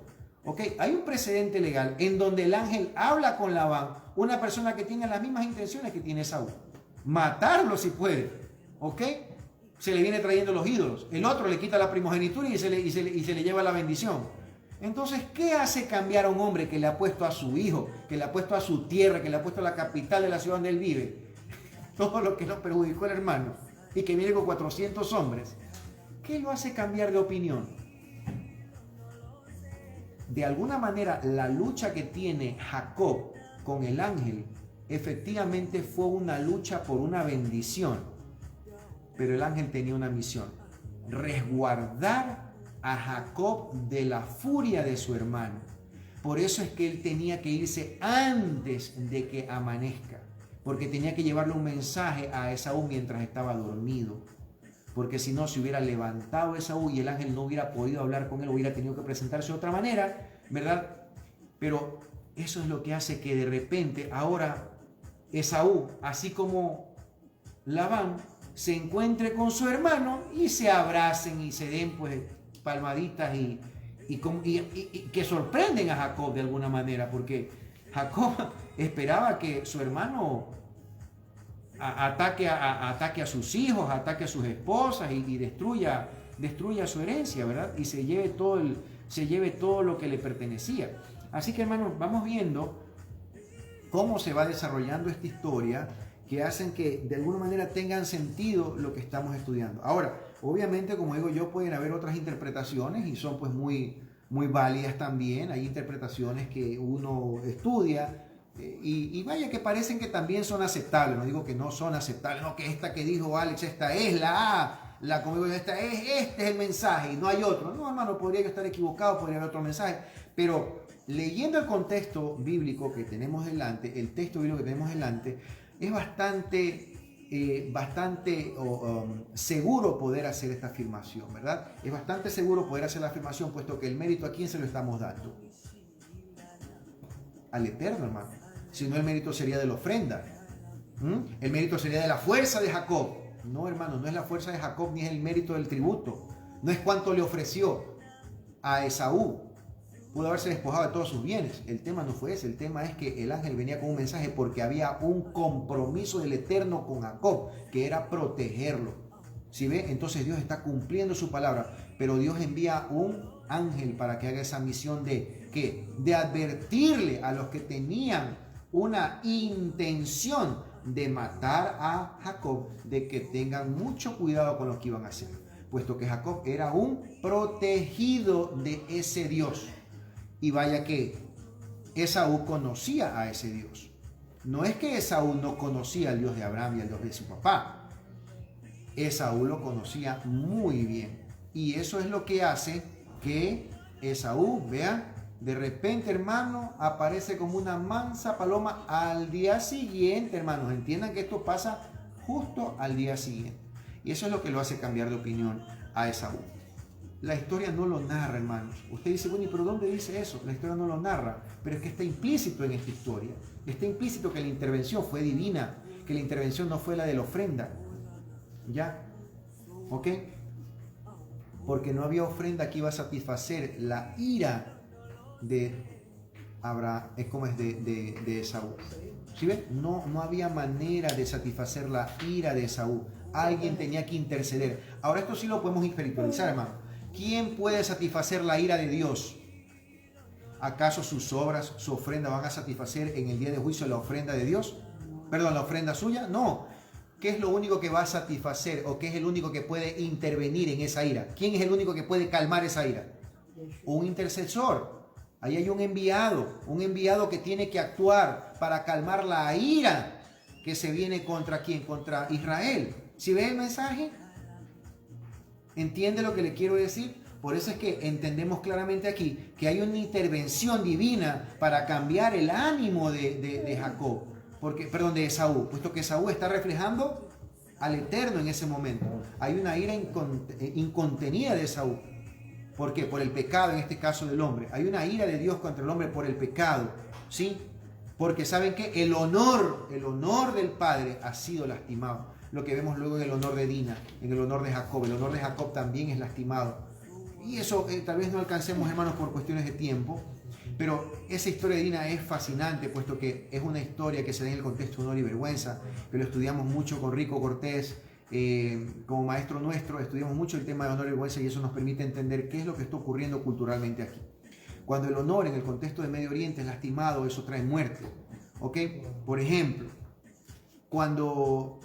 ¿Ok? Hay un precedente legal en donde el ángel habla con Labán, una persona que tiene las mismas intenciones que tiene Esaú. Matarlo si puede. ¿Ok? Se le viene trayendo los ídolos. El otro le quita la primogenitura y se le lleva la bendición. Entonces, ¿qué hace cambiar a un hombre que le ha puesto a su hijo, que le ha puesto a su tierra, que le ha puesto a la capital de la ciudad donde él vive? Todo lo que nos perjudicó el hermano y que viene con 400 hombres. ¿Qué lo hace cambiar de opinión? De alguna manera, la lucha que tiene Jacob con el ángel efectivamente fue una lucha por una bendición. Pero el ángel tenía una misión: resguardar a Jacob de la furia de su hermano. Por eso es que él tenía que irse antes de que amanezca, porque tenía que llevarle un mensaje a Esaú mientras estaba dormido. porque si no se hubiera levantado Esaú y el ángel no hubiera podido hablar con él, hubiera tenido que presentarse de otra manera, ¿verdad? Pero eso es lo que hace que de repente ahora Esaú, así como Labán, se encuentre con su hermano y se abracen y se den pues palmaditas y que sorprenden a Jacob de alguna manera, porque Jacob esperaba que su hermano ataque a sus hijos, ataque a sus esposas y destruya su herencia, ¿verdad? Y se lleve todo lo que le pertenecía. Así que, hermanos, vamos viendo cómo se va desarrollando esta historia, que hacen que de alguna manera tengan sentido lo que estamos estudiando. Ahora, obviamente, como digo yo, pueden haber otras interpretaciones y son pues muy válidas también. Hay interpretaciones que uno estudia y vaya que parecen que también son aceptables. No digo que no son aceptables, no, que esta que dijo Alex, esta es como digo, este es el mensaje y no hay otro. No, hermano, podría yo estar equivocado, podría haber otro mensaje, pero leyendo el contexto bíblico que tenemos delante, el texto bíblico que tenemos delante, es bastante seguro poder hacer esta afirmación, ¿verdad? Es bastante seguro poder hacer la afirmación, puesto que el mérito, ¿a quién se lo estamos dando? Al Eterno, hermano. Si no, el mérito sería de la ofrenda. El mérito sería de la fuerza de Jacob. No, hermano, no es la fuerza de Jacob ni es el mérito del tributo. No es cuánto le ofreció a Esaú. Pudo haberse despojado de todos sus bienes. El tema no fue ese. El tema es que el ángel venía con un mensaje porque había un compromiso del Eterno con Jacob, que era protegerlo. ¿Sí ve? Entonces Dios está cumpliendo su palabra, pero Dios envía un ángel para que haga esa misión de ¿qué? De advertirle a los que tenían una intención de matar a Jacob, de que tengan mucho cuidado con lo que iban a hacer, puesto que Jacob era un protegido de ese Dios. Y vaya que Esaú conocía a ese Dios. No es que Esaú no conocía al Dios de Abraham y al Dios de su papá. Esaú lo conocía muy bien. Y eso es lo que hace que Esaú, vean, de repente, hermano, aparece como una mansa paloma al día siguiente, hermanos. Entiendan que esto pasa justo al día siguiente. Y eso es lo que lo hace cambiar de opinión a Esaú. La historia no lo narra, hermanos. Usted dice, bueno, ¿y pero dónde dice eso? La historia no lo narra, pero es que está implícito en esta historia. Está implícito que la intervención fue divina, que la intervención no fue la de la ofrenda. ¿Ya? ¿Ok? Porque no había ofrenda que iba a satisfacer la ira de Abraham, de Esaú. ¿Sí ven? No había manera de satisfacer la ira de Esaú. Alguien tenía que interceder. Ahora esto sí lo podemos espiritualizar, hermano. ¿Quién puede satisfacer la ira de Dios? ¿Acaso sus obras, su ofrenda van a satisfacer en el día de juicio la ofrenda de Dios? Perdón, la ofrenda suya. No. ¿Qué es lo único que va a satisfacer o qué es el único que puede intervenir en esa ira? ¿Quién es el único que puede calmar esa ira? Un intercesor. Ahí hay un enviado que tiene que actuar para calmar la ira que se viene contra ¿quién? Contra Israel. ¿Sí ve el mensaje? ¿Entiende lo que le quiero decir? Por eso es que entendemos claramente aquí que hay una intervención divina para cambiar el ánimo de Jacob, de Esaú, puesto que Esaú está reflejando al Eterno en ese momento. Hay una ira incontenida de Esaú. ¿Por qué? Por el pecado, en este caso del hombre. Hay una ira de Dios contra el hombre por el pecado, ¿sí? Porque saben que el honor del padre ha sido lastimado. Lo que vemos luego en el honor de Dina, en el honor de Jacob. El honor de Jacob también es lastimado. Y eso tal vez no alcancemos, hermanos, por cuestiones de tiempo. Pero esa historia de Dina es fascinante, puesto que es una historia que se da en el contexto de honor y vergüenza, que lo estudiamos mucho con Rico Cortés, como maestro nuestro, estudiamos mucho el tema de honor y vergüenza y eso nos permite entender qué es lo que está ocurriendo culturalmente aquí. Cuando el honor en el contexto de Medio Oriente es lastimado, eso trae muerte. ¿Ok? Por ejemplo, cuando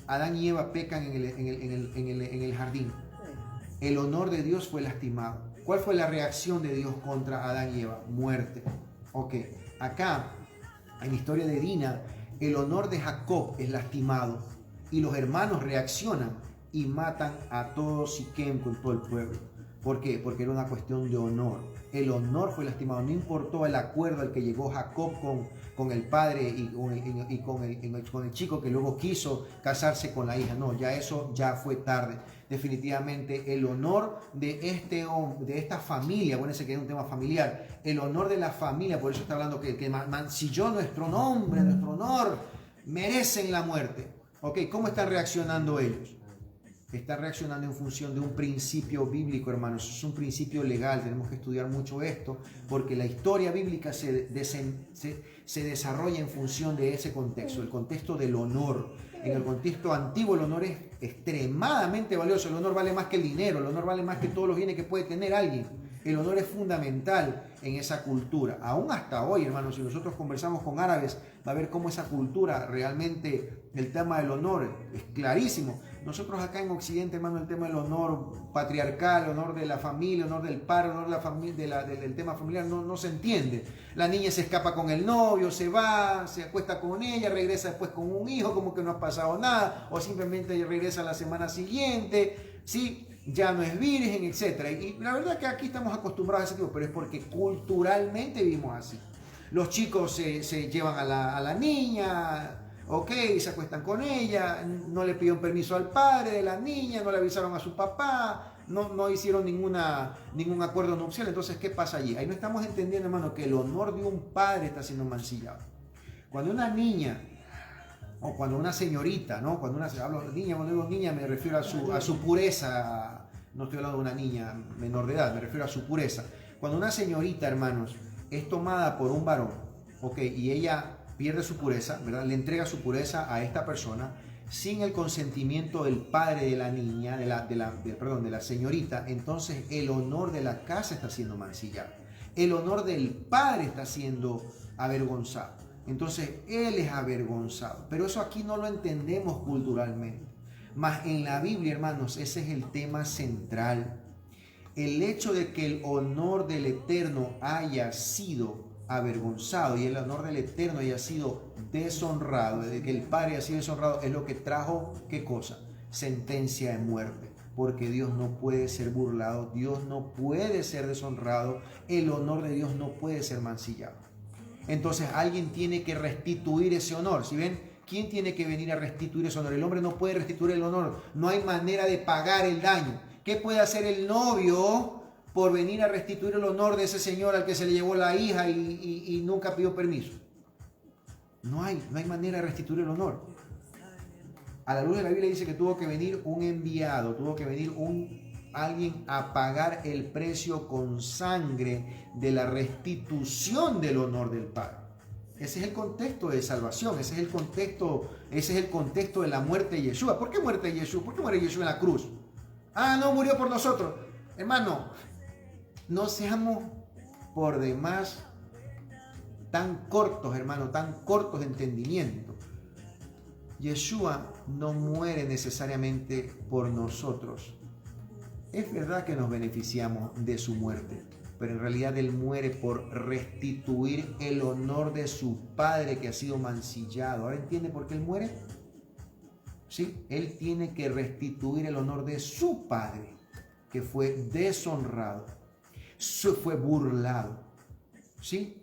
Adán y Eva pecan en el jardín, el honor de Dios fue lastimado. ¿Cuál fue la reacción de Dios contra Adán y Eva? Muerte. Ok, acá, en la historia de Dina, el honor de Jacob es lastimado y los hermanos reaccionan y matan a todo Siquem con todo el pueblo. ¿Por qué? Porque era una cuestión de honor. El honor fue lastimado. No importó el acuerdo al que llegó Jacob con el padre y con el chico que luego quiso casarse con la hija. No, ya eso ya fue tarde. Definitivamente el honor de este hombre, de esta familia, acuérdense que es un tema familiar, el honor de la familia, por eso está hablando que mancilló nuestro nombre, nuestro honor, merecen la muerte. ¿Ok? ¿Cómo están reaccionando ellos? Está reaccionando en función de un principio bíblico, hermanos. Es un principio legal. Tenemos que estudiar mucho esto porque la historia bíblica se desarrolla en función de ese contexto, el contexto del honor. En el contexto antiguo el honor es extremadamente valioso. El honor vale más que el dinero, el honor vale más que todos los bienes que puede tener alguien. El honor es fundamental en esa cultura. Aún hasta hoy, hermanos, si nosotros conversamos con árabes, va a ver cómo esa cultura realmente, el tema del honor es clarísimo. Nosotros acá en Occidente, hermano, el tema del honor patriarcal, el honor de la familia, el honor del padre, el honor de la familia, del tema familiar, no se entiende. La niña se escapa con el novio, se va, se acuesta con ella, regresa después con un hijo, como que no ha pasado nada, o simplemente regresa la semana siguiente, ¿sí? Ya no es virgen, etc. Y la verdad que aquí estamos acostumbrados a ese tipo, pero es porque culturalmente vivimos así. Los chicos se llevan a la niña, ok, se acuestan con ella, no le pidieron permiso al padre de la niña, no le avisaron a su papá, no hicieron ningún acuerdo nupcial. Entonces, ¿qué pasa allí? Ahí no estamos entendiendo, hermano, que el honor de un padre está siendo mancillado. Cuando una niña, o cuando una señorita, ¿no? Cuando digo niña me refiero a su pureza, no estoy hablando de una niña menor de edad, me refiero a su pureza. Cuando una señorita, hermanos, es tomada por un varón, ok, y ella pierde su pureza, ¿verdad? Le entrega su pureza a esta persona sin el consentimiento del padre de la niña, de la señorita. Entonces el honor de la casa está siendo mancillado. El honor del padre está siendo avergonzado. Entonces él es avergonzado. Pero eso aquí no lo entendemos culturalmente. Mas en la Biblia, hermanos, ese es el tema central. El hecho de que el honor del Eterno haya sido avergonzado y el honor del Eterno haya sido deshonrado, de que el Padre haya sido deshonrado, es lo que trajo, ¿qué cosa? Sentencia de muerte, porque Dios no puede ser burlado, Dios no puede ser deshonrado, el honor de Dios no puede ser mancillado. Entonces alguien tiene que restituir ese honor. Si ven, ¿quién tiene que venir a restituir ese honor? El hombre no puede restituir el honor, no hay manera de pagar el daño. ¿Qué puede hacer el novio por venir a restituir el honor de ese señor al que se le llevó la hija y nunca pidió permiso? No hay manera de restituir el honor. A la luz de la Biblia dice que tuvo que venir un enviado, tuvo que venir alguien a pagar el precio con sangre de la restitución del honor del Padre. Ese es el contexto de salvación, ese es el contexto de la muerte de Yeshua. ¿Por qué muerte de Yeshua? ¿Por qué muere Yeshua en la cruz? Ah, no, murió por nosotros. Hermano, no seamos por demás tan cortos, hermano, tan cortos de entendimiento. Yeshua no muere necesariamente por nosotros. Es verdad que nos beneficiamos de su muerte, pero en realidad Él muere por restituir el honor de su Padre que ha sido mancillado. ¿Ahora entiende por qué Él muere? Sí, Él tiene que restituir el honor de su Padre que fue deshonrado, fue burlado. ¿Sí?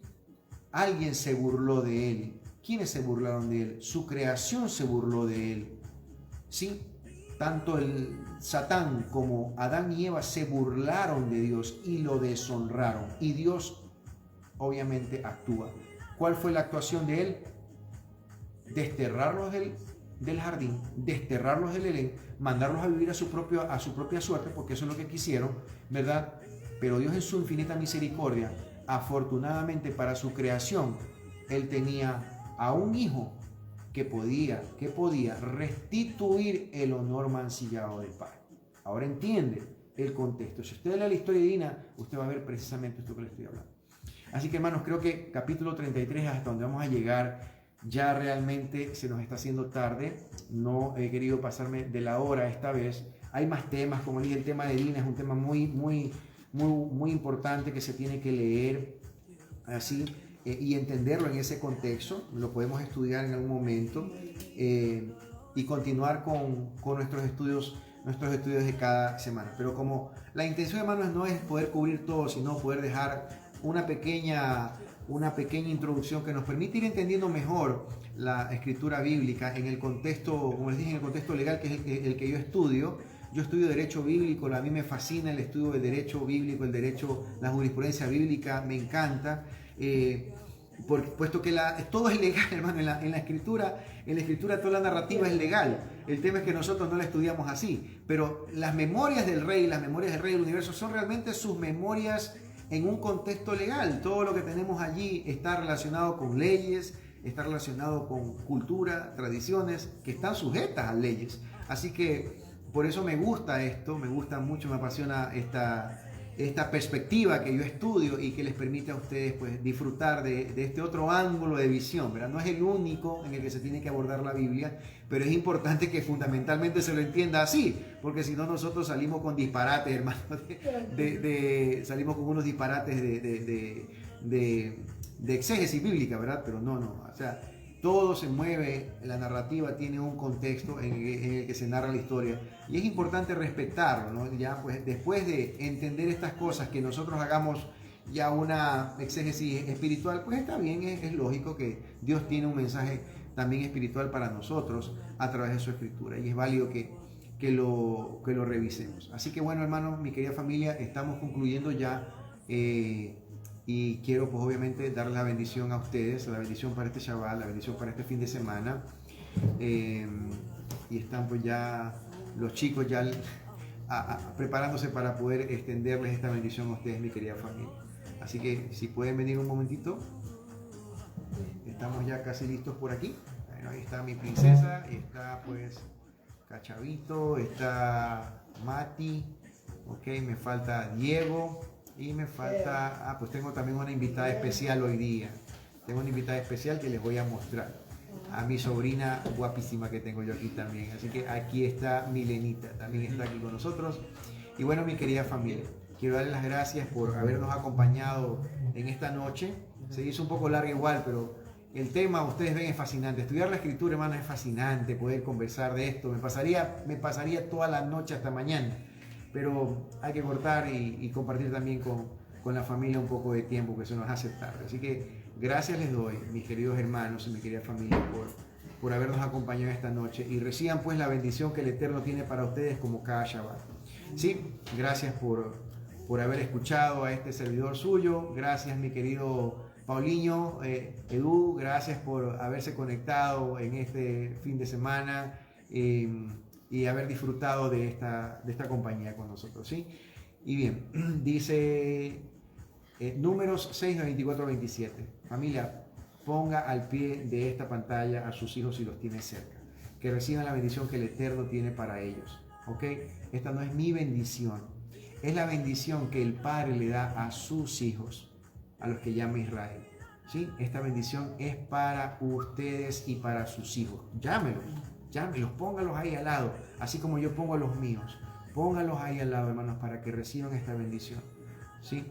Alguien se burló de Él. ¿Quiénes se burlaron de Él? Su creación se burló de Él. ¿Sí? Tanto el Satán como Adán y Eva se burlaron de Dios y lo deshonraron. Y Dios obviamente actúa. ¿Cuál fue la actuación de Él? Desterrarlos del jardín, desterrarlos del Edén, mandarlos a vivir a su propia suerte, porque eso es lo que quisieron, ¿verdad? Pero Dios en su infinita misericordia, afortunadamente para su creación, Él tenía a un hijo que podía restituir el honor mancillado del Padre. Ahora entiende el contexto. Si usted lee la historia divina, usted va a ver precisamente esto que le estoy hablando. Así que, hermanos, creo que capítulo 33 hasta donde vamos a llegar, ya realmente se nos está haciendo tarde. No he querido pasarme de la hora esta vez. Hay más temas, como dije, el tema de Dina es un tema muy importante que se tiene que leer así y entenderlo en ese contexto. Lo podemos estudiar en algún momento y continuar con nuestros estudios nuestros estudios de cada semana. Pero como la intención, hermanos, no es poder cubrir todo, sino poder dejar una pequeña introducción que nos permite ir entendiendo mejor la escritura bíblica en el contexto, como les dije, en el contexto legal, que es el que yo estudio. Yo estudio derecho bíblico, a mí me fascina el estudio del derecho bíblico, el derecho, la jurisprudencia bíblica, me encanta. Puesto que todo es legal, hermano, en la escritura toda la narrativa es legal. El tema es que nosotros no la estudiamos así, pero las memorias del rey del universo son realmente sus memorias en un contexto legal. Todo lo que tenemos allí está relacionado con leyes, está relacionado con cultura, tradiciones que están sujetas a leyes. Así que por eso me gusta esto, me gusta mucho, me apasiona esta perspectiva que yo estudio y que les permite a ustedes pues disfrutar de este otro ángulo de visión, ¿verdad? No es el único en el que se tiene que abordar la Biblia, pero es importante que fundamentalmente se lo entienda así, porque si no nosotros salimos con disparates, hermano, salimos con unos disparates de exégesis bíblica, ¿verdad? Pero no, o sea, todo se mueve, la narrativa tiene un contexto en el que se narra la historia y es importante respetarlo, ¿no? Ya pues después de entender estas cosas, que nosotros hagamos ya una exégesis espiritual, pues está bien, es lógico que Dios tiene un mensaje también espiritual para nosotros a través de su escritura y es válido que lo revisemos. Así que bueno, hermanos, mi querida familia, estamos concluyendo ya y quiero pues obviamente dar la bendición a ustedes, la bendición para este Shabbat, la bendición para este fin de semana. Y están pues ya los chicos ya preparándose para poder extenderles esta bendición a ustedes, mi querida familia. Así que si pueden venir un momentito, estamos ya casi listos por aquí. Bueno, ahí está mi princesa, está pues Cachavito, está Mati, ok, me falta Diego. Y me falta, pues tengo también una invitada especial hoy día. Tengo una invitada especial que les voy a mostrar. A mi sobrina guapísima que tengo yo aquí también. Así que aquí está Milenita, también está aquí con nosotros. Y bueno, mi querida familia, quiero darles las gracias por habernos acompañado en esta noche. Se hizo un poco larga igual, pero el tema, ustedes ven, es fascinante. Estudiar la escritura, hermano, es fascinante. Poder conversar de esto. Me pasaría toda la noche hasta mañana. Pero hay que cortar y compartir también con la familia un poco de tiempo, que se nos hace tarde. Así que gracias les doy, mis queridos hermanos y mi querida familia, por habernos acompañado esta noche y reciban pues la bendición que el Eterno tiene para ustedes como cada Shabbat. Sí, gracias por haber escuchado a este servidor suyo. Gracias, mi querido Paulinho, Edu, gracias por haberse conectado en este fin de semana. Y haber disfrutado de esta compañía con nosotros, ¿sí? Y bien, dice Números 6, 24, 27. Familia, ponga al pie de esta pantalla a sus hijos si los tiene cerca. Que reciban la bendición que el Eterno tiene para ellos, ¿ok? Esta no es mi bendición, es la bendición que el Padre le da a sus hijos, a los que llama Israel, ¿sí? Esta bendición es para ustedes y para sus hijos. Llámelos, póngalos ahí al lado, así como yo pongo a los míos. Póngalos ahí al lado, hermanos, para que reciban esta bendición, ¿sí?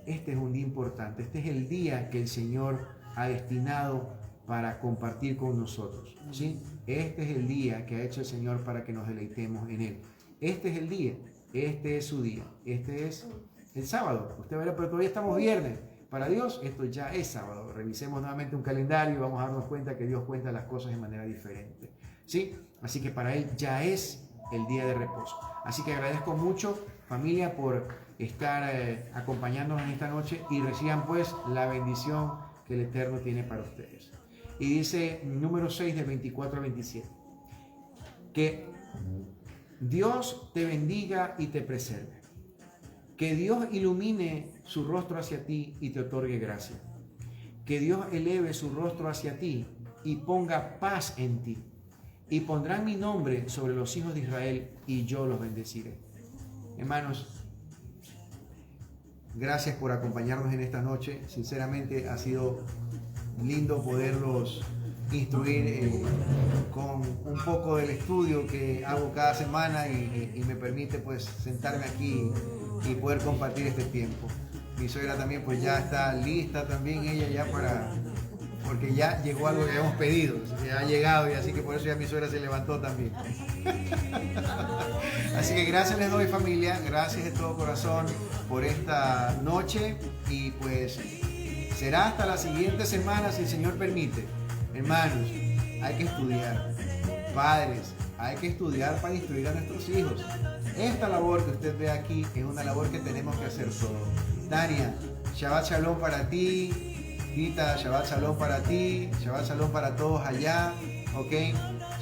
Este es un día importante, este es el día que el Señor ha destinado para compartir con nosotros, ¿sí? Este es el día que ha hecho el Señor para que nos deleitemos en Él. Este es el día, este es su día, este es el sábado. Usted verá, pero todavía estamos viernes. Para Dios esto ya es sábado. Revisemos nuevamente un calendario y vamos a darnos cuenta que Dios cuenta las cosas de manera diferente, ¿sí? Así que para Él ya es el día de reposo. Así que agradezco mucho, familia, por estar acompañándonos en esta noche y reciban pues la bendición que el Eterno tiene para ustedes. Y dice número 6 del 24 al 27. Que Dios te bendiga y te preserve. Que Dios ilumine su rostro hacia ti y te otorgue gracia. Que Dios eleve su rostro hacia ti y ponga paz en ti. Y pondrán mi nombre sobre los hijos de Israel y yo los bendeciré. Hermanos, gracias por acompañarnos en esta noche. Sinceramente ha sido lindo poderlos instruir con un poco del estudio que hago cada semana y me permite pues sentarme aquí y poder compartir este tiempo. Mi suegra también pues ya está lista también ella ya para porque ya llegó algo que habíamos pedido, ya ha llegado y así que por eso ya mi suegra se levantó también. Así que gracias les doy, familia, gracias de todo corazón por esta noche y pues será hasta la siguiente semana si el Señor permite. Hermanos, hay que estudiar. Padres, hay que estudiar para instruir a nuestros hijos. Esta labor que usted ve aquí es una labor que tenemos que hacer todos. Tania, Shabbat Shalom para ti. Tita, Shabbat Shalom para ti. Shabbat Shalom para todos allá. ¿Ok?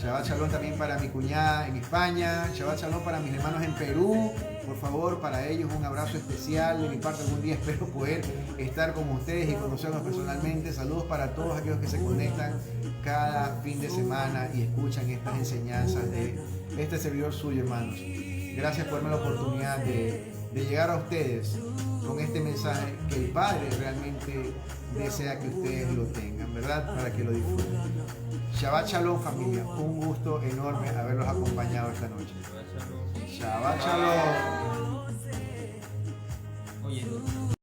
Shabbat Shalom también para mi cuñada en España. Shabbat Shalom para mis hermanos en Perú. Por favor, para ellos un abrazo especial. De mi parte, algún día espero poder estar con ustedes y conocerlos personalmente. Saludos para todos aquellos que se conectan cada fin de semana y escuchan estas enseñanzas de este servidor suyo, hermanos. Gracias por darme la oportunidad de llegar a ustedes con este mensaje que el Padre realmente desea que ustedes lo tengan, ¿verdad? Para que lo disfruten. Shabbat Shalom, familia. Un gusto enorme haberlos acompañado esta noche. Shabbat Shalom. Oye.